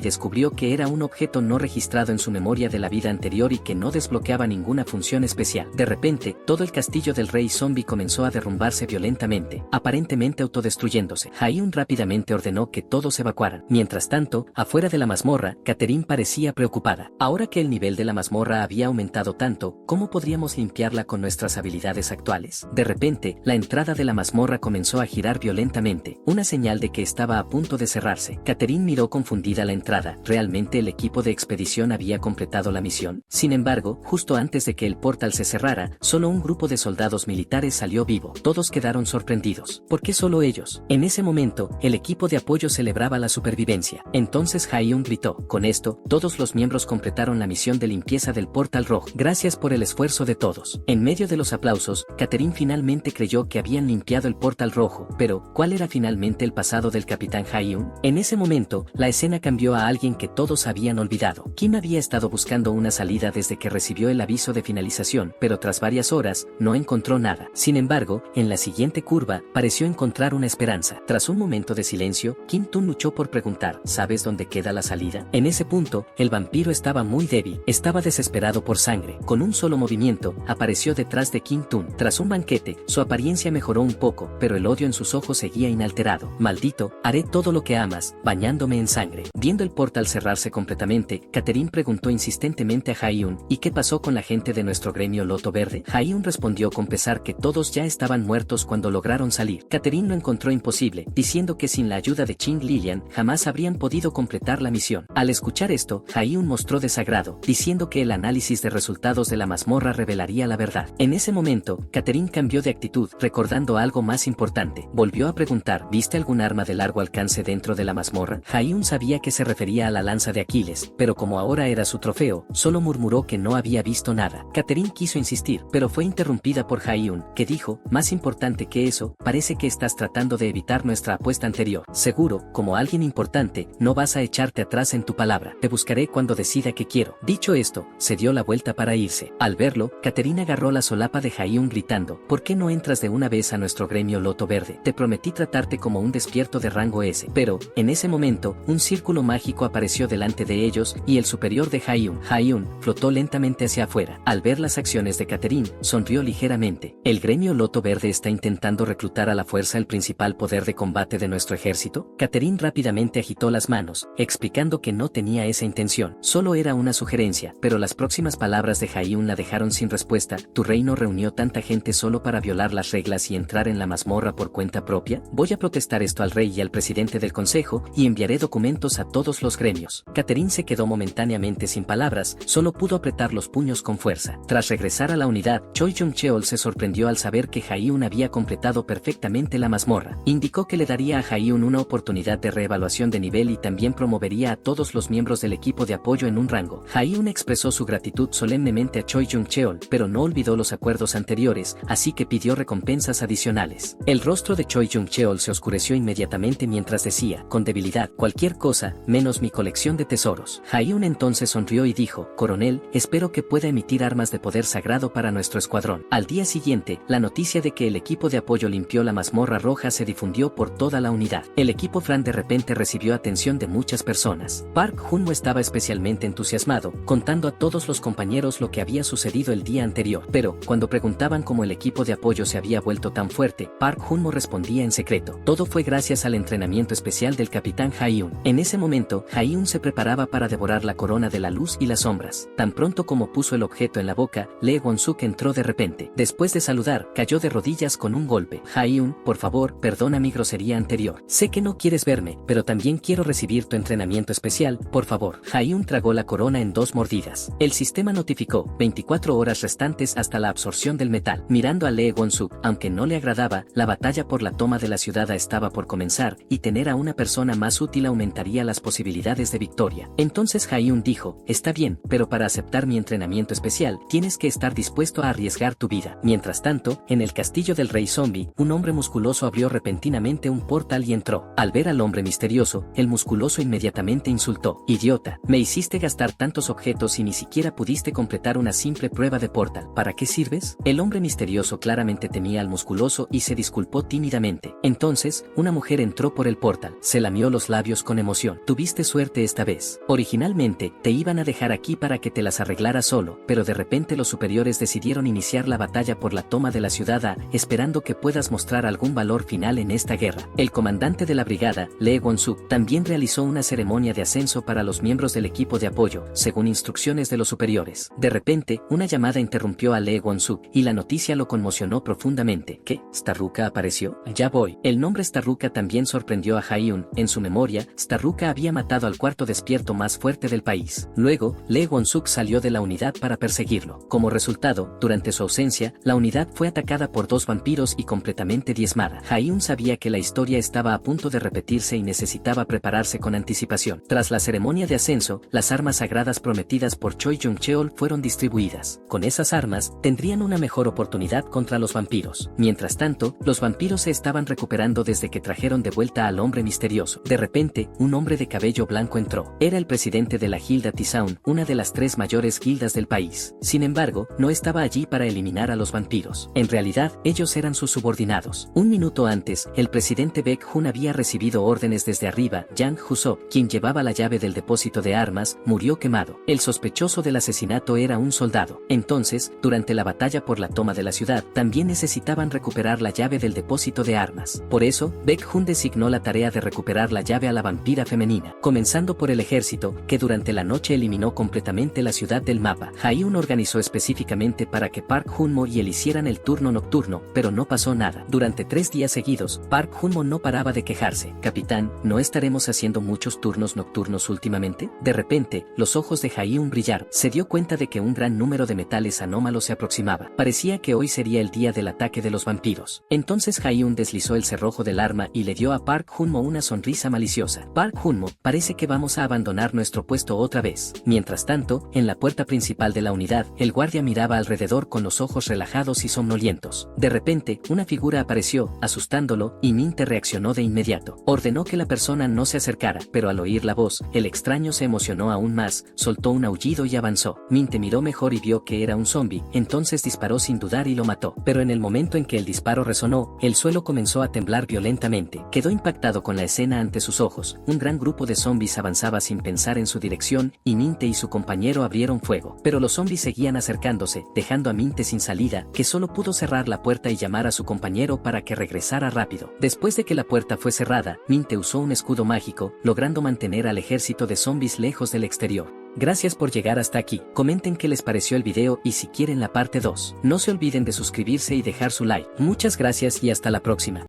descubrió que era un objeto no registrado en su memoria de la vida anterior y que no desbloqueaba ninguna función especial. De repente, todo el castillo del Rey Zombie comenzó a derrumbarse violentamente, aparentemente autodestruyéndose. Ha-Yun rápidamente ordenó que todos evacuaran. Mientras tanto, afuera de la mazmorra, Catherine parecía preocupada. Ahora que el nivel de la mazmorra había aumentado tanto, ¿cómo podríamos limpiarla con nuestras habilidades actuales? De repente, la entrada de la mazmorra comenzó a girar violentamente, una señal de que estaba a punto de cerrarse. Catherine miró confundida la entrada. ¿Realmente el equipo de expedición había completado la misión? Sin embargo, justo antes de que el portal se cerrara, solo un grupo de soldados militares salió vivo. Todos quedaron sorprendidos. ¿Por qué solo ellos? En ese momento, el equipo de apoyo celebraba la supervivencia. Entonces Ha-Yun gritó: con esto, todos los miembros completaron la misión de limpieza del portal rojo. Gracias por el esfuerzo de todos. En medio de los aplausos, Catherine finalmente creyó que habían limpiado el portal rojo, pero ¿cuál era finalmente el pasado del capitán Ha-Yun? En ese momento, la escena cambió a alguien que todos habían olvidado. Kim había estado buscando una salida desde que recibió el aviso de finalización, pero tras varias horas, no encontró nada. Sin embargo, en la siguiente curva, pareció encontrar una esperanza. Tras un momento de silencio, Kim Tun luchó por preguntar: ¿sabes dónde queda la salida? En ese punto, el vampiro estaba muy débil, estaba desesperado por sangre. Con un solo movimiento, apareció detrás de Kim Tun. Tras un banquete, su apariencia mejoró un poco, pero el odio en sus ojos seguía inalterado. Maldito, haré todo lo que amas, bañándome en sangre. Viendo el portal cerrarse completamente, Catherine preguntó insistentemente a Ha-Yun: ¿y qué pasó con la gente de nuestro gremio Loto Verde? Ha-Yun respondió con pesar que todos ya estaban muertos cuando lograron salir. Catherine lo encontró imposible, diciendo que sin la ayuda de Qing Lilian, jamás habrían podido completar la misión. Al escuchar esto, Ha-Yun mostró desagrado, diciendo que el análisis de resultados de la mazmorra revelaría la verdad. En ese momento, Catherine cambió de actitud, recordando algo más importante. Volvió a preguntar: ¿viste algún arma de largo alcance dentro de la mazmorra? Ha-Yun sabía que se refería a la lanza de Aquiles, pero como ahora era su trofeo, solo murmuró que no había visto nada. Catherine quiso insistir, pero fue interrumpida por Ha-Yun, que dijo: más importante que eso, parece que estás tratando de evitar nuestra apuesta anterior. Seguro, como alguien importante, no vas a echarte atrás en tu palabra. Te buscaré cuando decida que quiero. Dicho esto, se dio la vuelta para irse. Al verlo, Catherine agarró la solapa de Ha-Yun gritando: ¿por qué no entras de una vez a nuestro gremio Loto Verde? Te prometí tratarte como un despierto de rango S. Pero, en ese momento, un círculo mágico apareció delante de ellos, y el superior de Ha-Yun. Ha-Yun flotó lentamente hacia afuera. Al ver las acciones de Catherine, sonrió ligeramente. ¿El gremio Loto Verde está intentando reclutar a la fuerza el principal poder de combate de nuestro ejército? Catherine rápidamente agitó las manos, explicando que no tenía esa intención. Solo era una sugerencia, pero las próximas palabras de Ha-Yun la dejaron sin respuesta. ¿Tu reino reunió tanta gente solo para violar las reglas y entrar en la mazmorra por cuenta propia? Voy a protestar esto al rey y al presidente del consejo, y enviaré documentos a todos los gremios. Catherine se quedó momentáneamente sin palabras, solo pudo apretar los puños con fuerza. Tras regresar a la unidad, Choi Jung-cheol se sorprendió al saber que Ha-Yun había completado perfectamente la mazmorra. Indicó que le daría a Ha-Yun una oportunidad de reevaluación de nivel y también promovería a todos los miembros del equipo de apoyo en un rango. Ha-Yun expresó su gratitud solemnemente a Choi Jung-cheol, pero no olvidó los acuerdos anteriores, así que pidió recompensas adicionales. El rostro de Choi Jung-cheol se oscureció inmediatamente mientras decía, con debilidad: cualquier cosa, menos mi colección de tesoros. Ha-Yun entonces sonrió y dijo: coronel, espero que pueda emitir armas de poder sagrado para nuestro escuadrón. Al día siguiente, la noticia de que el equipo de apoyo limpió la mazmorra roja se difundió por toda la unidad. El equipo Fran de repente recibió atención de muchas personas. Park Hun-mo estaba especialmente entusiasmado, contando a todos los compañeros lo que había sucedido el día anterior. Pero, cuando preguntaban cómo el equipo de apoyo se había vuelto tan fuerte, Park Hun-mo respondía en secreto: todo fue gracias al entrenamiento especial del capitán Ha-Yun. En ese momento, Ha-Yun se preparaba para devorar la corona de la luz y las sombras. Tan pronto como como puso el objeto en la boca, Lee Won-suk entró de repente. Después de saludar, cayó de rodillas con un golpe. Jae-un, por favor, perdona mi grosería anterior. Sé que no quieres verme, pero también quiero recibir tu entrenamiento especial, por favor. Jae-un tragó la corona en 2 mordidas. El sistema notificó 24 horas restantes hasta la absorción del metal. Mirando a Lee Won-suk, aunque no le agradaba, la batalla por la toma de la ciudad estaba por comenzar, y tener a una persona más útil aumentaría las posibilidades de victoria. Entonces Jae-un dijo, está bien, pero para aceptar mi entrenamiento especial, tienes que estar dispuesto a arriesgar tu vida. Mientras tanto, en el castillo del rey zombie, un hombre musculoso abrió repentinamente un portal y entró. Al ver al hombre misterioso, el musculoso inmediatamente insultó, idiota, me hiciste gastar tantos objetos y ni siquiera pudiste completar una simple prueba de portal. ¿Para qué sirves? El hombre misterioso claramente temía al musculoso y se disculpó tímidamente. Entonces, una mujer entró por el portal, se lamió los labios con emoción. Tuviste suerte esta vez. Originalmente, te iban a dejar aquí para que te las arreglaras solo, pero de repente los superiores decidieron iniciar la batalla por la toma de la ciudad A, esperando que puedas mostrar algún valor final en esta guerra. El comandante de la brigada, Lee Won-suk, también realizó una ceremonia de ascenso para los miembros del equipo de apoyo, según instrucciones de los superiores. De repente, una llamada interrumpió a Lee Won-suk, y la noticia lo conmocionó profundamente. ¿Qué? ¿Starruka apareció? Ya voy. El nombre Starruka también sorprendió a Jae-un. En su memoria, Starruka había matado al cuarto despierto más fuerte del país. Luego, Lee Won-suk salió de la unidad para perseguirlo. Como resultado, durante su ausencia, la unidad fue atacada por 2 vampiros y completamente diezmada. Jae-un sabía que la historia estaba a punto de repetirse y necesitaba prepararse con anticipación. Tras la ceremonia de ascenso, las armas sagradas prometidas por Choi Jung-cheol fueron distribuidas. Con esas armas, tendrían una mejor oportunidad contra los vampiros. Mientras tanto, los vampiros se estaban recuperando desde que trajeron de vuelta al hombre misterioso. De repente, un hombre de cabello blanco entró. Era el presidente de la Gilda Tisaun, una de las 3 mayores gildas del país. Sin embargo, no estaba allí para eliminar a los vampiros. En realidad, ellos eran sus subordinados. Un minuto antes, el presidente Baek-hun había recibido órdenes desde arriba. Yang Husok, quien llevaba la llave del depósito de armas, murió quemado. El sospechoso del asesinato era un soldado. Entonces, durante la batalla por la toma de la ciudad, también necesitaban recuperar la llave del depósito de armas. Por eso, Baek-hun designó la tarea de recuperar la llave a la vampira femenina, comenzando por el ejército, que durante la noche eliminó completamente la ciudad del mapa. Jae-un organizó específicamente para que Park Hun-mo y él hicieran el turno nocturno, pero no pasó nada. Durante 3 días seguidos, Park Hun-mo no paraba de quejarse. Capitán, ¿no estaremos haciendo muchos turnos nocturnos últimamente? De repente, los ojos de Jae-un brillaron. Se dio cuenta de que un gran número de metales anómalos se aproximaba. Parecía que hoy sería el día del ataque de los vampiros. Entonces Jae-un deslizó el cerrojo del arma y le dio a Park Hun-mo una sonrisa maliciosa. Park Hun-mo, parece que vamos a abandonar nuestro puesto otra vez. Mientras tanto, en la puerta principal de la unidad, el guardia miraba alrededor con los ojos relajados y somnolientos. De repente, una figura apareció, asustándolo, y Minte reaccionó de inmediato. Ordenó que la persona no se acercara, pero al oír la voz, el extraño se emocionó aún más, soltó un aullido y avanzó. Minte miró mejor y vio que era un zombie, entonces disparó sin dudar y lo mató. Pero en el momento en que el disparo resonó, el suelo comenzó a temblar violentamente. Quedó impactado con la escena ante sus ojos. Un gran grupo de zombies avanzaba sin pensar en su dirección, y Minte y su compañero abrieron fuego. Pero los zombies seguían acercándose, dejando a Minte sin salida, que solo pudo cerrar la puerta y llamar a su compañero para que regresara rápido. Después de que la puerta fue cerrada, Minte usó un escudo mágico, logrando mantener al ejército de zombies lejos del exterior. Gracias por llegar hasta aquí. Comenten qué les pareció el video y si quieren la parte 2. No se olviden de suscribirse y dejar su like. Muchas gracias y hasta la próxima.